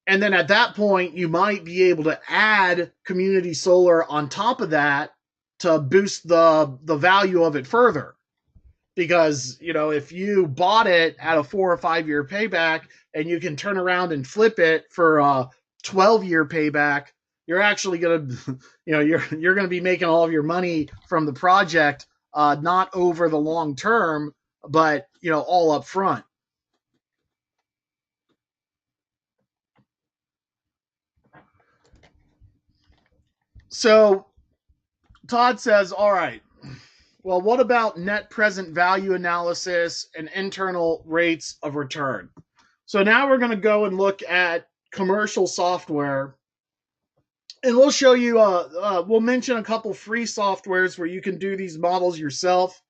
And then at that point, you might be able to add community solar on top of that to boost the value of it further. Because, if you bought it at a 4 or 5 year payback and you can turn around and flip it for a 12-year payback, you're actually going to, you're going to be making all of your money from the project, not over the long term, but, all up front. So Todd says, all right, well, what about net present value analysis and internal rates of return? So now we're going to go and look at commercial software, and we'll show you, we'll mention a couple free softwares where you can do these models yourself.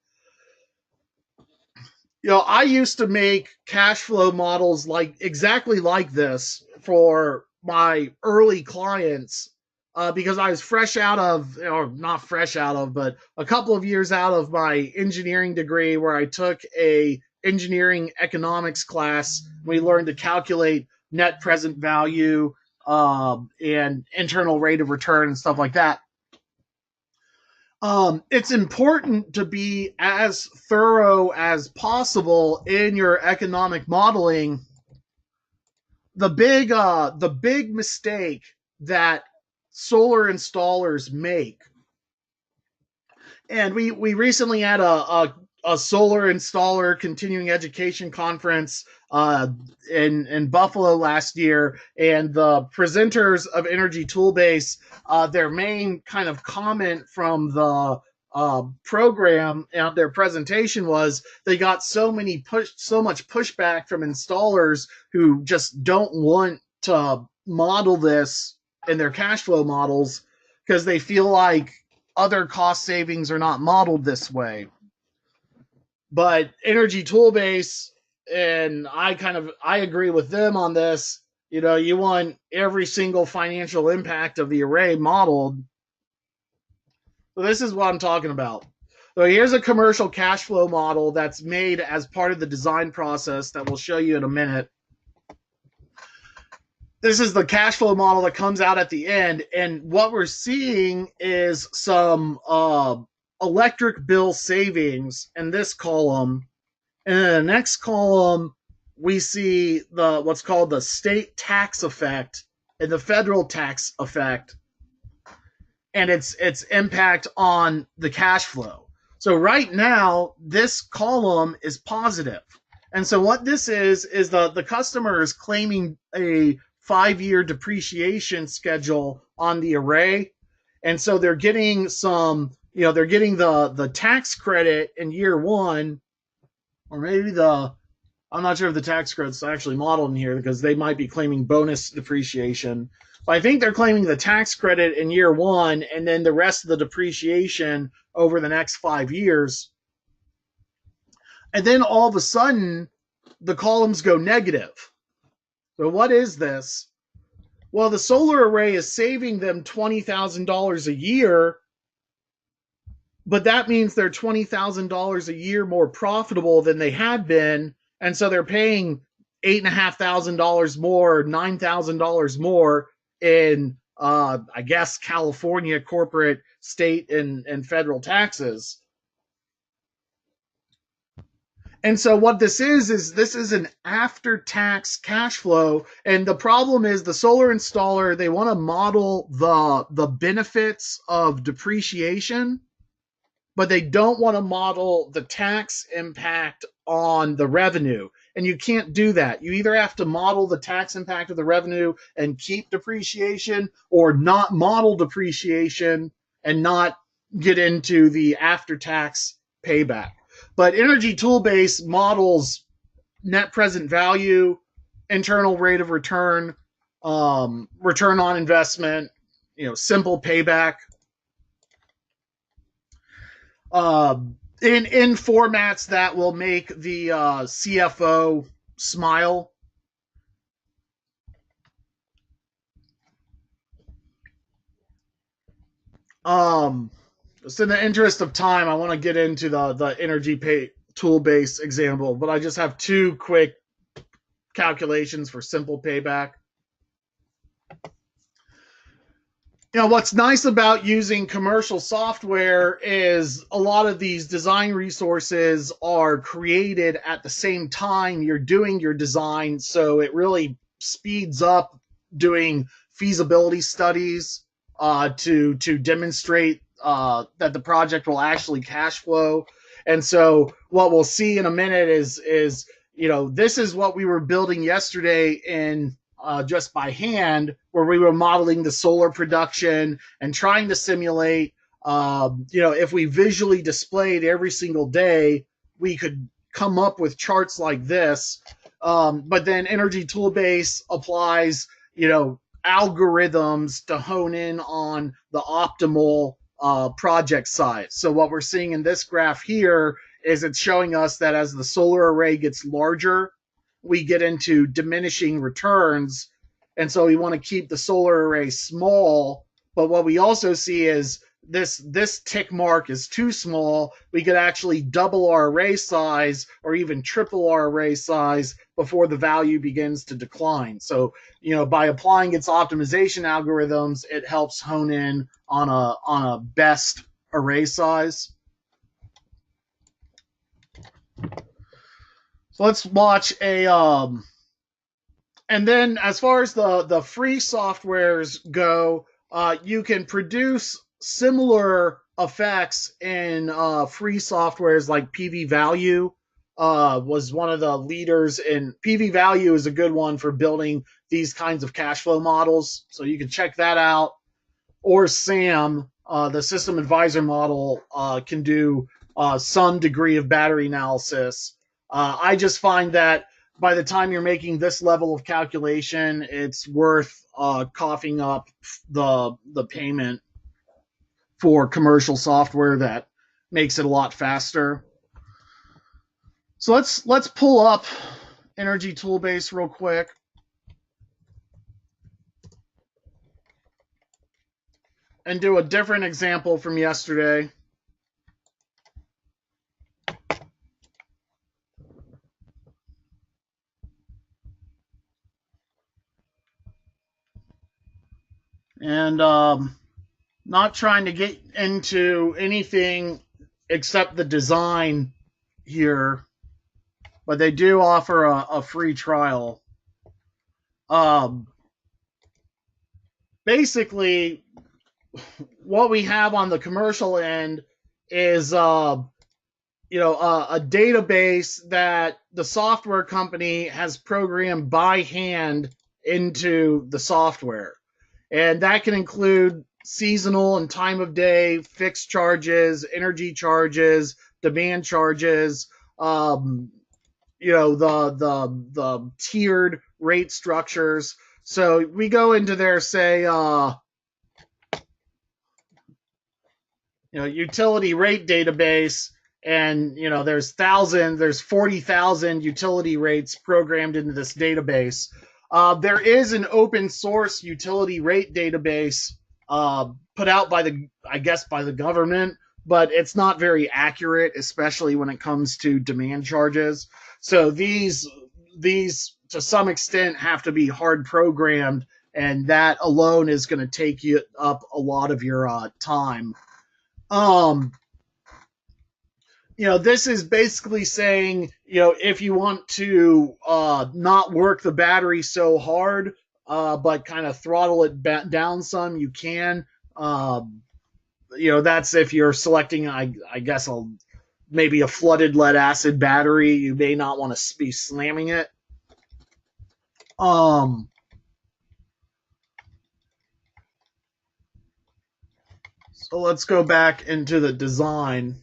I used to make cash flow models exactly like this for my early clients, because I was fresh out of, or not fresh out of, but a couple of years out of my engineering degree, where I took a engineering economics class. We learned to calculate net present value, and internal rate of return and stuff like that. It's important to be as thorough as possible in your economic modeling. The big mistake that solar installers make, and we recently had a solar installer continuing education conference in Buffalo last year, and the presenters of Energy Toolbase, their main kind of comment from the program and their presentation was they got so much pushback from installers who just don't want to model this in their cash flow models, because they feel like other cost savings are not modeled this way. But Energy Toolbase, and I agree with them on this, you want every single financial impact of the array modeled. So this is what I'm talking about. So here's a commercial cash flow model that's made as part of the design process that we'll show you in a minute. This is the cash flow model that comes out at the end, and what we're seeing is some electric bill savings in this column, and in the next column we see what's called the state tax effect and the federal tax effect, and its impact on the cash flow. So right now this column is positive, and so what this is the customer is claiming a 5-year depreciation schedule on the array, and so they're getting some, they're getting the tax credit in year 1, or maybe I'm not sure if the tax credit's actually modeled in here, because they might be claiming bonus depreciation, but I think they're claiming the tax credit in year 1 and then the rest of the depreciation over the next 5 years. And then all of a sudden, the columns go negative. So what is this? Well, the solar array is saving them $20,000 a year, but that means they're $20,000 a year more profitable than they had been. And so they're paying $8,500 more, $9,000 more in, I guess, California corporate, state, and federal taxes. And so what this is an after-tax cash flow. And the problem is the solar installer, they want to model the benefits of depreciation, but they don't want to model the tax impact on the revenue. And you can't do that. You either have to model the tax impact of the revenue and keep depreciation, or not model depreciation and not get into the after-tax payback. But Energy Toolbase models net present value, internal rate of return, return on investment, simple payback, in formats that will make the CFO smile. So in the interest of time, I want to get into the Energy Toolbase example, but I just have two quick calculations for simple payback. What's nice about using commercial software is a lot of these design resources are created at the same time you're doing your design, so it really speeds up doing feasibility studies to demonstrate that the project will actually cash flow. And so what we'll see in a minute is this is what we were building yesterday in just by hand, where we were modeling the solar production and trying to simulate, if we visually displayed every single day, we could come up with charts like this. But then Energy Toolbase applies, algorithms to hone in on the optimal project size. So what we're seeing in this graph here is it's showing us that as the solar array gets larger, we get into diminishing returns. And so we want to keep the solar array small. But what we also see is this tick mark is too small. We could actually double our array size or even triple our array size before the value begins to decline. So, by applying its optimization algorithms, it helps hone in on a best array size. So let's watch and then as far as the free softwares go, you can produce similar effects in free softwares like PV Value. Was one of the leaders in PV Value is a good one for building these kinds of cash flow models. So you can check that out. Or SAM, the System Advisor model, can do some degree of battery analysis. I just find that by the time you're making this level of calculation, it's worth coughing up the payment for commercial software that makes it a lot faster. So let's pull up Energy Toolbase real quick. And do a different example from yesterday. And not trying to get into anything except the design here, but they do offer a free trial. Basically, what we have on the commercial end is a database that the software company has programmed by hand into the software. And that can include seasonal and time of day, fixed charges, energy charges, demand charges, the tiered rate structures. So we go into there, say, utility rate database, And there's 40,000 utility rates programmed into this database. There is an open source utility rate database put out by the government, but it's not very accurate, especially when it comes to demand charges. So these to some extent have to be hard programmed, and that alone is going to take you up a lot of your time. This is basically saying, if you want to not work the battery so hard, but kind of throttle it down some, you can. That's if you're selecting, I guess, maybe a flooded lead acid battery. You may not want to be slamming it. So let's go back into the design.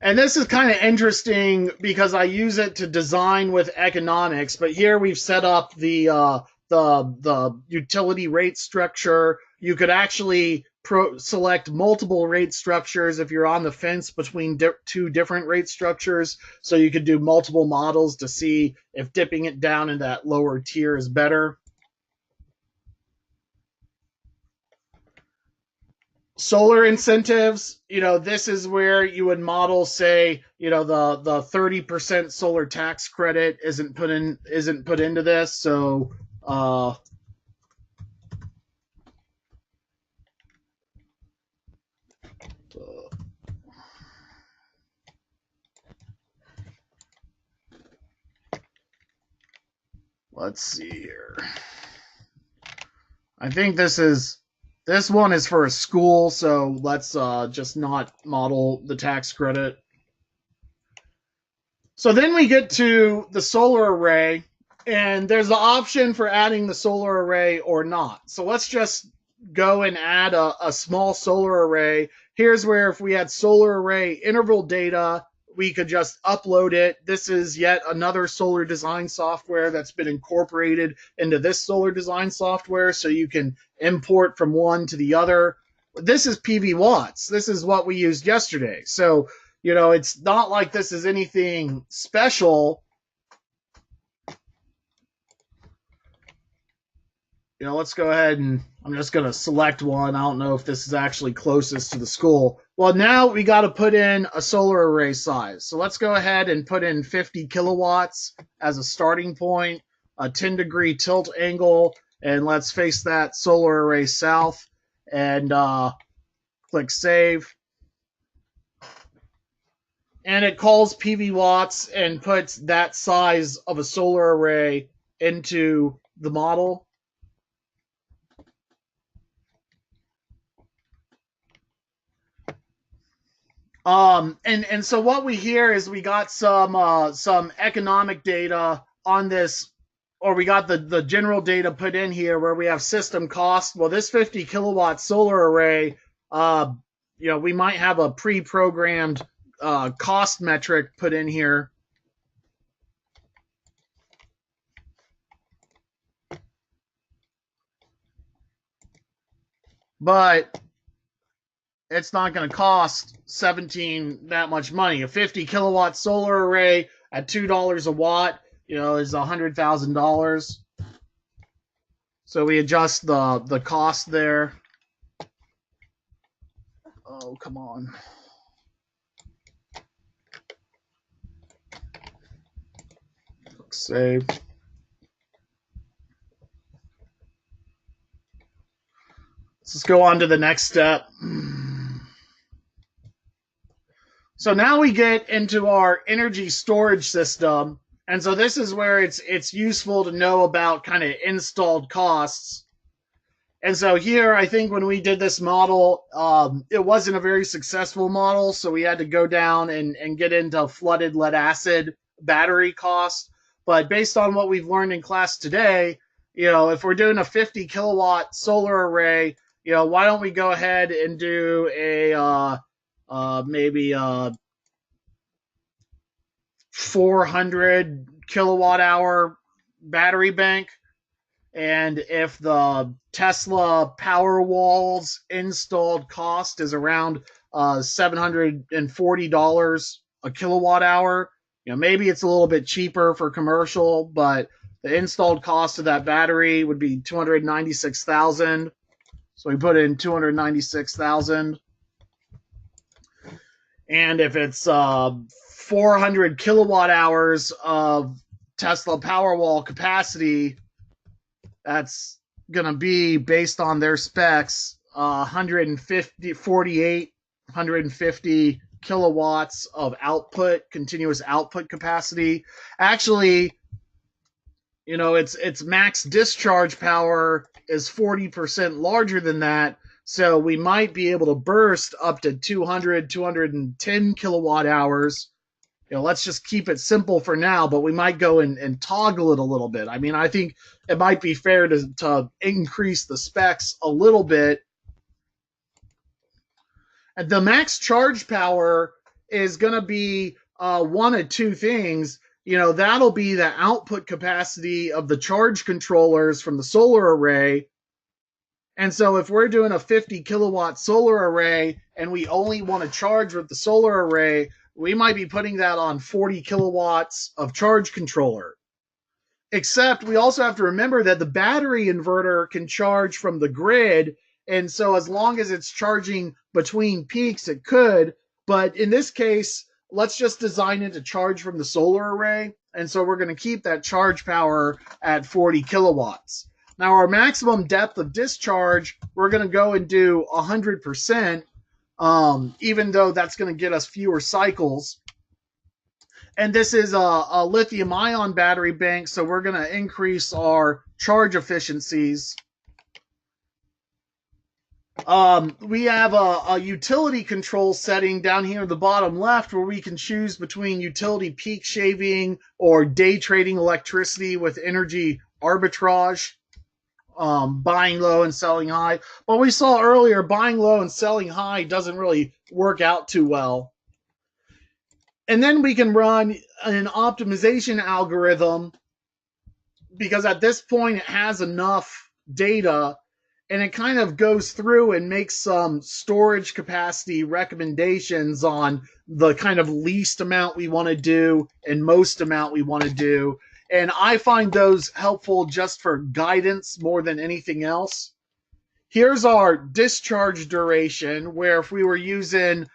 And this is kind of interesting because I use it to design with economics, but here we've set up the utility rate structure. You could actually select multiple rate structures if you're on the fence between two different rate structures. So you could do multiple models to see if dipping it down in that lower tier is better. Solar incentives, this is where you would model, say, the 30% solar tax credit isn't put into this. So let's see here. I think this one is for a school, so let's just not model the tax credit. So then we get to the solar array, and there's the option for adding the solar array or not. So let's just go and add a small solar array. Here's where if we had solar array interval data, we could just upload it. This is yet another solar design software that's been incorporated into this solar design software, so you can import from one to the other. This is PV watts. This is what we used yesterday. So, it's not like this is anything special. Let's go ahead and I'm just going to select one. I don't know if this is actually closest to the school. Well, now we got to put in a solar array size. So let's go ahead and put in 50 kilowatts as a starting point, a 10-degree tilt angle, and let's face that solar array south, and click save. And it calls PV watts and puts that size of a solar array into the model. And so what we hear is we got some economic data on this, or we got the general data put in here where we have system cost. Well, this 50 kilowatt solar array, we might have a pre-programmed cost metric put in here. But it's not going to cost 17 that much money. A 50 kilowatt solar array at $2 a watt, is $100,000. So we adjust the cost there. Oh, come on. Click save. Let's go on to the next step. So now we get into our energy storage system. And so this is where it's useful to know about kind of installed costs. And so here, I think when we did this model, it wasn't a very successful model. So we had to go down and get into flooded lead acid battery cost. But based on what we've learned in class today, if we're doing a 50 kilowatt solar array, why don't we go ahead and do a maybe a 400 kilowatt hour battery bank. And if the Tesla Powerwall's installed cost is around $740, a kilowatt hour. You know, maybe it's a little bit cheaper for commercial, but the installed cost of that battery would be $296,000. So we put in $296,000. And if it's 400 kilowatt hours of Tesla Powerwall capacity, that's going to be, based on their specs, 150 kilowatts of output, continuous output capacity. Actually, you know, its max discharge power is 40% larger than that. So we might be able to burst up to 210 kilowatt hours. You know, let's just keep it simple for now, but we might go and toggle it a little bit. I mean, I think it might be fair to increase the specs a little bit. And the max charge power is going to be one of two things. You know, that'll be the output capacity of the charge controllers from the solar array. And so if we're doing a 50 kilowatt solar array and we only want to charge with the solar array, we might be putting that on 40 kilowatts of charge controller. Except we also have to remember that the battery inverter can charge from the grid. And so as long as it's charging between peaks, it could. But in this case, let's just design it to charge from the solar array. And so we're going to keep that charge power at 40 kilowatts. Now, our maximum depth of discharge, we're going to go and do 100%, even though that's going to get us fewer cycles. And this is a lithium-ion battery bank, so we're going to increase our charge efficiencies. We have a utility control setting down here at the bottom left where we can choose between utility peak shaving or day trading electricity with energy arbitrage. Buying low and selling high. But we saw earlier, buying low and selling high doesn't really work out too well. And then we can run an optimization algorithm because at this point it has enough data and it kind of goes through and makes some storage capacity recommendations on the kind of least amount we want to do and most amount we want to do. And I find those helpful just for guidance more than anything else. Here's our discharge duration, where if we were using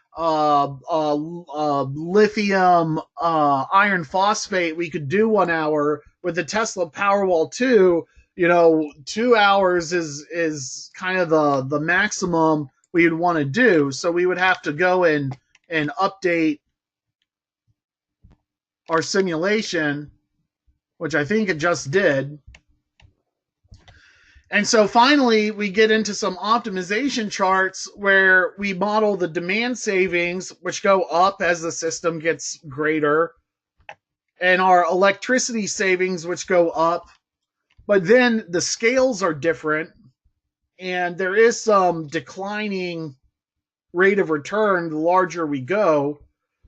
lithium iron phosphate, we could do 1 hour. With the Tesla Powerwall 2, you know, 2 hours is kind of the maximum we would want to do. So we would have to go and update our simulation, which I think it just did. And so finally, we get into some optimization charts where we model the demand savings, which go up as the system gets greater, and our electricity savings, which go up. But then the scales are different, and there is some declining rate of return the larger we go.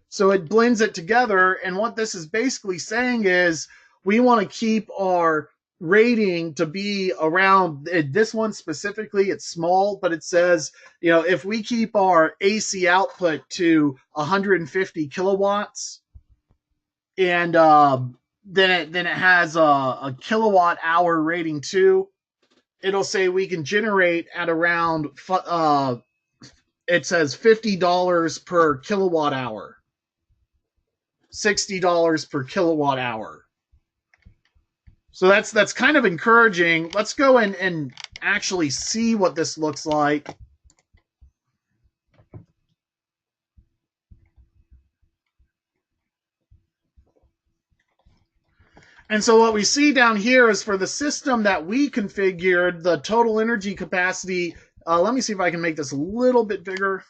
So it blends it together, and what this is basically saying is, we want to keep our rating to be around, this one specifically, it's small, but it says, you know, if we keep our AC output to 150 kilowatts, and then it has a kilowatt hour rating too, it'll say we can generate at around, it says $50 per kilowatt hour, $60 per kilowatt hour. So that's kind of encouraging. Let's go and actually see what this looks like. And so what we see down here is for the system that we configured, the total energy capacity. Let me see if I can make this a little bit bigger.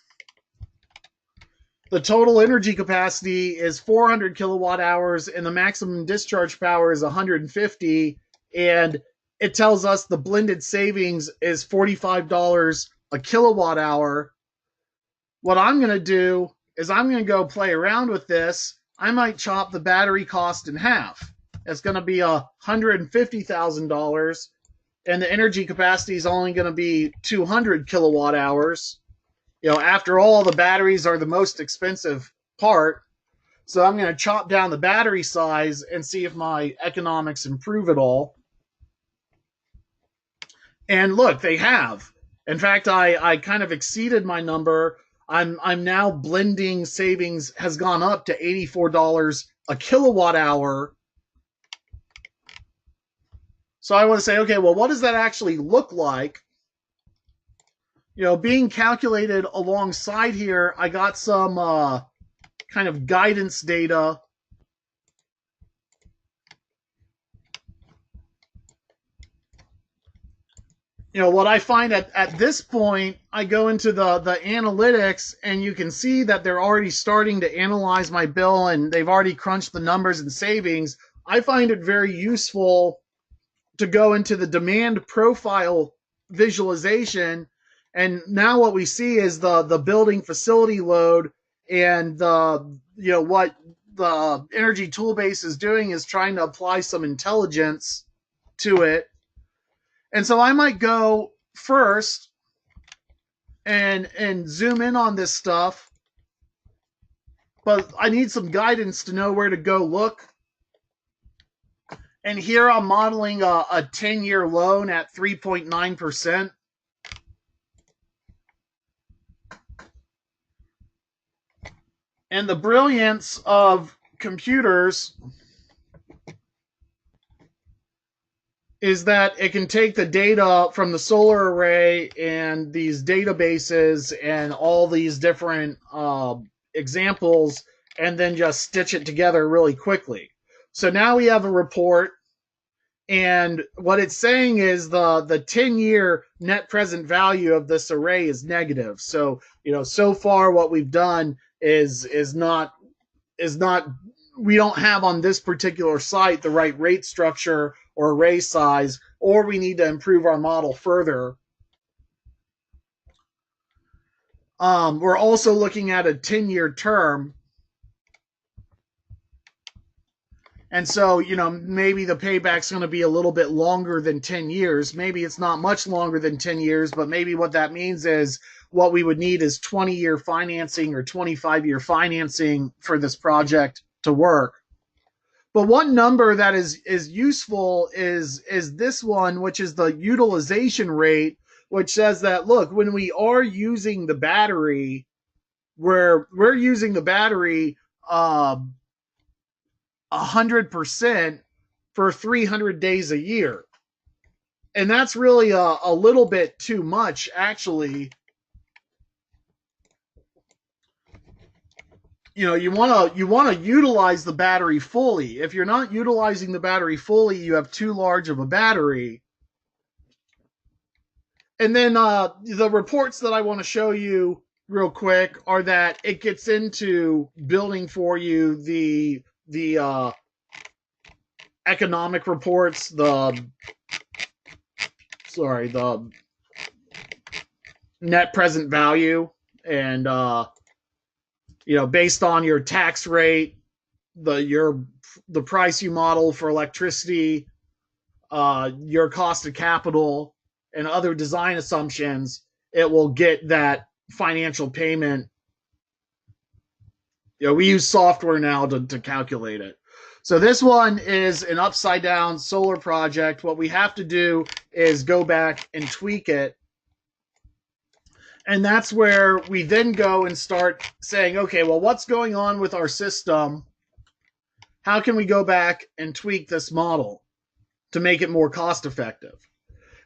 The total energy capacity is 400 kilowatt hours and the maximum discharge power is 150. And it tells us the blended savings is $45 a kilowatt hour. What I'm going to do is I'm going to go play around with this. I might chop the battery cost in half. It's going to be $150,000 and the energy capacity is only going to be 200 kilowatt hours. You know, after all, the batteries are the most expensive part. So I'm going to chop down the battery size and see if my economics improve at all. And look, they have. In fact, I kind of exceeded my number. I'm now blending savings has gone up to $84 a kilowatt hour. So I want to say, okay, well, what does that actually look like? Being calculated alongside here, I got some kind of guidance data. What I find at this point, I go into the analytics, and you can see that they're already starting to analyze my bill, and they've already crunched the numbers and savings. I find it very useful to go into the demand profile visualization. And now what we see is the building facility load, and what the energy toolbase is doing is trying to apply some intelligence to it. And so I might go first and zoom in on this stuff, but I need some guidance to know where to go look. And here I'm modeling a 10-year loan at 3.9%. And the brilliance of computers is that it can take the data from the solar array and these databases and all these different examples and then just stitch it together really quickly. So now we have a report, and what it's saying is the 10-year net present value of this array is negative. So, so far what we've done is not we don't have on this particular site the right rate structure or array size, or we need to improve our model further. We're also looking at a 10-year term. And so, maybe the payback's going to be a little bit longer than 10 years. Maybe it's not much longer than 10 years, but maybe what that means is what we would need is 20-year financing or 25-year financing for this project to work. But one number that is useful is this one, which is the utilization rate, which says that, look, when we are using the battery, we're using the battery 100% for 300 days a year. And that's really a little bit too much, actually. You want to utilize the battery fully. If you're not utilizing the battery fully, you have too large of a battery. And then the reports that I want to show you real quick are that it gets into building for you the economic reports, the net present value, and based on your tax rate, the price you model for electricity, your cost of capital, and other design assumptions, it will get that financial payment. We use software now to calculate it. So this one is an upside down solar project. What we have to do is go back and tweak it. And that's where we then go and start saying, okay, well, what's going on with our system? How can we go back and tweak this model to make it more cost effective?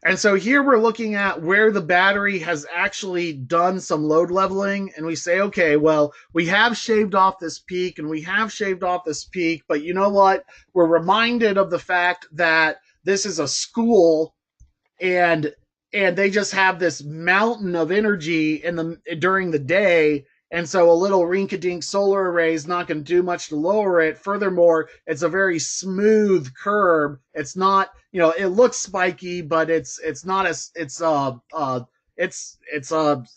And so here we're looking at where the battery has actually done some load leveling, and we say, okay, well, we have shaved off this peak and we have shaved off this peak, but you know what? We're reminded of the fact that this is a school, and they just have this mountain of energy during the day. And so a little rink-a-dink solar array is not going to do much to lower it. Furthermore, it's a very smooth curve. It's not, it looks spiky, but it's not it's a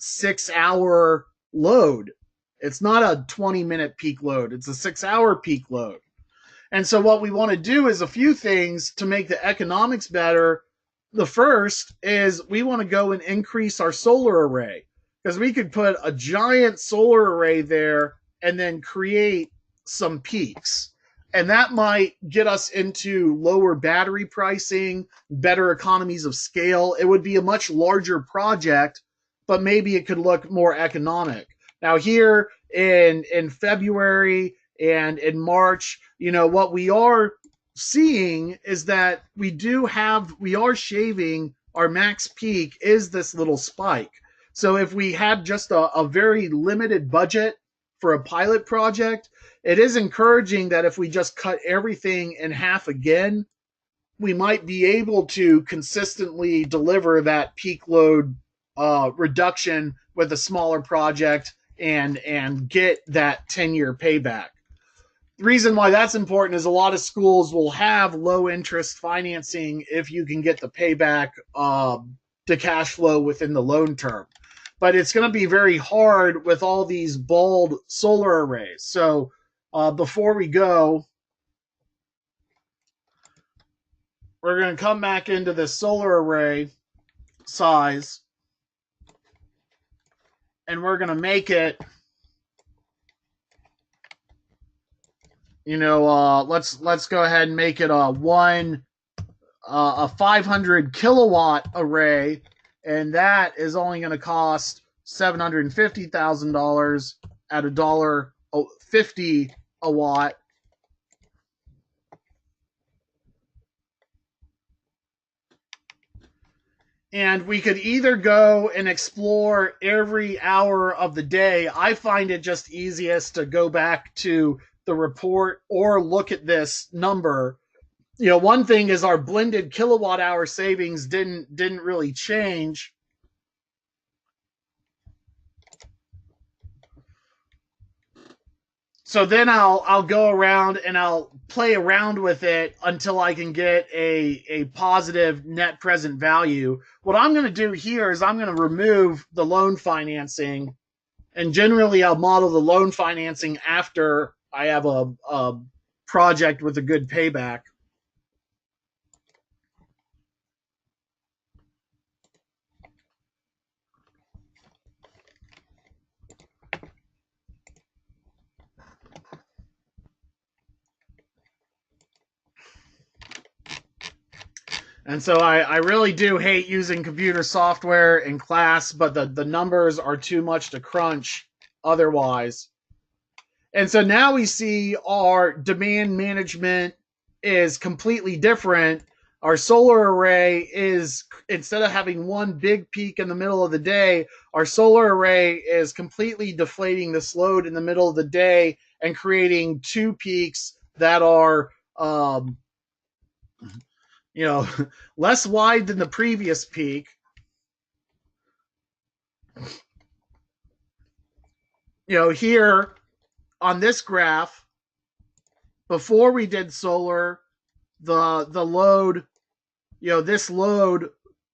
6-hour load. It's not a 20-minute peak load. It's a 6-hour peak load. And so what we want to do is a few things to make the economics better. The first is we want to go and increase our solar array, because we could put a giant solar array there and then create some peaks. And that might get us into lower battery pricing, better economies of scale. It would be a much larger project, but maybe it could look more economic. Now, here in February and in March, what we are seeing is that we are shaving our max peak is this little spike. So if we had just a very limited budget for a pilot project, it is encouraging that if we just cut everything in half again, we might be able to consistently deliver that peak load reduction with a smaller project and get that 10-year payback. The reason why that's important is a lot of schools will have low interest financing if you can get the payback to cash flow within the loan term. But it's going to be very hard with all these bald solar arrays. So before we go, we're going to come back into this solar array size, and we're going to make it, let's go ahead and make it a 500 kilowatt array, and that is only going to cost $750,000 at $1.50 a watt. And we could either go and explore every hour of the day. I find it just easiest to go back to the report or look at this number. One thing is our blended kilowatt hour savings didn't really change. So then I'll go around and I'll play around with it until I can get a positive net present value. What I'm going to do here is I'm going to remove the loan financing, and generally I'll model the loan financing after I have a project with a good payback. And so I really do hate using computer software in class, but the numbers are too much to crunch otherwise. And so now we see our demand management is completely different. Our solar array is, instead of having one big peak in the middle of the day, our solar array is completely deflating this load in the middle of the day and creating two peaks that are less wide than the previous peak. Here on this graph, before we did solar, the load, this load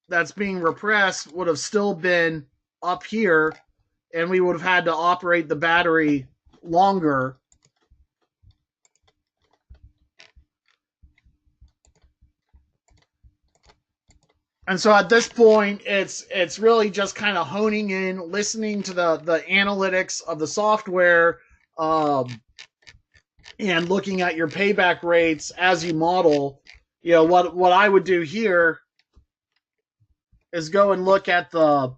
that's being repressed would have still been up here, and we would have had to operate the battery longer. And so at this point, it's really just kind of honing in, listening to the analytics of the software, and looking at your payback rates as you model. What I would do here is go and look at the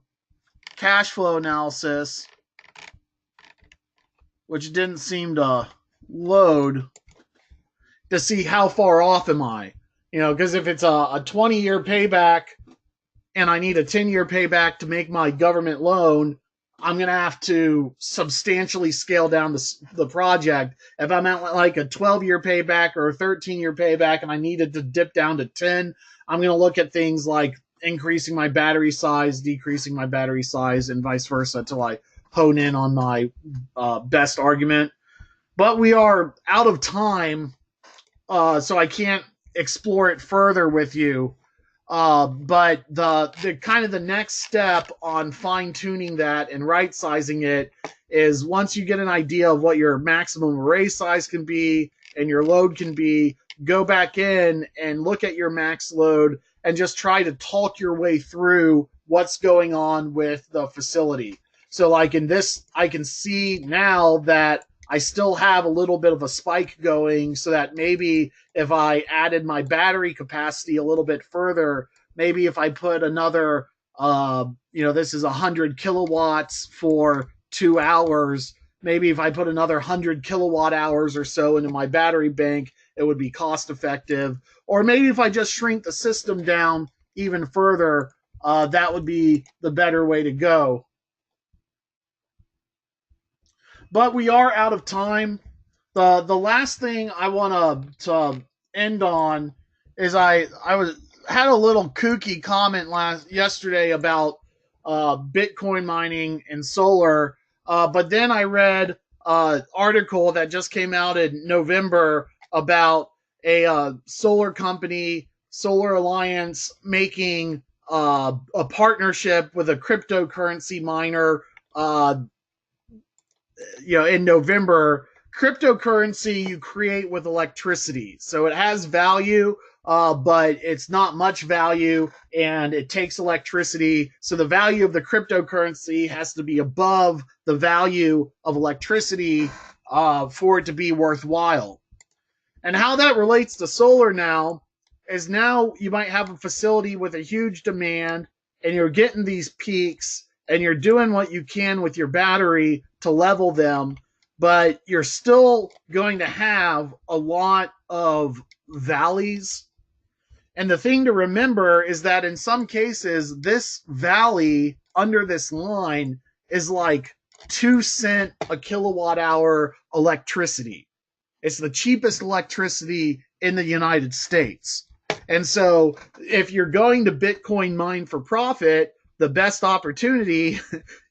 cash flow analysis, which didn't seem to load, to see how far off am I. Because if it's a 20-year payback and I need a 10-year payback to make my government loan, I'm going to have to substantially scale down the project. If I'm at like a 12-year payback or a 13-year payback and I needed to dip down to 10, I'm going to look at things like increasing my battery size, decreasing my battery size, and vice versa until I hone in on my best argument. But we are out of time, so I can't explore it further with you. But the kind of the next step on fine-tuning that and right-sizing it is, once you get an idea of what your maximum array size can be and your load can be, go back in and look at your max load and just try to talk your way through what's going on with the facility. So like in this, I can see now that I still have a little bit of a spike going, so that maybe if I added my battery capacity a little bit further, maybe if I put another, this is 100 kilowatts for 2 hours. Maybe if I put another 100 kilowatt hours or so into my battery bank, it would be cost effective. Or maybe if I just shrink the system down even further, that would be the better way to go. But we are out of time. The last thing I want to end on is I was had a little kooky comment yesterday about Bitcoin mining and solar, but then I read an article that just came out in November about a solar company, Solar Alliance, making a partnership with a cryptocurrency miner. In November, cryptocurrency you create with electricity, so it has value, but it's not much value, and it takes electricity. So the value of the cryptocurrency has to be above the value of electricity for it to be worthwhile. And how that relates to solar now is, now you might have a facility with a huge demand, and you're getting these peaks, and you're doing what you can with your battery to level them, but you're still going to have a lot of valleys. And the thing to remember is that in some cases, this valley under this line is like 2 cents a kilowatt hour electricity. It's the cheapest electricity in the United States. And so if you're going to Bitcoin mine for profit, the best opportunity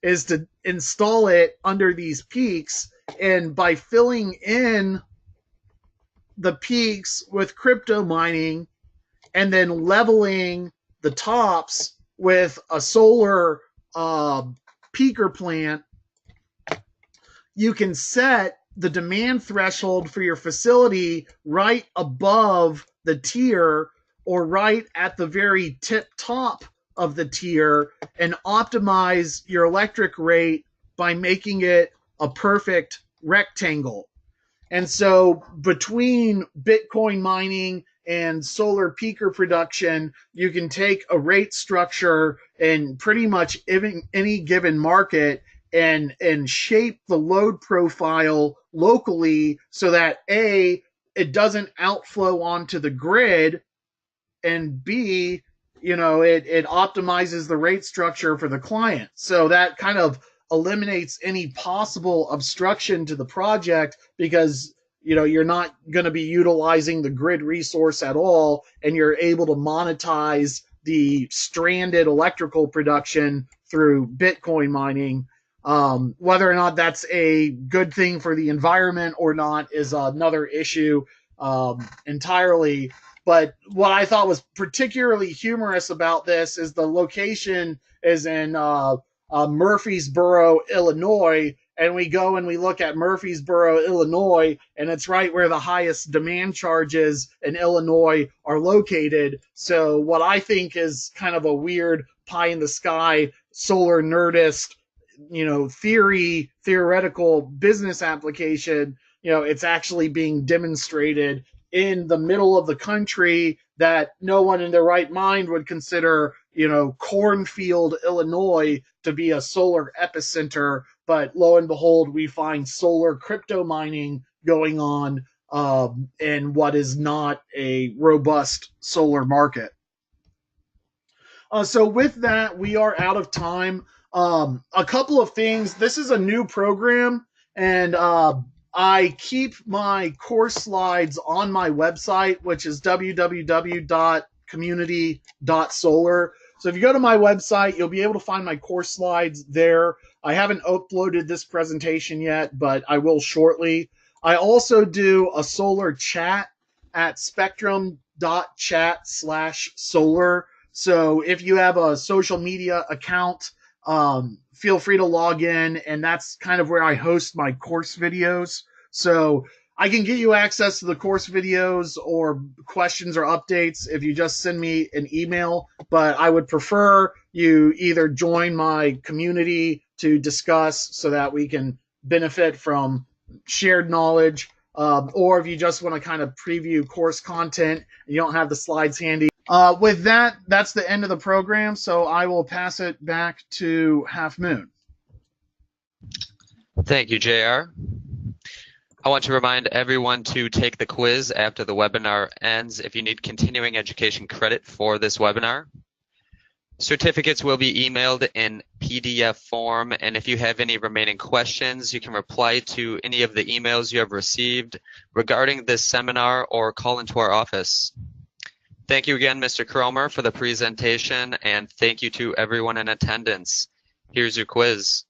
is to install it under these peaks. And by filling in the peaks with crypto mining and then leveling the tops with a solar peaker plant, you can set the demand threshold for your facility right above the tier, or right at the very tip top of the tier, and optimize your electric rate by making it a perfect rectangle. And so between Bitcoin mining and solar peaker production, you can take a rate structure in pretty much any given market and shape the load profile locally so that A, it doesn't outflow onto the grid, and B, it optimizes the rate structure for the client. So that kind of eliminates any possible obstruction to the project, because you're not going to be utilizing the grid resource at all, and you're able to monetize the stranded electrical production through Bitcoin mining. Whether or not that's a good thing for the environment or not is another issue entirely. But what I thought was particularly humorous about this is the location is in Murfreesboro, Illinois, and we go and we look at Murfreesboro, Illinois, and it's right where the highest demand charges in Illinois are located. So what I think is kind of a weird pie in the sky solar nerdist, theoretical business application, it's actually being demonstrated in the middle of the country that no one in their right mind would consider, cornfield, Illinois, to be a solar epicenter. But lo and behold, we find solar crypto mining going on in what is not a robust solar market. So with that, we are out of time. A couple of things. This is a new program, and I keep my course slides on my website, which is www.community.solar. So if you go to my website, you'll be able to find my course slides there. I haven't uploaded this presentation yet, but I will shortly. I also do a solar chat at spectrum.chat/solar. So if you have a social media account, feel free to log in, and that's kind of where I host my course videos. So I can get you access to the course videos or questions or updates if you just send me an email, but I would prefer you either join my community to discuss so that we can benefit from shared knowledge, or if you just want to kind of preview course content and you don't have the slides handy. With that, that's the end of the program, so I will pass it back to Half Moon. Thank you, JR. I want to remind everyone to take the quiz after the webinar ends if you need continuing education credit for this webinar. Certificates will be emailed in PDF form, and if you have any remaining questions, you can reply to any of the emails you have received regarding this seminar or call into our office. Thank you again, Mr. Cromer, for the presentation, and thank you to everyone in attendance. Here's your quiz.